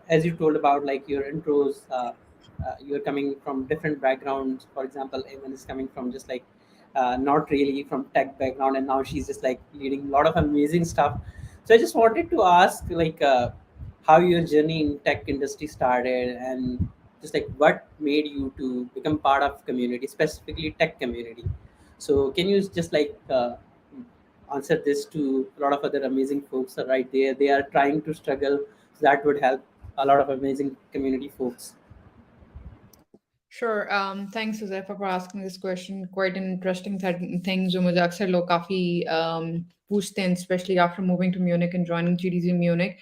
Speaker 8: as you told about like your intros, you're coming from different backgrounds. For example, Evan is coming from just like not really from tech background, and now she's just like leading a lot of amazing stuff. So I just wanted to ask like how your journey in tech industry started, and just like what made you to become part of community, specifically tech community. So can you just like answer this to a lot of other amazing folks are right there. They are trying to struggle. So that would help a lot of amazing community folks.
Speaker 9: Sure. Thanks, Josefa, for asking this question. Quite an interesting thing जो मुझे अक्सर लोग काफ़ी पूछते हैं, especially after moving to Munich and joining GDZ Munich.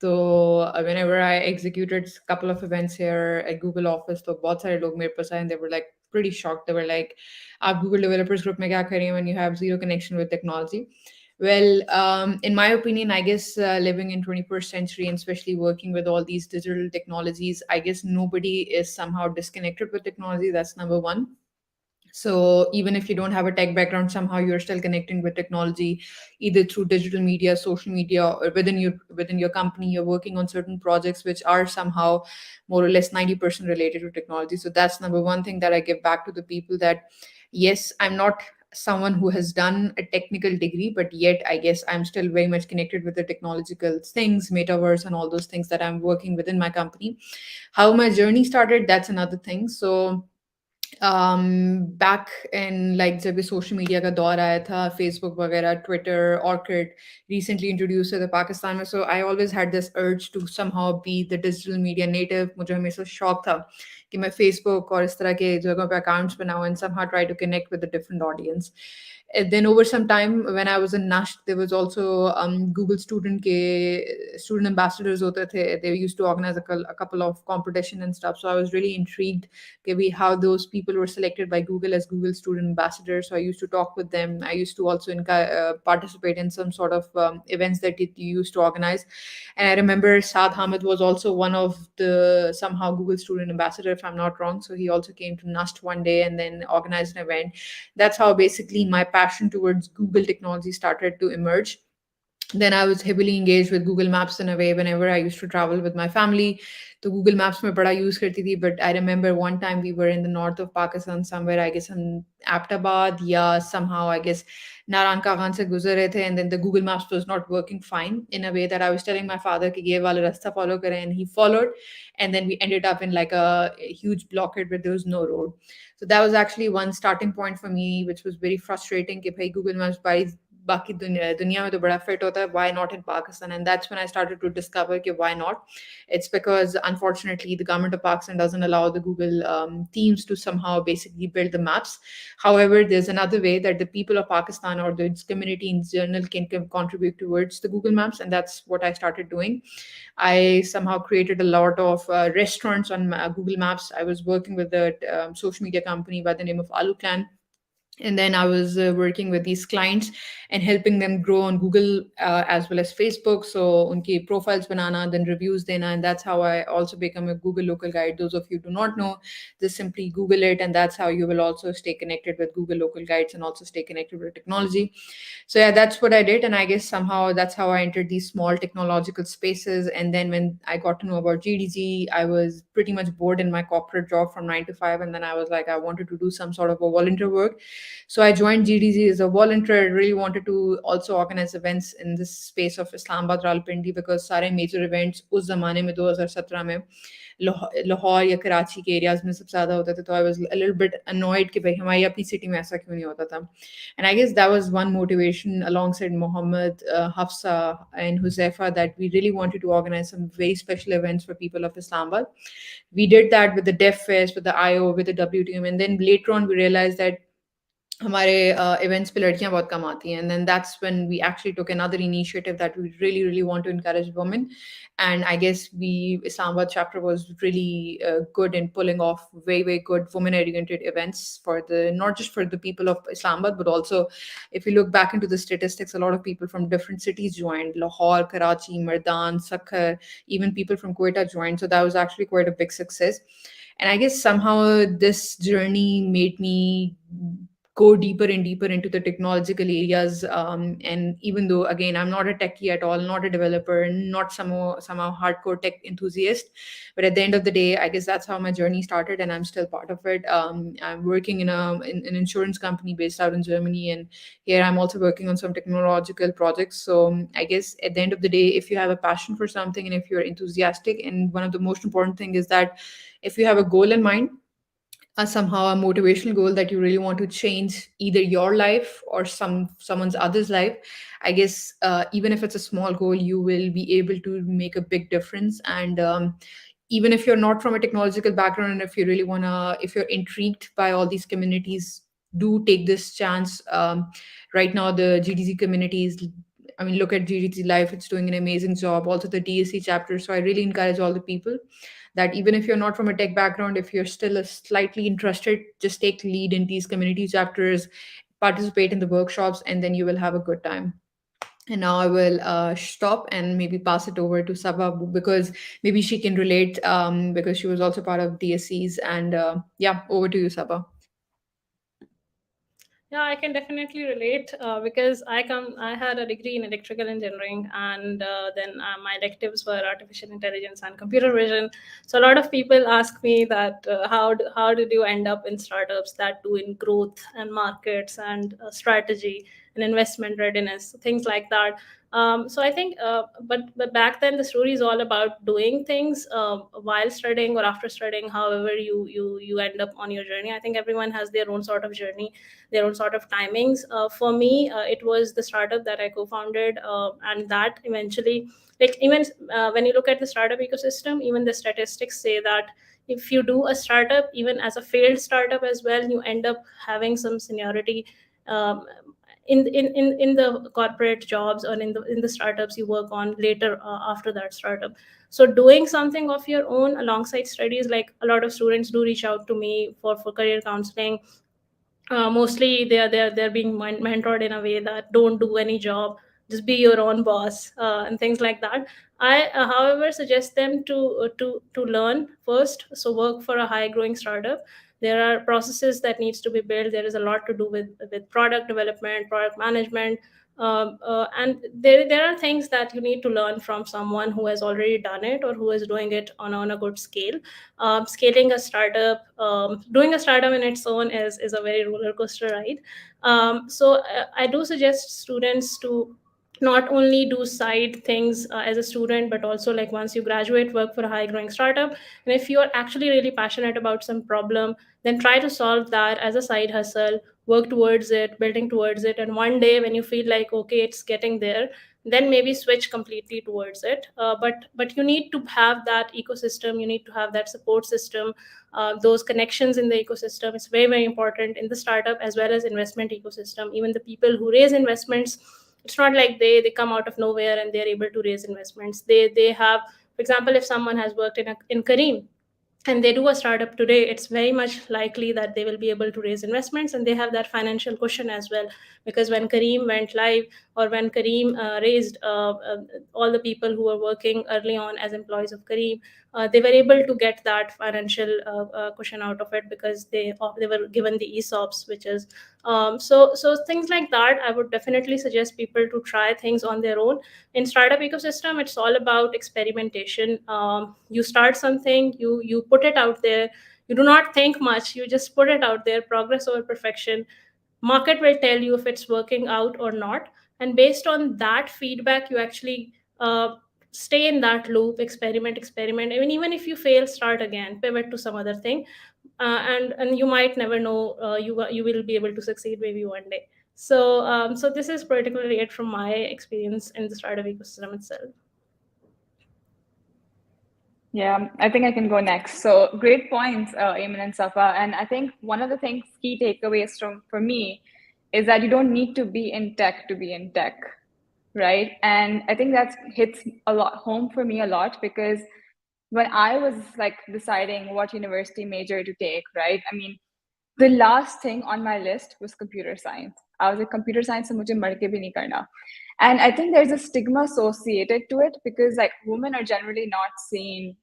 Speaker 9: So whenever I executed a couple of events here at Google office, तो बहुत सारे लोग मेरे पास आए and they were like pretty shocked. They were like, आप Google developers group में क्या कर रही हैं when you have zero connection with technology? Well, in my opinion, I guess living in 21st century and especially working with all these digital technologies, I guess nobody is somehow disconnected with technology. That's number one. So even if you don't have a tech background, somehow you're still connecting with technology, either through digital media, social media, or within your company. You're working on certain projects which are somehow more or less 90% related to technology. So that's number one thing that I give back to the people, that yes, I'm not someone who has done a technical degree, but yet I guess I'm still very much connected with the technological things, metaverse, and all those things that I'm working within my company. How my journey started, that's another thing. So back in like जब ये social media का दौर आया था, Facebook वगैरह, Twitter, Orkut, recently introduced to the Pakistan में, so I always had this urge to somehow be the digital media native. मुझे हमेशा शौक था कि मैं Facebook और इस तरह के जगहों पे accounts बनाऊं and somehow try to connect with a different audience. And then over some time, when I was in Nash, there was also Google student ambassadors होते थे. They used to organize a couple of competition and stuff. So I was really intrigued maybe how those people were selected by Google as Google student ambassadors. So I used to talk with them. I used to also participate in some sort of events that it used to organize. And I remember Saad Hamid was also one of the somehow Google student ambassador, if I'm not wrong. So he also came to Nust one day and then organized an event. That's how basically my passion towards Google technology started to emerge. Then I was heavily engaged with Google Maps in a way whenever I used to travel with my family. तो Google Maps में बड़ा use करती थी. But I remember one time we were in the north of Pakistan somewhere, I guess in Abbottabad, yeah, somehow I guess Naran Kaghan से गुजर रहे थे, and then the Google Maps was not working fine in a way that I was telling my father कि ये वाला रास्ता follow करें, and he followed, and then we ended up in like a huge blockade where there was no road. So that was actually one starting point for me, which was very frustrating कि भाई Google Maps by बाकी दुनिया में तो बड़ा fit होता है, why not in Pakistan? And that's when I started to discover कि why not. It's because unfortunately the government of Pakistan doesn't allow the Google teams to somehow basically build the maps. However, there's another way that the people of Pakistan or the community in general can contribute towards the Google Maps, and that's what I started doing. I somehow created a lot of restaurants on Google Maps. I was working with a social media company by the name of Alu Clan, and then I was working with these clients and helping them grow on Google as well as Facebook. So unki profiles banana, then reviews dena, and that's how I also become a Google local guide. Those of you do not know, just simply Google it, and that's how you will also stay connected with Google local guides and also stay connected with technology. So yeah, that's what I did, and I guess somehow that's how I entered these small technological spaces. And then when I got to know about GDG, I was pretty much bored in my corporate job from 9 to 5, and then I was like, I wanted to do some sort of a volunteer work. So I joined GDZ as a volunteer. I really wanted to also organize events in this space of Islamabad, Rawalpindi, because सारे major events उस ज़माने में 2017 में लाहौर या कराची के areas में सबसे ज़्यादा होते थे. तो I was a little bit annoyed कि भाई हमारी अपनी सिटी में ऐसा क्यों नहीं होता था. And I guess that was one motivation alongside Mohammed, Hafsa, and Huzaifa, that we really wanted to organize some very special events for people of Islamabad. We did that with the Deaf Fest, with the IO, with the WTM, and then later on we realized that हमारे events पे लड़कियां बहुत कम आती हैं, and then that's when we actually took another initiative that we really want to encourage women. And I guess Islamabad chapter was really good in pulling off very good women oriented events for the not just for the people of Islamabad, but also if you look back into the statistics, a lot of people from different cities joined: Lahore, Karachi, Mardan, Sakhar, even people from Quetta joined. So that was actually quite a big success. And I guess somehow this journey made me go deeper and deeper into the technological areas. And even though, again, I'm not a techie at all, not a developer, not somehow hardcore tech enthusiast, but at the end of the day, I guess that's how my journey started, and I'm still part of it. I'm working in an insurance company based out in Germany, and here I'm also working on some technological projects. So I guess at the end of the day, if you have a passion for something and if you're enthusiastic, and one of the most important thing is that if you have a goal in mind, somehow a motivational goal that you really want to change either your life or someone's other's life, I guess even if it's a small goal, you will be able to make a big difference. And even if you're not from a technological background, and if you really want to, if you're intrigued by all these communities, do take this chance. Right now the GDC communities, I mean, look at GDC Life, it's doing an amazing job, also the DSC chapter. So I really encourage all the people that even if you're not from a tech background, if you're still a slightly interested, just take lead in these community chapters, participate in the workshops, and then you will have a good time. And now I will stop and maybe pass it over to Sabha, because maybe she can relate, because she was also part of DSCs. And yeah, over to you, Sabha.
Speaker 11: Yeah, I can definitely relate because I had a degree in electrical engineering, and then my electives were artificial intelligence and computer vision. So a lot of people ask me that how did you end up in startups that do in growth and markets and strategy and investment readiness, things like that. So I think, but back then the story is all about doing things while studying or after studying. However, you end up on your journey. I think everyone has their own sort of journey, their own sort of timings. For me, it was the startup that I co-founded, and that eventually, like even when you look at the startup ecosystem, even the statistics say that if you do a startup, even as a failed startup as well, you end up having some seniority. Um, in the corporate jobs or in the startups you work on later after that startup. So doing something of your own alongside studies, like a lot of students do reach out to me for career counseling. Mostly they're being mentored in a way that don't do any job, just be your own boss, and things like that. I however suggest them to learn first, so work for a high growing startup. There are processes that needs to be built. There is a lot to do with product development, product management, and there are things that you need to learn from someone who has already done it or who is doing it on a good scale. Scaling a startup, doing a startup in its own is a very roller coaster ride. So I do suggest students to not only do side things as a student, but also like once you graduate, work for a high growing startup. And if you are actually really passionate about some problem, then try to solve that as a side hustle, work towards it, building towards it. And one day when you feel like, okay, it's getting there, then maybe switch completely towards it. But you need to have that ecosystem, you need to have that support system, those connections in the ecosystem. It's very important in the startup as well as investment ecosystem. Even the people who raise investments, it's not like they come out of nowhere and they're able to raise investments. They have, for example, if someone has worked in Kareem and they do a startup today, it's very much likely that they will be able to raise investments, and they have that financial cushion as well. Because when Kareem went live, or when Kareem raised all the people who were working early on as employees of Kareem, they were able to get that financial cushion out of it, because they were given the ESOPs, which is so things like that. I would definitely suggest people to try things on their own. In startup ecosystem, it's all about experimentation. You start something, you put it out there, you do not think much, you just put it out there. Progress over perfection. Market will tell you if it's working out or not, and based on that feedback, you actually stay in that loop, experiment. I mean, even if you fail, start again, pivot to some other thing. And you might never know, you will be able to succeed maybe one day. So this is particularly it from my experience in the startup ecosystem itself.
Speaker 10: Yeah, I think I can go next. So great points, Eamon and Safa. And I think one of the things, key takeaways from for me, is that you don't need to be in tech to be in tech, right? And I think that hits a lot home for me a lot, because when I was like deciding what university major to take, right? I mean, the last thing on my list was computer science. I was like, computer science se mujhe mad ke bhi nahi karna. And I think there's a stigma associated to it, because like women are generally not seen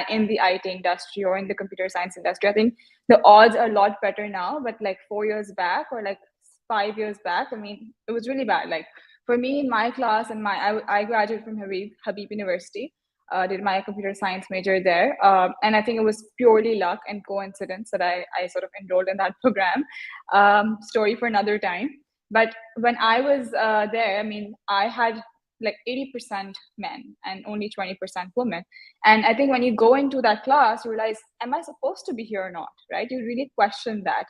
Speaker 10: in the IT industry or in the computer science industry. I think the odds are a lot better now, but like 4 years back or like 5 years back, I mean, it was really bad. Like for me, in my class, and I graduated from Habib University, did my computer science major there. And I think it was purely luck and coincidence that I sort of enrolled in that program. Story for another time. But when I was there, I mean, I had like 80% men and only 20% women. And I think when you go into that class, you realize, am I supposed to be here or not? Right? You really question that.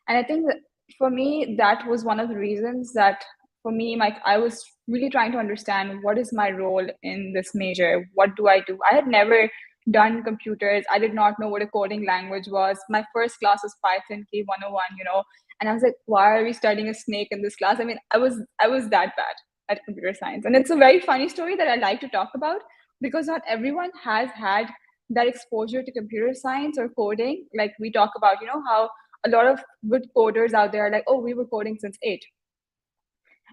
Speaker 10: And I think that for me, that was one of the reasons that for me, like I was really trying to understand what is my role in this major? What do I do? I had never done computers. I did not know what a coding language was. My first class was Python K101, you know, and I was like, why are we studying a snake in this class? I mean, I was that bad at computer science. And it's a very funny story that I like to talk about, because not everyone has had that exposure to computer science or coding. Like we talk about, you know, how a lot of good coders out there are like, oh, we were coding since 8.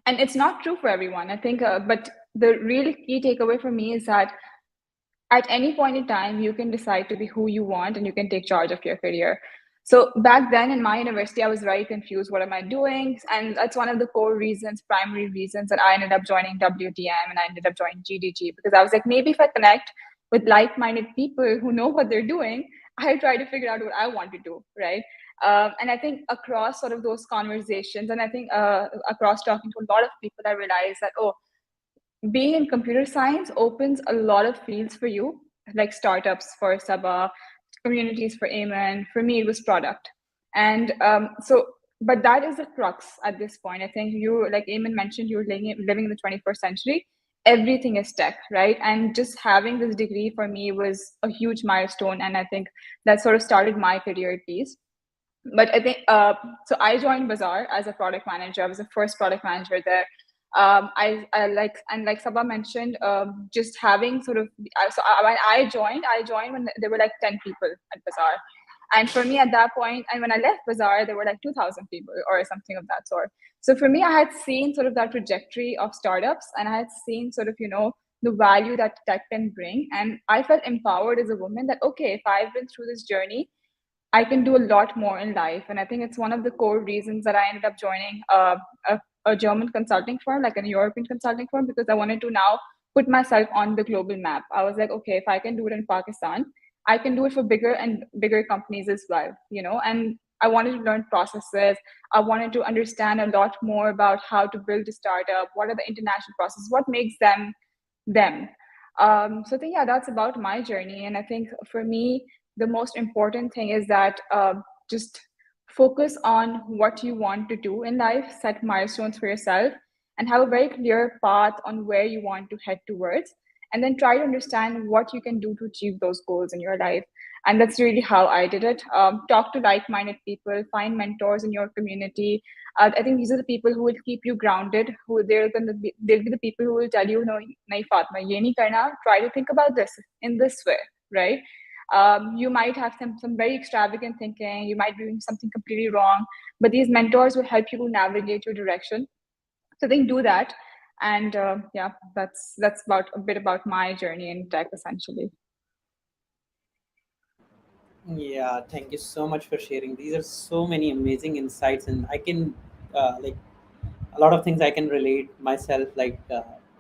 Speaker 10: And it's not true for everyone, I think. But the real key takeaway for me is that at any point in time, you can decide to be who you want and you can take charge of your career. So back then in my university, I was very confused. What am I doing? And that's one of the core reasons, primary reasons, that I ended up joining WTM and I ended up joining GDG, because I was like, maybe if I connect with like-minded people who know what they're doing, I'll try to figure out what I want to do, right? And I think across sort of those conversations, and I think across talking to a lot of people, I realized that, oh, being in computer science opens a lot of fields for you, like startups for Sabah, communities for Amen. For me, it was product. And but that is the crux at this point. I think you, like Amen mentioned, you're living in the 21st century. Everything is tech, right? And just having this degree for me was a huge milestone. And I think that sort of started my career at least. But I think so. I joined Bazaar as a product manager. I was the first product manager there. I like, and like Sabah mentioned, just having sort of. When I joined when there were like 10 people at Bazaar, and for me at that point, and when I left Bazaar, there were like 2,000 people or something of that sort. So for me, I had seen sort of that trajectory of startups, and I had seen sort of, you know, the value that tech can bring, and I felt empowered as a woman that, okay, if I've been through this journey, I can do a lot more in life. And I think it's one of the core reasons that I ended up joining a German consulting firm, like a European consulting firm, because I wanted to now put myself on the global map. I was like, okay, if I can do it in Pakistan, I can do it for bigger and bigger companies as well, you know. And I wanted to learn processes. I wanted to understand a lot more about how to build a startup. What are the international processes? What makes them them? So I think, yeah, that's about my journey. And I think for me, the most important thing is that just focus on what you want to do in life, set milestones for yourself, and have a very clear path on where you want to head towards. And then try to understand what you can do to achieve those goals in your life. And that's really how I did it. Talk to like minded people, find mentors in your community. I think these are the people who will keep you grounded, who they'll be the people who will tell you, no, nahi Fatma, ye nahi karna, try to think about this in this way, right? You might have some very extravagant thinking, you might be doing something completely wrong, but these mentors will help you navigate your direction. So I think do that. And yeah, that's about a bit about my journey in tech essentially.
Speaker 8: Yeah, thank you so much for sharing. These are so many amazing insights, and I can like a lot of things I can relate myself. Like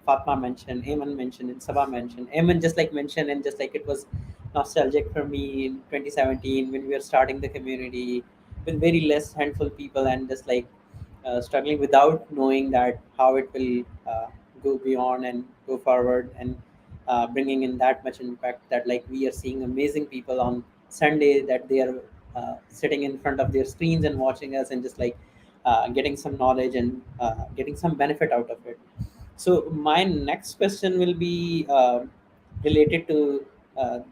Speaker 8: Fatma mentioned, Ayman mentioned, and Sabah mentioned. Ayman just like mentioned, and just like it was nostalgic for me in 2017 when we were starting the community with very less handful people, and just like struggling without knowing that how it will go beyond and go forward, and bringing in that much impact that like we are seeing amazing people on Sunday, that they are sitting in front of their screens and watching us, and just like getting some knowledge and getting some benefit out of it. So my next question will be related to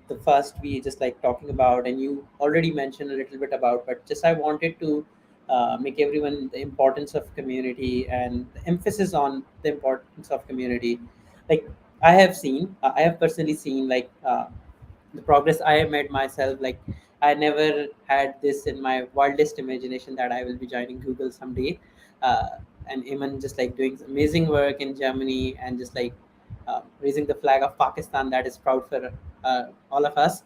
Speaker 8: the first we just like talking about, and you already mentioned a little bit about, but just I wanted to make everyone the importance of community and the emphasis on the importance of community. Like I have personally seen like the progress I have made myself. Like I never had this in my wildest imagination that I will be joining Google someday. Uh, and Iman just like doing amazing work in Germany and just like raising the flag of Pakistan, that is proud for all of us.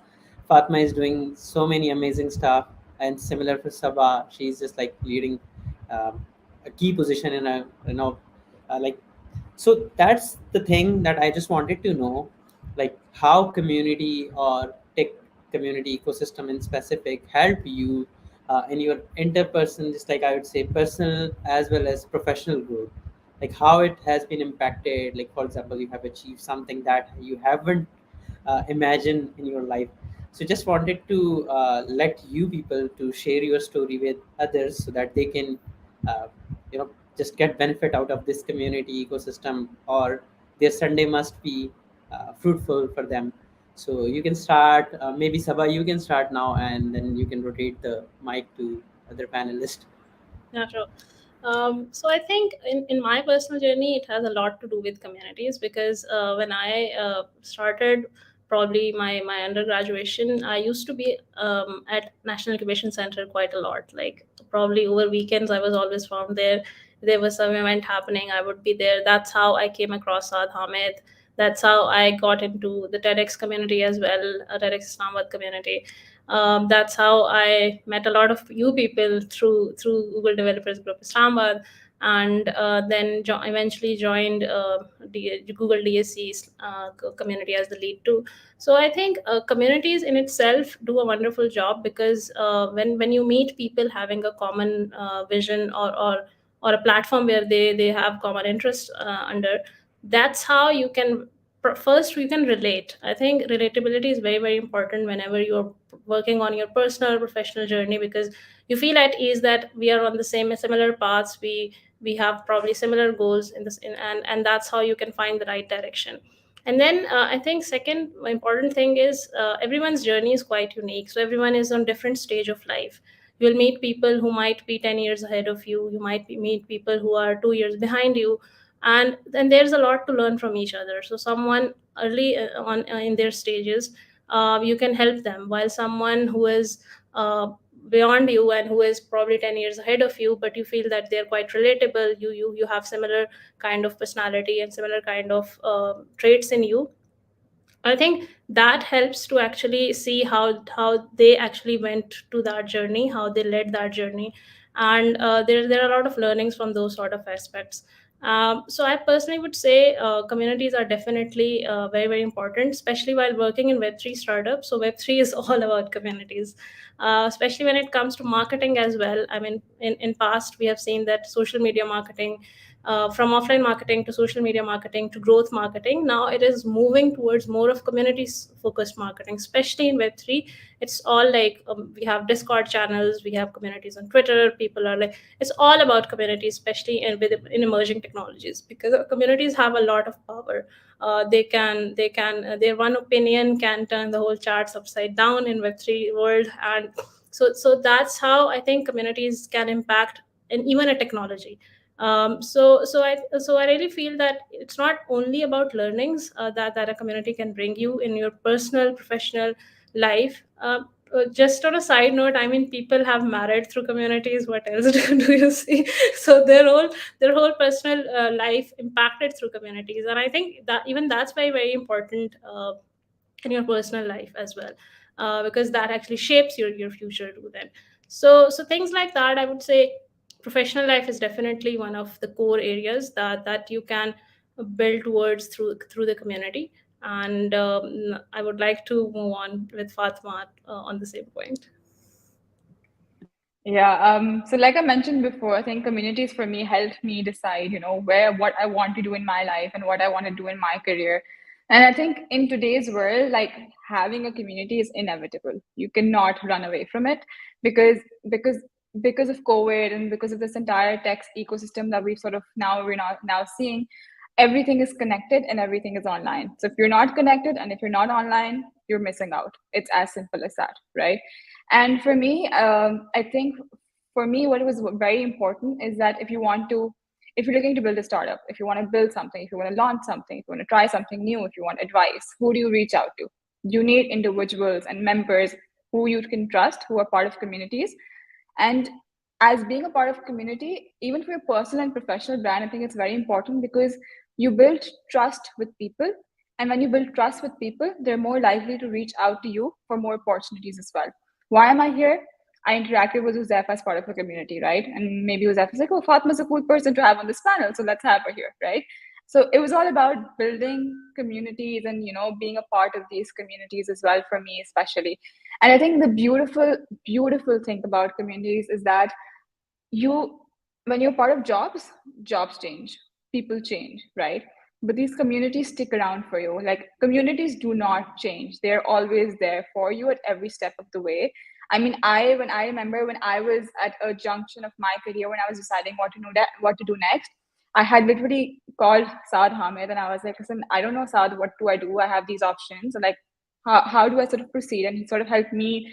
Speaker 8: Fatma is doing so many amazing stuff, and similar for Sabah, she's just like leading a key position in a like, so that's the thing that I just wanted to know, like how community or tech community ecosystem in specific help you in your interperson, just like I would say personal as well as professional growth, like how it has been impacted. Like for example, you have achieved something that you haven't imagined in your life. So just wanted to let you people to share your story with others so that they can uh, you know just get benefit out of this community ecosystem, or their Sunday must be fruitful for them. So you can start, maybe Sabha, you can start now, and then you can rotate the mic to other panelists.
Speaker 11: Yeah, sure. So I think in my personal journey, it has a lot to do with communities because when I started probably my undergraduation, I used to be at National Incubation Center quite a lot. Like probably over weekends, I was always found there. There was some event happening, I would be there. That's how I came across Saad Hamid. That's how I got into the TEDx community as well, TEDx Islamabad community. That's how I met a lot of you people through Google Developers Group Islamabad, and then eventually joined Google DSC's community as the lead too. So I think communities in itself do a wonderful job because when you meet people having a common vision or a platform where they have common interests under, that's how you can first you can relate. I think relatability is very very important whenever you're working on your personal or professional journey, because you feel at ease that we are on the same similar paths, we have probably similar goals in this and that's how you can find the right direction. And then I think second important thing is everyone's journey is quite unique, so everyone is on different stage of life. You'll meet people who might be 10 years ahead of you, you might meet people who are 2 years behind you, and then there's a lot to learn from each other. So someone early on in their stages, you can help them, while someone who is beyond you and who is probably 10 years ahead of you, but you feel that they're quite relatable, you have similar kind of personality and similar kind of traits in you. I think that helps to actually see how they actually went to that journey, how they led that journey, and there are a lot of learnings from those sort of aspects. So I personally would say communities are definitely very very important, especially while working in Web3 startups. So Web3 is all about communities, especially when it comes to marketing as well. I mean, in past we have seen that social media marketing, from offline marketing to social media marketing to growth marketing, now it is moving towards more of community focused marketing, especially in Web3. It's all like we have Discord channels, we have communities on Twitter, people are like, it's all about communities, especially in emerging technologies, because communities have a lot of power. Their one opinion can turn the whole charts upside down in Web3 world. And so that's how I think communities can impact in even a technology. So I really feel that it's not only about learnings that a community can bring you in your personal professional life. Just on a side note, I mean, people have married through communities. What else do you see? So their whole personal life impacted through communities, and I think that even that's very very important in your personal life as well, because that actually shapes your future too. Then, so things like that, I would say professional life is definitely one of the core areas that you can build towards through the community. And I would like to move on with Fatma on the same point.
Speaker 10: Yeah. So like I mentioned before, I think communities for me helped me decide, what I want to do in my life and what I want to do in my career. And I think in today's world, like having a community is inevitable. You cannot run away from it because because because of COVID and because of this entire tech ecosystem that we're now seeing. everything is connected and everything is online. So if you're not connected and if you're not online, you're missing out. It's as simple as that, right? And for me, I think for me, what was very important is that if you're looking to build a startup, if you want to build something, if you want to launch something, if you want to try something new, if you want advice, who do you reach out to? You need individuals and members who you can trust, who are part of communities. And as being a part of a community, even for your personal and professional brand, I think it's very important because you build trust with people. And when you build trust with people, they're more likely to reach out to you for more opportunities as well. Why am I here? I interacted with Uzaifa as part of a community, right? And maybe Uzaifa's like, oh, Fatma's a cool person to have on this panel, so let's have her here, right? So it was all about building communities and being a part of these communities as well, for me especially. And I think the beautiful thing about communities is that you when you're part of jobs change, people change, right? But these communities stick around for you. Like, communities do not change, they're always there for you at every step of the way. I mean, I remember when I was at a junction of my career, when I was deciding what to do next, I had literally called Saad Hamid and I was like, listen, I don't know, Saad, what do I do? I have these options, like, how do I sort of proceed? And he sort of helped me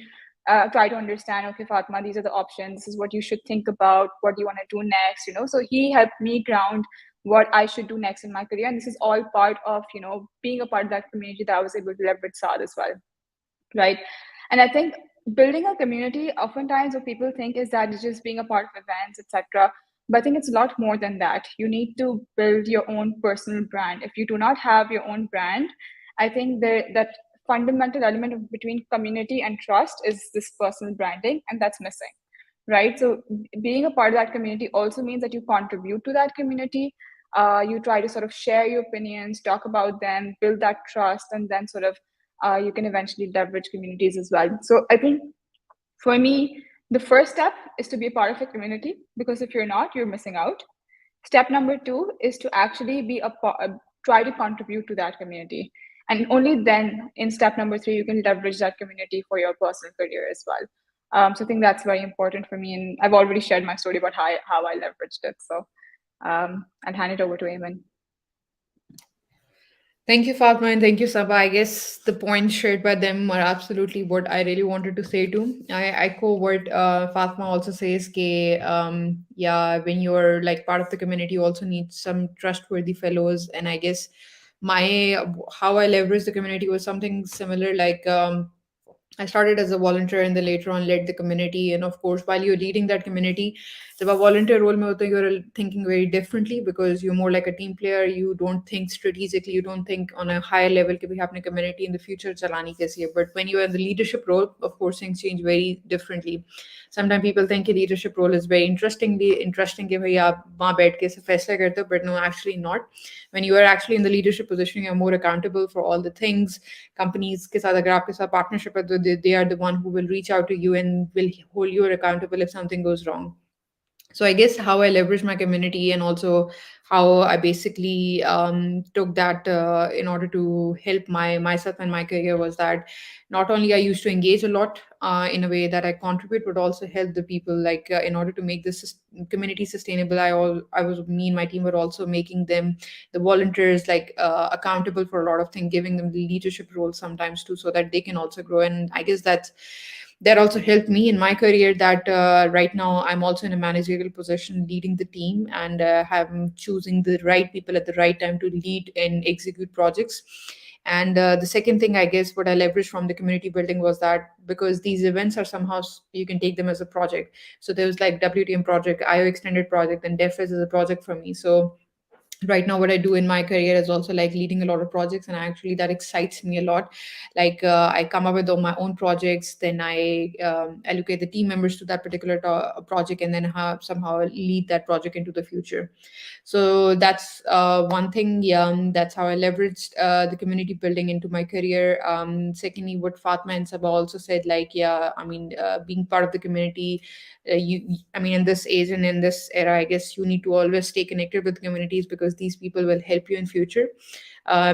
Speaker 10: try to understand, okay, Fatma, these are the options, this is what you should think about, what do you want to do next, so he helped me ground what I should do next in my career. And this is all part of being a part of that community that I was able to leverage Saad as well, right? And I think building a community, oftentimes what people think is that it's just being a part of events, etc. But I think it's a lot more than that. You need to build your own personal brand. If you do not have your own brand, I think that fundamental element between community and trust is this personal branding, and that's missing, right? So being a part of that community also means that you contribute to that community. You try to sort of share your opinions, talk about them, build that trust, and then sort of you can eventually leverage communities as well. So I think for me, the first step is to be a part of a community, because if you're not, you're missing out. Step number two is to actually try to contribute to that community. And only then, in step number three, you can leverage that community for your personal career as well. So I think that's very important for me. And I've already shared my story about how I leveraged it. So I'll hand it over to Eamon.
Speaker 9: Thank you, Fatma, and thank you, Sabah. I guess the points shared by them are absolutely what I really wanted to say too. I echo what Fatma also says, yeah, when you're like part of the community, you also need some trustworthy fellows. And I guess how I leveraged the community was something similar. Like, I started as a volunteer and then later on led the community. And of course, while you're leading that community, the volunteer role mein hota hai, you're thinking very differently because you're more like a team player. You don't think strategically. You don't think on a higher level कि भाई अपने community in the future चलानी कैसी है. But when you are in the leadership role, of course, things change very differently. Sometimes people think a leadership role is very interesting कि भाई आप वहाँ बैठ के ऐसे फैसले करते हो, but no, actually not. When you are actually in the leadership position, you are more accountable for all the things. Companies के साथ अगर आपके साथ partnership है तो they are the one who will reach out to you and will hold you accountable if something goes wrong. So I guess how I leverage my community and also how I basically took that in order to help myself and my career was that not only I used to engage a lot in a way that I contribute, but also help the people. Like in order to make this community sustainable, I was me and my team were also making them the volunteers like accountable for a lot of things, giving them the leadership role sometimes too, so that they can also grow. And I guess that also helped me in my career that right now I'm also in a managerial position leading the team and have choosing the right people at the right time to lead and execute projects. And the second thing, I guess, what I leveraged from the community building was that because these events are somehow you can take them as a project. So there was like WTM project, IO extended project, and DevFest is a project for me. So right now what I do in my career is also like leading a lot of projects, and actually that excites me a lot. Like I come up with all my own projects, then I allocate the team members to that particular project, and then somehow lead that project into the future. So that's one thing. Yeah, that's how I leveraged the community building into my career. Secondly, what Fatma and Sabah also said, like, yeah, I mean, being part of the community, I mean, in this age and in this era, I guess you need to always stay connected with communities because these people will help you in future.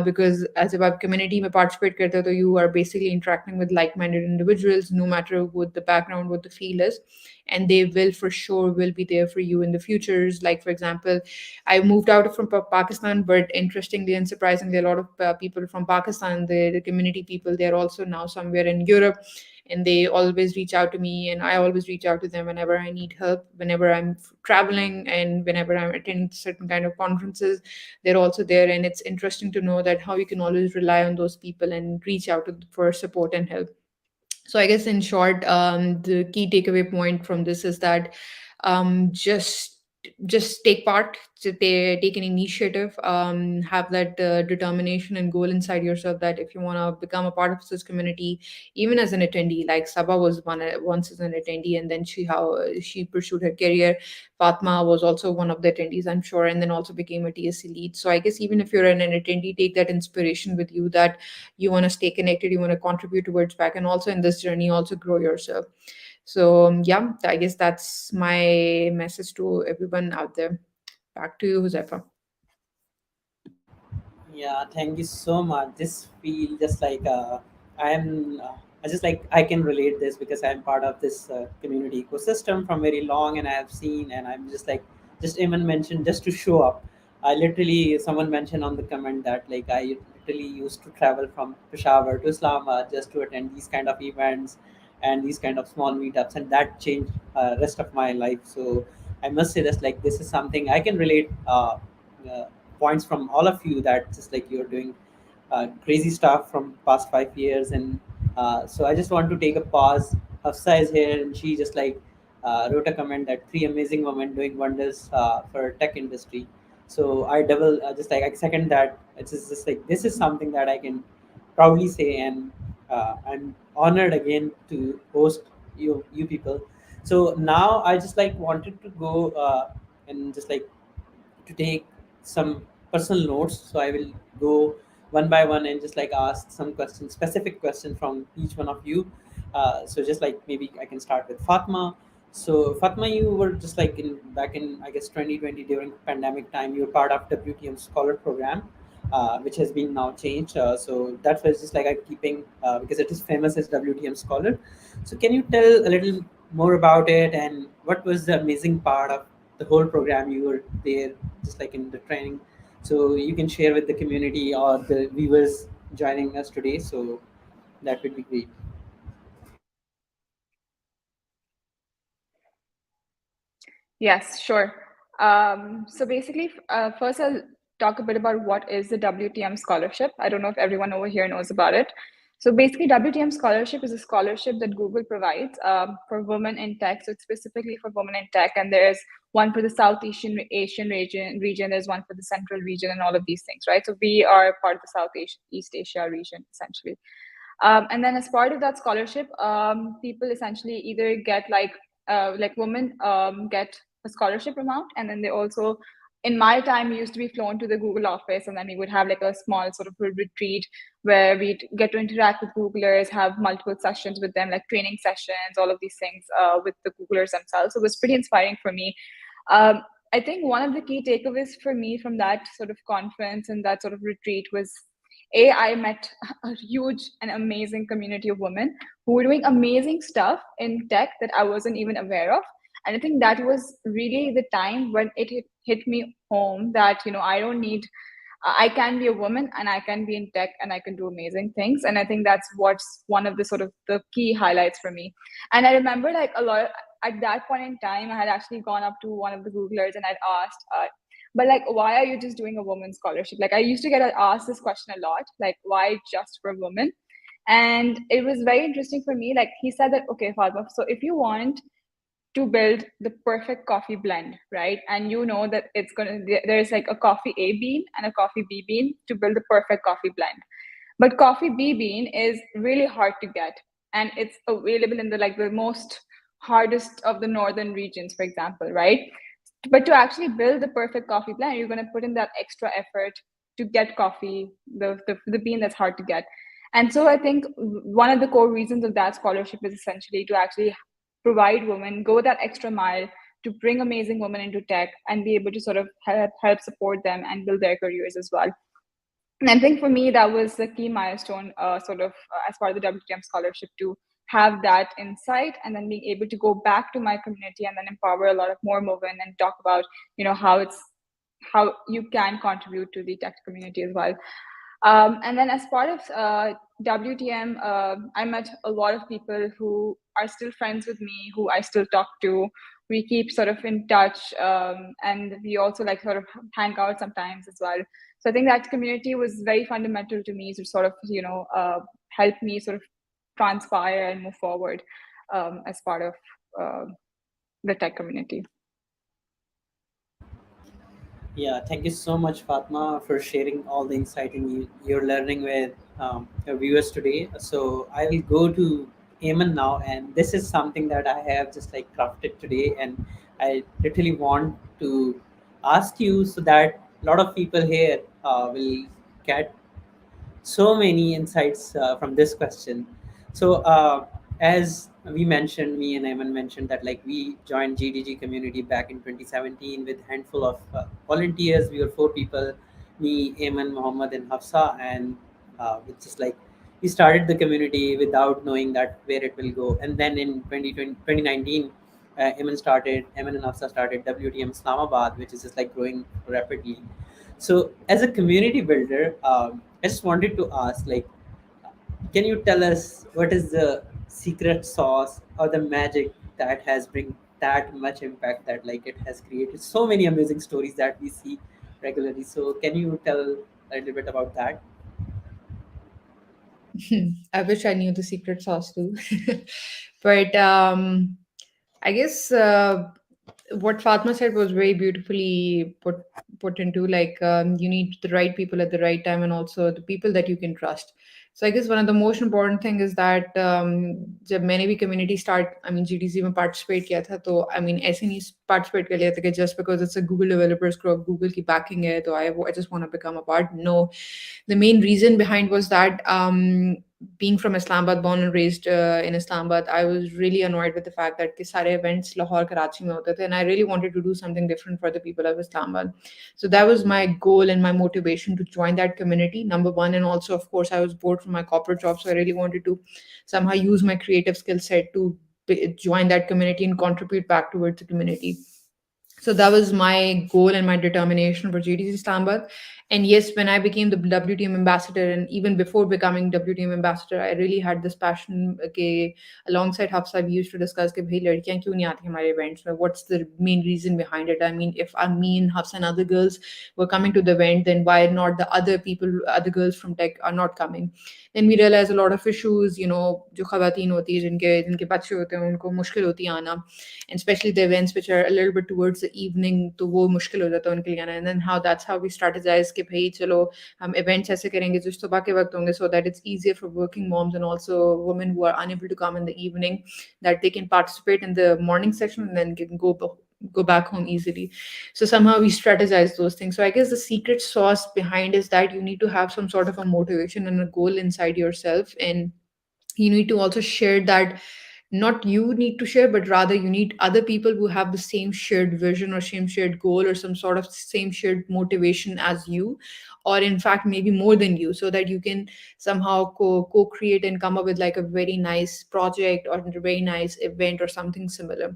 Speaker 9: because as a web community में participate करते हो तो you are basically interacting with like-minded individuals, no matter what the background, what the field is, and they will for sure will be there for you in the futures. Like for example, I moved out from Pakistan, but interestingly and surprisingly, a lot of people from Pakistan, the community people, they're also now somewhere in Europe, and they always reach out to me, and I always reach out to them whenever I need help, whenever I'm traveling, and whenever I'm attending certain kind of conferences. They're also there, and it's interesting to know that how you can always rely on those people and reach out to for support and help. So I guess in short, the key takeaway point from this is that just take part, take an initiative, have that determination and goal inside yourself that if you want to become a part of this community, even as an attendee, like Sabah was once as an attendee, and then she pursued her career. Fatma was also one of the attendees, I'm sure, and then also became a TSC lead. So I guess even if you're an attendee, take that inspiration with you that you want to stay connected, you want to contribute towards back, and also in this journey also grow yourself. So yeah, I guess that's my message to everyone out there. Back to you, Josefa.
Speaker 8: Yeah, thank you so much. This feel just like I'm. I just like I can relate this because I'm part of this community ecosystem from very long, and I have seen, and I'm just like just even mentioned just to show up. I literally someone mentioned on the comment that like I literally used to travel from Peshawar to Islamabad just to attend these kind of events and these kind of small meetups, and that changed rest of my life. So I must say that like this is something I can relate. Uh, Points from all of you that just like you're doing crazy stuff from past 5 years, and so I just want to take a pause. Hafsa is here, and she just like wrote a comment that three amazing women doing wonders for tech industry. So I double just like I second that. It's just like this is something that I can proudly say, and I'm honored again to host you people. So now I just like wanted to go and just like to take some personal notes. So I will go one by one and just like ask some questions, specific questions from each one of you. So just like maybe I can start with Fatma. So Fatma, you were just like in back in I guess 2020 during pandemic time. You were part of WTM Scholar Program, which has been now changed. So that was just like a keeping because it is famous as WTM Scholar. So can you tell a little more about it and what was the amazing part of the whole program? You were there just like in the training, so you can share with the community or the viewers joining us today, so that would be great.
Speaker 10: Yes, sure. So basically, first I'll talk a bit about what is the WTM scholarship. I don't know if everyone over here knows about it. So basically, WTM scholarship is a scholarship that Google provides for women in tech. So it's specifically for women in tech, and there's one for the South Asian region. There's one for the Central region, and all of these things, right? So we are part of the East Asia region, essentially. And then as part of that scholarship, people essentially either get like women get a scholarship amount, and then they also, in my time, we used to be flown to the Google office, and then we would have like a small sort of a retreat where we'd get to interact with Googlers, have multiple sessions with them, like training sessions, all of these things with the Googlers themselves. So it was pretty inspiring for me. I think one of the key takeaways for me from that sort of conference and that sort of retreat was I met a huge and amazing community of women who were doing amazing stuff in tech that I wasn't even aware of. And I think that was really the time when it hit me home that, I don't need, I can be a woman and I can be in tech and I can do amazing things. And I think that's what's one of the sort of the key highlights for me. And I remember like a lot at that point in time, I had actually gone up to one of the Googlers and I'd asked, but like, why are you just doing a women's scholarship? Like I used to get asked this question a lot, like why just for women? And it was very interesting for me. Like he said that, okay, Fatma, so if you want to build the perfect coffee blend, right? And you know that there's like a coffee A bean and a coffee B bean to build the perfect coffee blend. But coffee B bean is really hard to get, and it's available in the most hardest of the northern regions, for example, right? But to actually build the perfect coffee blend, you're going to put in that extra effort to get coffee, the bean that's hard to get. And so I think one of the core reasons of that scholarship is essentially to actually provide women, go that extra mile to bring amazing women into tech and be able to sort of help support them and build their careers as well. And I think for me, that was the key milestone, as part of the WTM scholarship, to have that insight and then being able to go back to my community and then empower a lot of more women and talk about, how you can contribute to the tech community as well. And then as part of WTM, I met a lot of people who are still friends with me, who I still talk to. We keep sort of in touch, and we also like sort of hang out sometimes as well. So I think that community was very fundamental to me to sort of, help me sort of transpire and move forward as part of the tech community.
Speaker 8: Yeah, thank you so much, Fatma, for sharing all the insight in your learning with your viewers today. So I will go to Eamon now, and this is something that I have just like crafted today, and I literally want to ask you so that a lot of people here will get so many insights from this question. So, as we mentioned, me and Ayman mentioned that like we joined GDG community back in 2017 with handful of volunteers. We were 4 people, me, Ayman, Mohammed, and Hafsa, and it's just like we started the community without knowing that where it will go. And then in 2019, Ayman and Hafsa started WTM Islamabad, which is just like growing rapidly. So, as a community builder, I just wanted to ask, like, can you tell us what is the secret sauce or the magic that has bring that much impact that like it has created so many amazing stories that we see regularly? So, can you tell a little bit about that?
Speaker 9: I wish I knew the secret sauce too. But I guess what Fatma said was very beautifully put into, like, you need the right people at the right time and also the people that you can trust. So I guess one of the most important thing is that जब मैंने भी community start, I mean GDC में participate किया था, तो I mean ऐसे नहीं participate कर लिया था कि just because it's a Google developers group, Google की backing है, तो I just want to become a part. No, the main reason behind was that being from Islamabad, born and raised in Islamabad, I was really annoyed with the fact that the sare events Lahore, Karachi mein hote the, and I really wanted to do something different for the people of Islamabad. So that was my goal and my motivation to join that community, number one. And also, of course, I was bored from my corporate job, so I really wanted to somehow use my creative skill set to join that community and contribute back towards the community. So that was my goal and my determination for GDC Islamabad. And yes, when I became the WTM ambassador, and even before becoming WTM ambassador, I really had this passion. Okay, alongside Hafsa, we used to discuss कि भाई लड़कियां क्यों नहीं आती हमारे events में? What's the main reason behind it? I mean, if me and Hafsa and other girls were coming to the event, then why not the other people, other girls from tech are not coming? Then we realized a lot of issues. जो खवातीन होती है जिनके जिनके बच्चे होते हैं उनको मुश्किल होती है आना, and especially the events which are a little bit towards the evening, तो वो मुश्किल हो जाता है उनके लिए आना. And then that's how we strategize कि भाई चलो हम events ऐसे करेंगे जो सुबह के वक्त होंगे, so that it's easier for working moms and also women who are unable to come in the evening, that they can participate in the morning session and then can go back home easily. So somehow we strategize those things. So I guess the secret sauce behind is that you need to have some sort of a motivation and a goal inside yourself, and you need to also share that. Not you need to share, but rather you need other people who have the same shared vision or same shared goal or some sort of same shared motivation as you, or in fact maybe more than you, so that you can somehow co-create and come up with like a very nice project or a very nice event or something similar.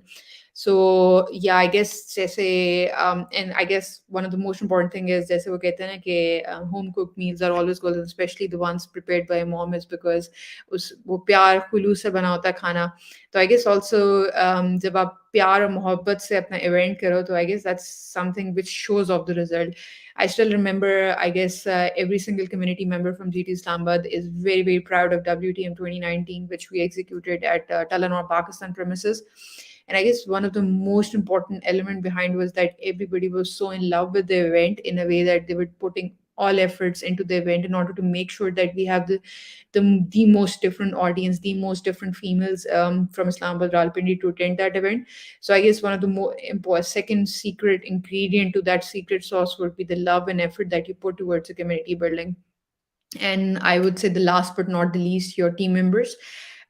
Speaker 9: So yeah, I guess जैसे and I guess one of the most important thing is जैसे वो कहते हैं ना कि home cooked meals are always good, especially the ones prepared by a mom, is because वो प्यार खुलूस से बना होता है खाना. तो I guess also जब आप प्यार और मोहब्बत से अपना event करो, तो I guess that's something which shows off the result. I still remember, I guess every single community member from GT Islamabad is very, very proud of WTM 2019, which we executed at Talanor, Pakistan premises. And I guess one of the most important element behind was that everybody was so in love with the event in a way that they were putting all efforts into the event in order to make sure that we have the most different audience, the most different females from Islamabad, Rawalpindi to attend that event. So I guess one of the more important second secret ingredient to that secret sauce would be the love and effort that you put towards the community building. And I would say the last but not the least, your team members.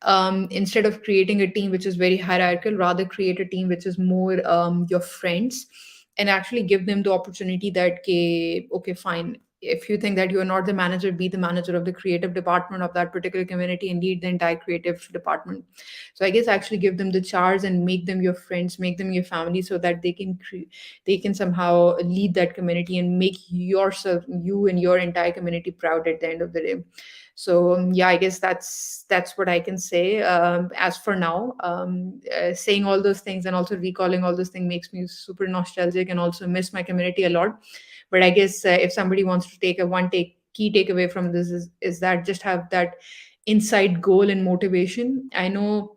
Speaker 9: Instead of creating a team which is very hierarchical, rather create a team which is more your friends, and actually give them the opportunity that okay, fine, if you think that you are not the manager, be the manager of the creative department of that particular community and lead the entire creative department. So I guess actually give them the charge and make them your friends, make them your family, so that they can somehow lead that community and make yourself, you and your entire community proud at the end of the day. So yeah, I guess that's what I can say as for now. Saying all those things and also recalling all those things makes me super nostalgic and also miss my community a lot. But I guess if somebody wants to take a key takeaway from this is that just have that inside goal and motivation. I know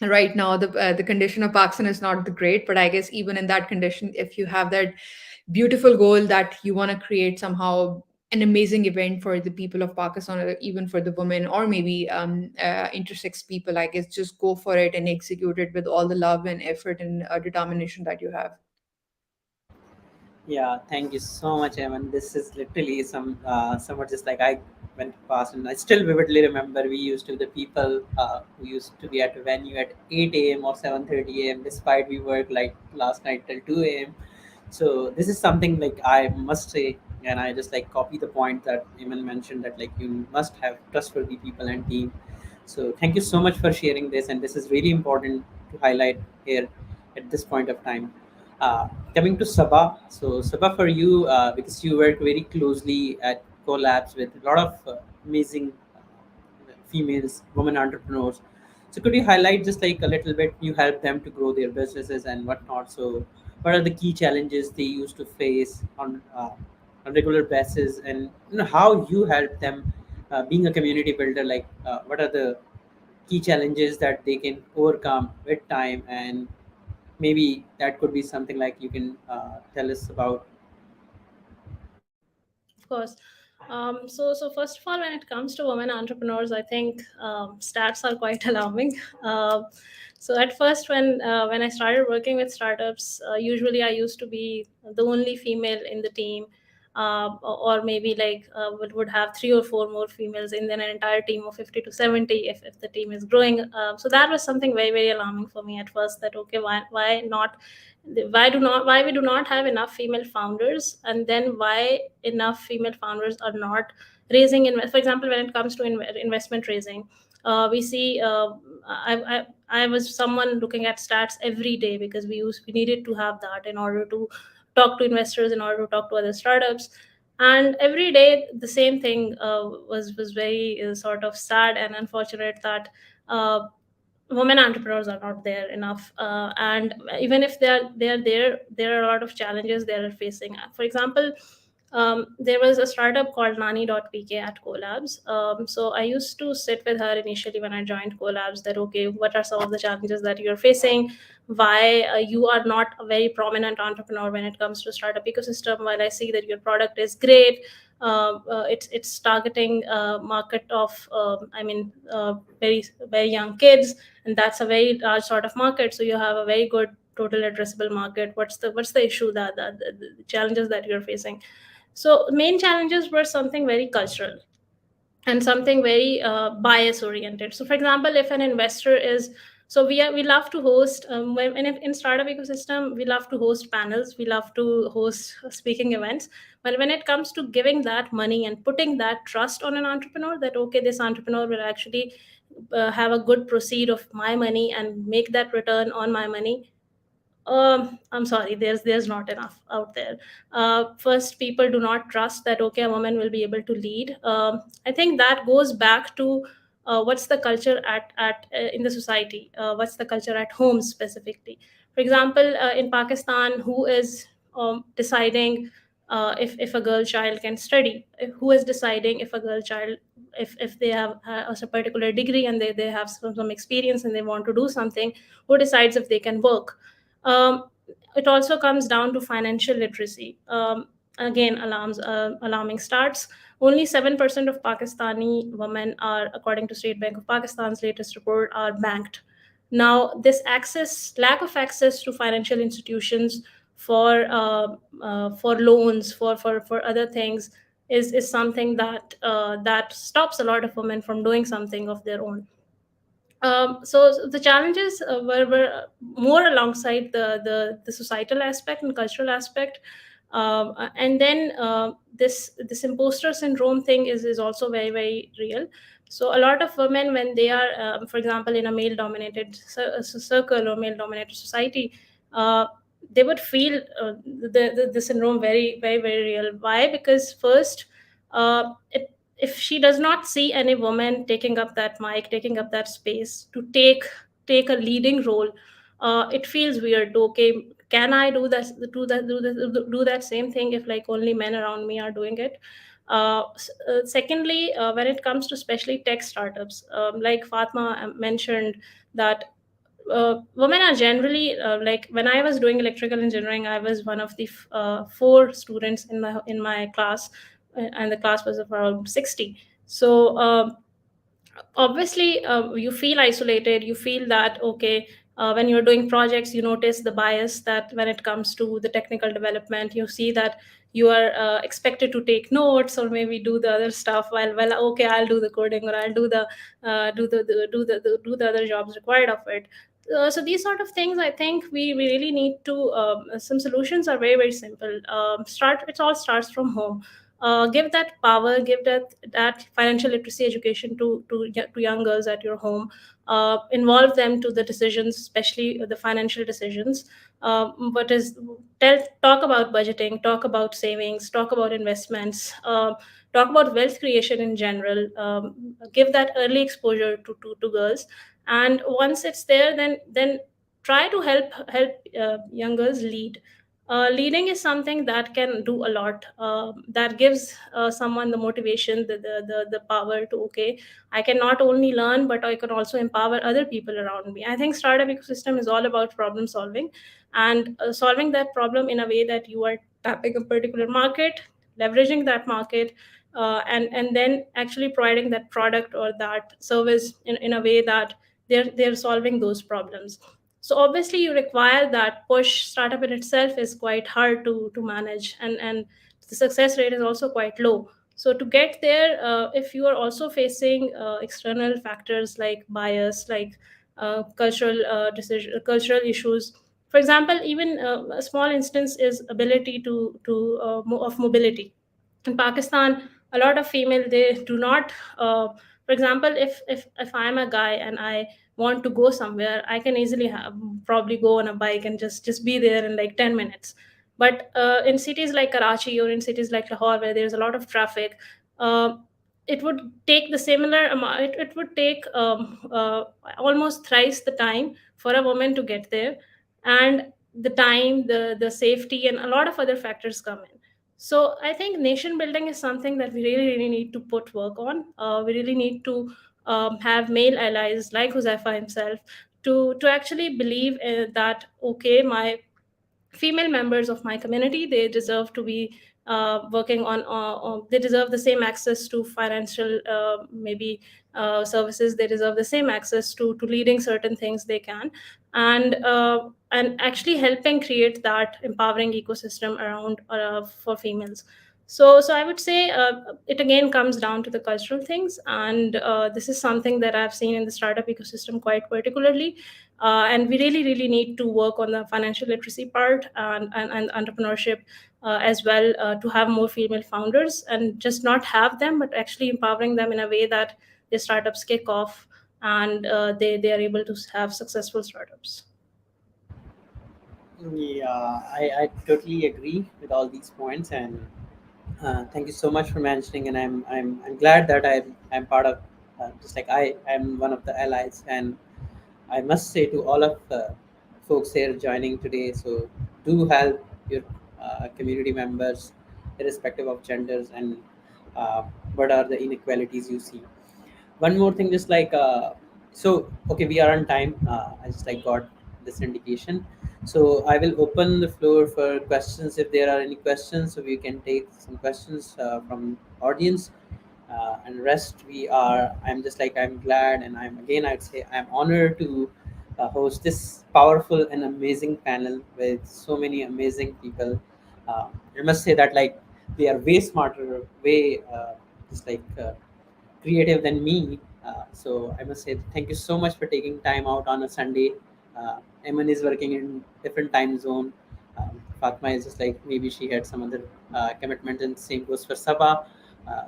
Speaker 9: right now the condition of Pakistan is not the great, but I guess even in that condition, if you have that beautiful goal that you want to create somehow an amazing event for the people of Pakistan, or even for the women, or maybe intersex people, I guess just go for it and execute it with all the love and effort and determination that you have.
Speaker 8: Yeah, thank you so much, Evan. This is literally somewhat just like I went past, and I still vividly remember we used to the people who used to be at a venue at 8 a.m. or 7:30 a.m. despite we worked like last night till 2 a.m. So this is something like I must say, and I just like copy the point that Evan mentioned that like you must have trustworthy people and team. So thank you so much for sharing this, and this is really important to highlight here at this point of time. Uh, Coming to Sabah, so Sabah for you, because you work very closely at collabs with a lot of amazing females, women entrepreneurs. So could you highlight just like a little bit? You help them to grow their businesses and whatnot. So what are the key challenges they used to face on regular basis, and how you help them being a community builder? Like what are the key challenges that they can overcome with time, and maybe that could be something like you can tell us about.
Speaker 11: Of course. So first of all, when it comes to women entrepreneurs, I think stats are quite alarming. Uh, so at first, when I started working with startups, usually I used to be the only female in the team, or maybe like would have three or four more females in an entire team of 50 to 70 if the team is growing. So that was something very very alarming for me at first. That okay, why not? Why we do not have enough female founders, and then why enough female founders are not raising for example, when it comes to investment raising, we see I was someone looking at stats every day because we needed to have that in order to talk to investors, in order to talk to other startups. And every day the same thing was very sort of sad and unfortunate that uh, women entrepreneurs are not there enough, and even if they're there are a lot of challenges they are facing. For example, there was a startup called nani.pk at collabs. So I used to sit with her initially when I joined collabs, that okay, what are some of the challenges that you're facing, why you are not a very prominent entrepreneur when it comes to startup ecosystem, while I see that your product is great. It's targeting market of very very young kids, and that's a very large sort of market, so you have a very good total addressable market. What's the issue that the challenges that you're facing? So main challenges were something very cultural and something very bias oriented. So for example, if an investor is, so we love to host in startup ecosystem, we love to host panels, we love to host speaking events. But when it comes to giving that money and putting that trust on an entrepreneur, that okay, this entrepreneur will actually have a good proceed of my money and make that return on my money, I'm sorry, there's not enough out there. First, people do not trust that okay, a woman will be able to lead. I think that goes back to what's the culture at in the society, what's the culture at home specifically. For example, in Pakistan, who is deciding if a girl child can study? Who is deciding if a girl child, if they have a particular degree and they have some experience and they want to do something? Who decides if they can work? um, it also comes down to financial literacy. Again, alarming starts. Only 7% of Pakistani women are, according to State Bank of Pakistan's latest report, are banked. Now, this lack of access to financial institutions for loans, for other things, is something that stops a lot of women from doing something of their own. So the challenges were more alongside the societal aspect and cultural aspect. And then this imposter syndrome thing is also very, very real. So a lot of women, when they are, for example, in a male dominated circle or male dominated society, uh, they would feel the syndrome very, very, very real. Why? Because first, if she does not see any woman taking up that mic, taking up that space to take a leading role, it feels weird. Okay, can I do that same thing if like only men around me are doing it? Secondly, when it comes to especially tech startups, like Fatma mentioned, that women are generally, like when I was doing electrical engineering, I was one of the four students in my class, and the class was of around 60. So obviously, you feel isolated. You feel that, okay, when you're doing projects, you notice the bias that when it comes to the technical development, you see that you are expected to take notes or maybe do the other stuff, while, well, okay, I'll do the coding, or I'll do the other jobs required of it. So these sort of things, I think we really need to, some solutions are very, very simple. It all starts from home. Give that power, give that financial literacy education to young girls at your home. Involve them to the decisions, especially the financial decisions. But is talk about budgeting, talk about savings, talk about investments, talk about wealth creation in general. Give that early exposure to girls, and once it's there, then try to help young girls lead. Leading is something that can do a lot. That gives someone the motivation, the power to, okay, I can not only learn, but I can also empower other people around me. I think startup ecosystem is all about problem solving, and solving that problem in a way that you are tapping a particular market, leveraging that market, and then actually providing that product or that service in a way that they're solving those problems. So obviously you require that push. Startup in itself is quite hard to manage, and the success rate is also quite low. So to get there, if you are also facing external factors like bias, like cultural issues. For example, even a small instance is ability of mobility. In Pakistan, a lot of female, they do not, for example, if I'm a guy and I want to go somewhere, I can easily probably go on a bike and just be there in like 10 minutes. But in cities like Karachi or in cities like Lahore, where there's a lot of traffic, uh, it would take the similar amount. It would take almost thrice the time for a woman to get there, and the time, the safety, and a lot of other factors come in. So I think nation building is something that we really, really need to put work on. We really need to have male allies like Josefa himself to actually believe that, okay, my female members of my community, they deserve to be working they deserve the same access to financial, maybe services. They deserve the same access to leading certain things they can, and actually helping create that empowering ecosystem around, for females. So I would say, it again comes down to the cultural things, and this is something that I've seen in the startup ecosystem quite particularly. And we really, really need to work on the financial literacy part, and entrepreneurship as well, to have more female founders, and just not have them, but actually empowering them in a way that the startups kick off, and they are able to have successful startups.
Speaker 8: Yeah, I totally agree with all these points, and thank you so much for mentioning. And I'm glad that I'm part of, just like I'm one of the allies. And I must say to all of the folks here joining today, so do help your community members, irrespective of genders, and uh, what are the inequalities you see. One more thing, just like so, okay, we are on time. I just like got this indication, so I will open the floor for questions if there are any questions. So we can take some questions from audience, and rest we are. I'm glad, and I'd say I'm honored to host this powerful and amazing panel with so many amazing people. I must say that like they are way smarter, way just like creative than me. So I must say thank you so much for taking time out on a Sunday. Eman is working in different time zone. Fatma is just like maybe she had some other commitment, and same goes for Sabah.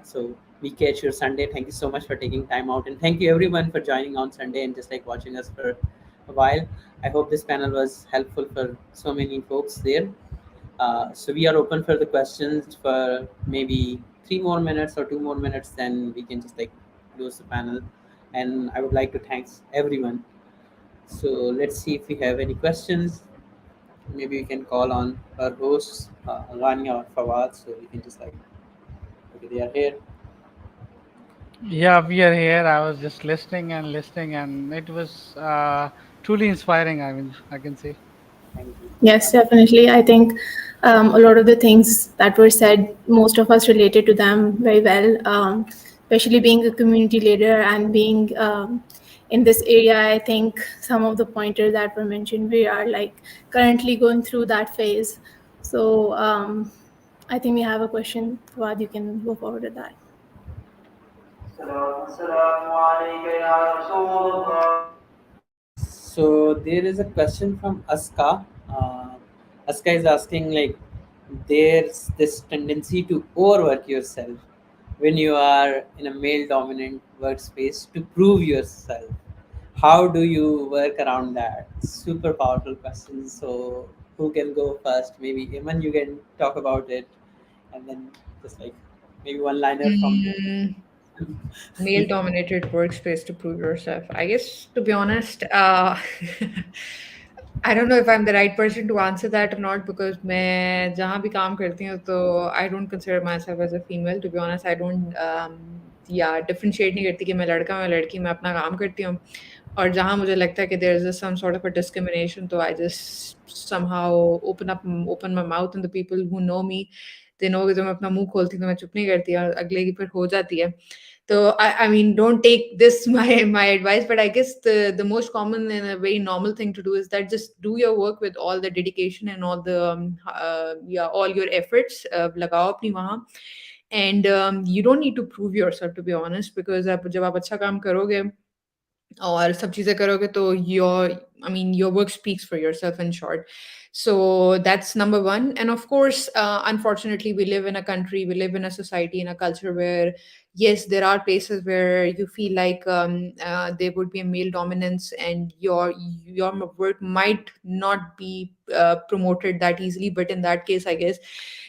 Speaker 8: So we catch you Sunday. Thank you so much for taking time out, and thank you everyone for joining on Sunday and just like watching us for a while. I hope this panel was helpful for so many folks there. So we are open for the questions for maybe 3 more minutes or 2 more minutes, then we can just like close the panel. And I would like to thanks everyone. So let's see if we have any questions. Maybe we can call on our hosts, Rania or Fawad, so we can just like, okay, they are here.
Speaker 2: Yeah, we are here. I was just listening, and it was truly inspiring. I mean, I can say.
Speaker 8: Thank you.
Speaker 1: Yes, definitely. I think a lot of the things that were said, most of us related to them very well, especially being a community leader and being in this area. I think some of the pointers that were mentioned, we are like currently going through that phase. So I think we have a question. Fawad, you can go forward with that.
Speaker 8: So there is a question from Aska. Aska is asking like, there's this tendency to overwork yourself when you are in a male-dominant workspace to prove yourself. How do you work around that? Super powerful question. So who can go first? Maybe Iman, you can talk about it, and then just like maybe one liner from.
Speaker 9: Mm, male dominated workspace to prove yourself. I guess, to be honest, I don't know if I'm the right person to answer that or not, because मैं जहाँ भी काम करती हूँ तो I don't consider myself as a female. To be honest, I don't yeah, differentiate नहीं करती कि मैं लड़का मैं लड़की, मैं अपना काम करती हूँ. और जहाँ मुझे लगता है कि there is some sort of a discrimination, तो I just somehow open my mouth, and the people who know me, they know कि जब मैं अपना मुंह खोलती हूँ तो मैं चुप नहीं करती, और अगले की फिर हो जाती है. So I mean, don't take this my advice, but I guess the most common and a very normal thing to do is that just do your work with all the dedication and all the yeah, all your efforts. लगाओ अपनी वहाँ. And you don't need to prove yourself, to be honest, because आप जब आप अच्छा काम करोगे और सब चीज़ें करोगे तो your work speaks for yourself, in short. So that's number one. And of course, unfortunately, we live in a country, we live in a society, in a culture where, yes, there are places where you feel like there would be a male dominance, and your work might not be promoted that easily. But in that case, I guess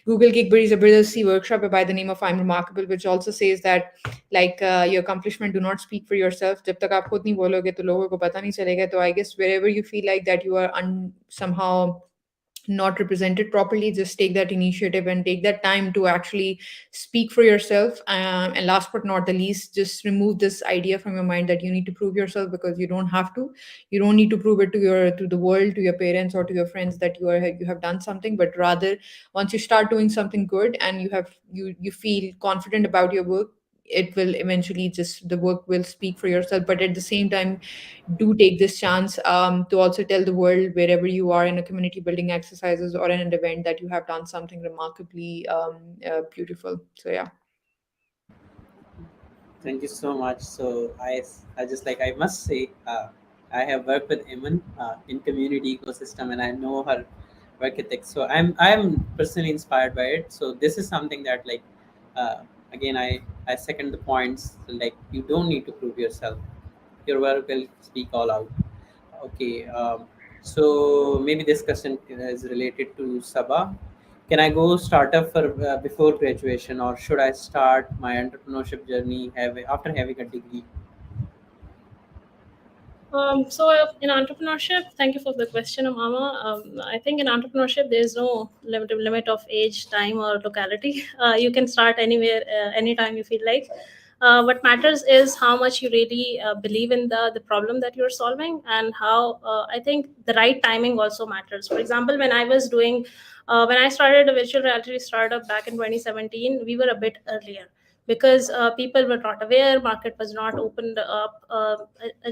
Speaker 9: Google की एक बड़ी जबरदस्ती workshop है by the name of I'm Remarkable, which also says that like your accomplishment do not speak for yourself. जब तक आप खुद नहीं बोलोगे तो लोगों को पता नहीं चलेगा. तो I guess wherever you feel like that you are somehow not represented properly, just take that initiative and take that time to actually speak for yourself. And last but not the least, just remove this idea from your mind that you need to prove yourself, because you don't have to. You don't need to prove it to the world, to your parents, or to your friends that you have done something. But rather, once you start doing something good and you feel confident about your work, it will eventually, just the work will speak for yourself. But at the same time, do take this chance to also tell the world, wherever you are in a community building exercises or in an event, that you have done something remarkably beautiful. So yeah.
Speaker 8: Thank you so much. So I just like I must say, I have worked with Iman in community ecosystem, and I know her work ethic. So I'm personally inspired by it. So this is something that like again I second the points. So, like you don't need to prove yourself. Your work will speak all out. Okay. So maybe this question is related to Sabah. Can I go startup for before graduation, or should I start my entrepreneurship journey after having a degree?
Speaker 11: In entrepreneurship, thank you for the question, Amama. I think in entrepreneurship, there is no limit of age, time, or locality. You can start anywhere, anytime you feel like. What matters is how much you really believe in the problem that you're solving, and how I think the right timing also matters. For example, when I started a virtual reality startup back in 2017, we were a bit earlier because people were not aware, market was not opened up, or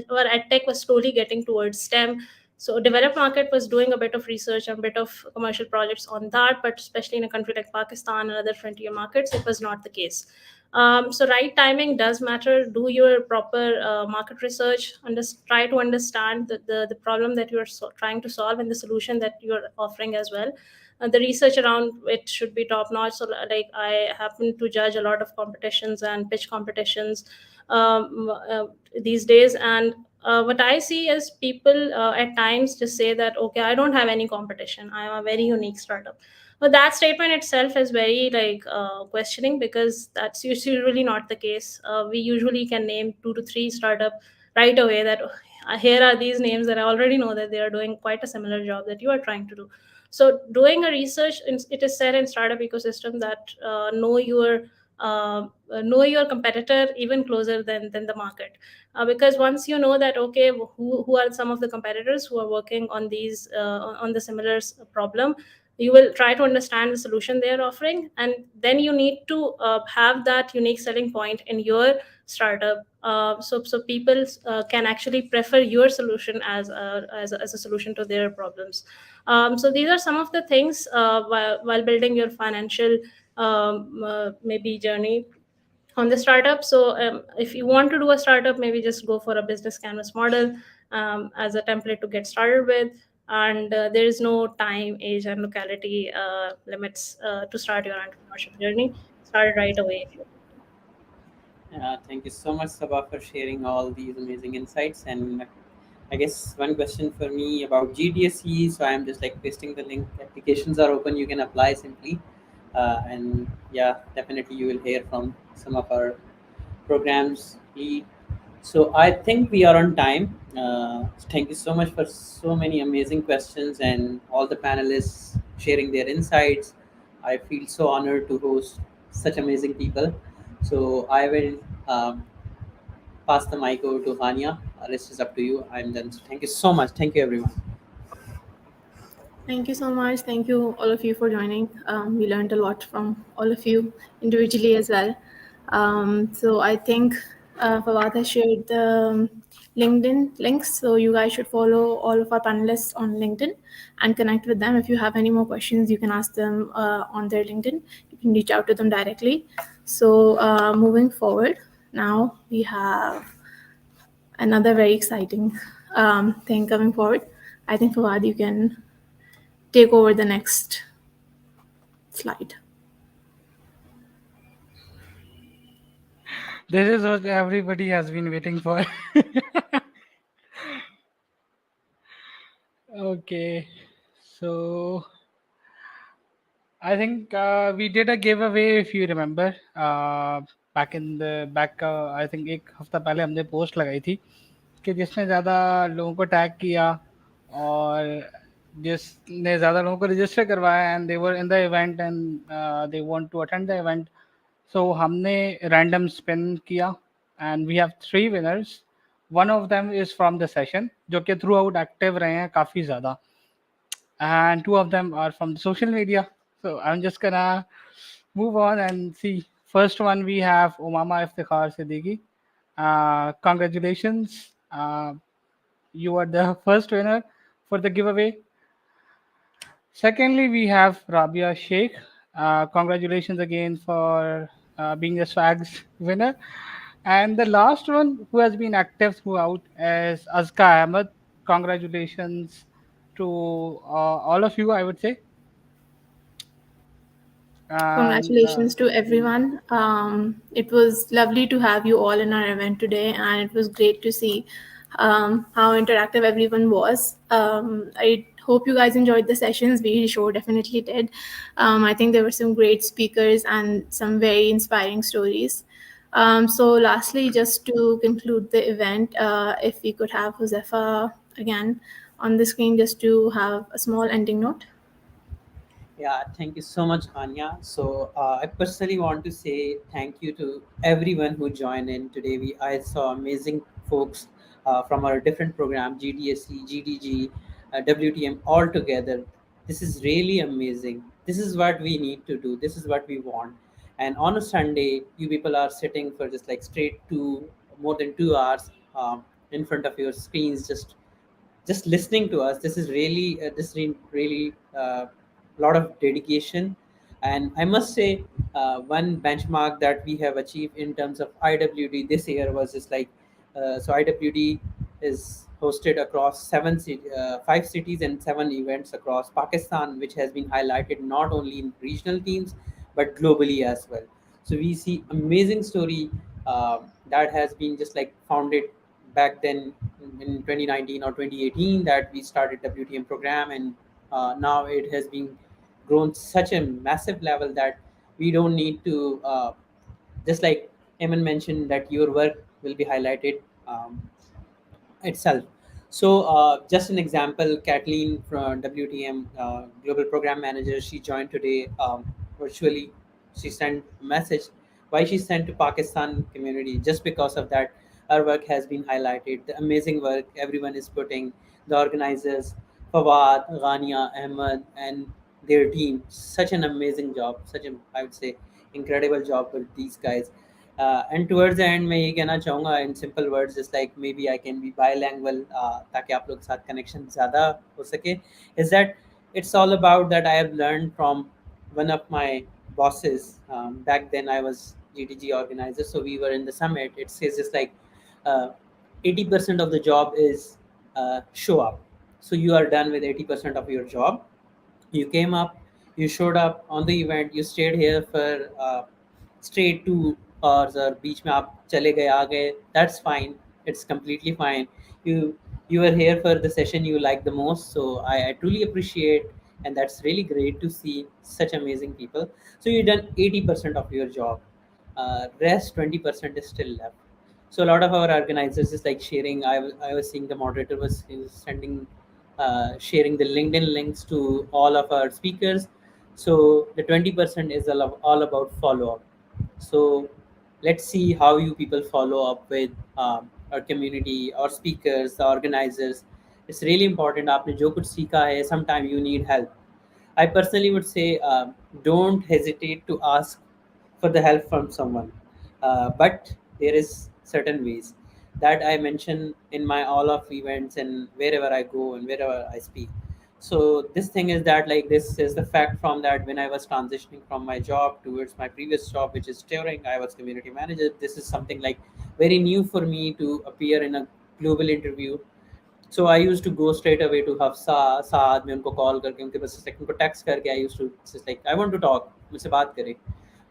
Speaker 11: edtech was slowly getting towards STEM. So developed market was doing a bit of research and a bit of commercial projects on that, but especially in a country like Pakistan and other frontier markets, it was not the case. So right timing does matter. Do your proper market research, try to understand the problem that you're trying to solve and the solution that you're offering as well. the research around it should be top notch. So like I happen to judge a lot of competitions and pitch competitions these days, and what I see is people at times just say that, okay, I don't have any competition, I am a very unique startup. But that statement itself is very like questioning, because that's usually not the case. We usually can name 2 to 3 startup right away that here are these names that I already know that they are doing quite a similar job that you are trying to do. So doing a research, it is said in startup ecosystem that uh, know your competitor even closer than the market, because once you know that, okay, who are some of the competitors who are working on these on the similar problem, you will try to understand the solution they are offering, and then you need to have that unique selling point in your startup, so people can actually prefer your solution as a solution to their problems. So these are some of the things while building your financial maybe journey on the startup. So if you want to do a startup, maybe just go for a business canvas model as a template to get started with. And there is no time, age, and locality limits to start your entrepreneurship journey. Start it right away if you want.
Speaker 8: Thank you so much, Sabah, for sharing all these amazing insights. And I guess one question for me about GDSE. So I'm just like pasting the link. Applications are open. You can apply simply. And yeah, definitely you will hear from some of our programs lead. So I think we are on time. Thank you so much for so many amazing questions and all the panelists sharing their insights. I feel so honored to host such amazing people. So I will pass the mic over to Hania. Rest is up to you. I'm done. So thank you so much. Thank you, everyone.
Speaker 1: Thank you so much. Thank you, all of you, for joining. We learned a lot from all of you individually as well. So I think Fawad has shared the LinkedIn links. So you guys should follow all of our panelists on LinkedIn and connect with them. If you have any more questions, you can ask them on their LinkedIn. You can reach out to them directly. So moving forward, now we have another very exciting thing coming forward. I think, Fawad, you can take over the next slide.
Speaker 2: This is what everybody has been waiting for. Okay, so I think we did a giveaway, if you remember. Back in the back, I think एक हफ्ता पहले हमने post लगाई थी कि जिसने ज़्यादा लोगों को टैग किया और जिसने ज़्यादा लोगों को रजिस्टर करवाया and they were in the event and they want to attend the event, so हमने रैंडम स्पिन किया and we have 3 winners. One of them is from the session, जो कि थ्रू आउट एक्टिव रहे हैं काफ़ी ज़्यादा, and 2 of them are from the social media. So I'm just gonna move on and see. First one, we have Umama Iftikhar Siddiqui. Congratulations. You are the first winner for the giveaway. Secondly, we have Rabia Sheikh. Congratulations again for being the swags winner. And the last one who has been active throughout is Azka Ahmed. Congratulations to all of you, I would say. And
Speaker 1: Congratulations to everyone. It was lovely to have you all in our event today, and it was great to see how interactive everyone was. I hope you guys enjoyed the sessions. We sure definitely did. I think there were some great speakers and some very inspiring stories. So, lastly, just to conclude the event, if we could have Josefa again on the screen just to have a small ending note.
Speaker 8: Yeah, thank you so much, Hanya. So I personally want to say thank you to everyone who joined in today. I saw amazing folks from our different program, GDSE, GDG, WTM, all together. This is really amazing. This is what we need to do. This is what we want. And on a Sunday, you people are sitting for just like straight more than 2 hours in front of your screens, just listening to us. This is really really lot of dedication. And I must say, one benchmark that we have achieved in terms of IWD this year was just like, so IWD is hosted across 5 cities and 7 events across Pakistan, which has been highlighted not only in regional teams but globally as well. So we see amazing story that has been just like founded back then in 2019 or 2018 that we started WTM program, and now it has been grown such a massive level that we don't need to just like Eamon mentioned that your work will be highlighted itself. So, just an example, Kathleen from WTM, Global Program Manager, she joined today virtually. She sent a message. Why she sent to Pakistan community? Just because of that, her work has been highlighted. The amazing work everyone is putting, the organizers, Fawad, Ghania, Ahmed, and their team. Such an amazing job. Such a, I would say, incredible job with these guys. And towards the end मैं ये कहना चाहूँगा in simple words just like maybe I can be bilingual ताकि आप लोग के साथ connection ज़्यादा हो सके is that it's all about that I have learned from one of my bosses. Back then I was GDG organizer, so we were in the summit. It says just like uh, 80% of the job is show up. So you are done with 80% of your job. You came up, you showed up on the event, you stayed here for straight 2 hours or बीच में आप चले गए आ गए, that's fine, it's completely fine. You were here for the session you like the most, so I truly appreciate, and that's really great to see such amazing people. So you done 80% of your job, rest 20% is still left. So a lot of our organizers is like sharing. I was seeing the moderator was sending sharing the LinkedIn links to all of our speakers. So the 20% is all about follow up. So let's see how you people follow up with our community, our speakers, the organizers. It's really important. आपने जो कुछ सीखा है, sometime you need help. I personally would say don't hesitate to ask for the help from someone. But there is certain ways that I mention in my all of events and wherever I go and wherever I speak. So this thing is that like this is the fact from that when I was transitioning from my job towards my previous job, which is touring, I was community manager. This is something like very new for me to appear in a global interview. So I used to go straight away to Hafsa, साथ में उनको call करके उनके बस उनको text करके I used to just like I want to talk, मुझसे बात करें.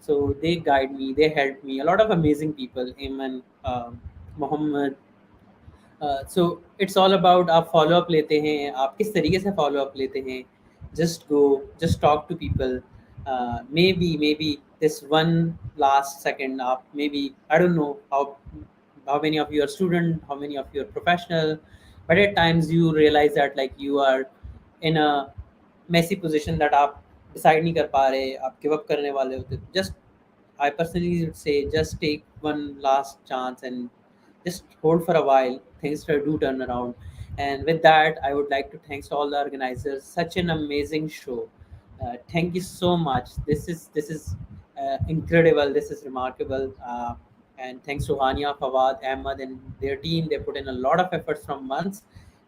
Speaker 8: So they guide me, they help me. A lot of amazing people, Iman, Mohammed. So it's all about आप follow up लेते हैं, आप किस तरीके से follow up लेते हैं. Just go, just talk to people. Maybe this one last second आप maybe I don't know how many of you are student, how many of you are professional, but at times you realize that like you are in a messy position that आप decide नहीं कर पा रहे, आप give up करने वाले होते. Just I personally would say just take one last chance and just hold for a while. Things do turn around. And with that, I would like to thanks all the organizers. Such an amazing show. Thank you so much. This is incredible. This is remarkable. And thanks to Hania, Fawad, Ahmad, and their team. They put in a lot of efforts from months,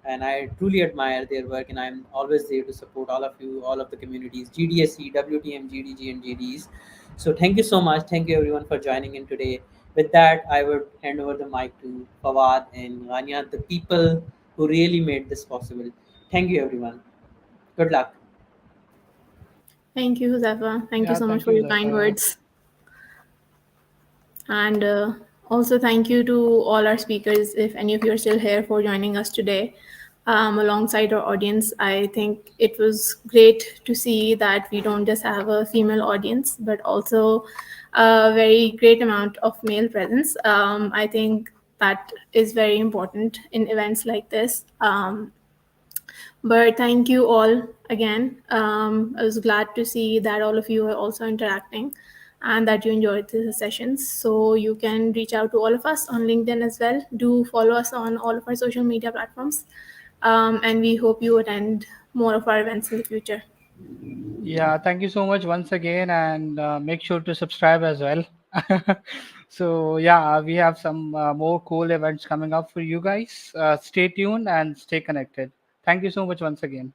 Speaker 8: and I truly admire their work. And I'm always there to support all of you, all of the communities, GDSC, WTM, GDG, and GDs. So thank you so much. Thank you everyone for joining in today. With that, I would hand over the mic to Fawad and Rania, the people who really made this possible. Thank you everyone. Good luck.
Speaker 1: Thank you, Josefa. Thank you
Speaker 2: Yeah,
Speaker 1: so much
Speaker 2: thank
Speaker 1: for
Speaker 2: you,
Speaker 1: your kind
Speaker 2: Zafar.
Speaker 1: words. And also, thank you to all our speakers, if any of you are still here, for joining us today alongside our audience. I think it was great to see that we don't just have a female audience, but also a very great amount of male presence. I think that is very important in events like this. But thank you all again. I was glad to see that all of you are also interacting and that you enjoyed the sessions. So you can reach out to all of us on LinkedIn as well. Do follow us on all of our social media platforms. And we hope you attend more of our events in the future.
Speaker 2: Yeah, thank you so much once again, and make sure to subscribe as well. So, yeah, we have some more cool events coming up for you guys. Stay tuned and stay connected. Thank you so much once again.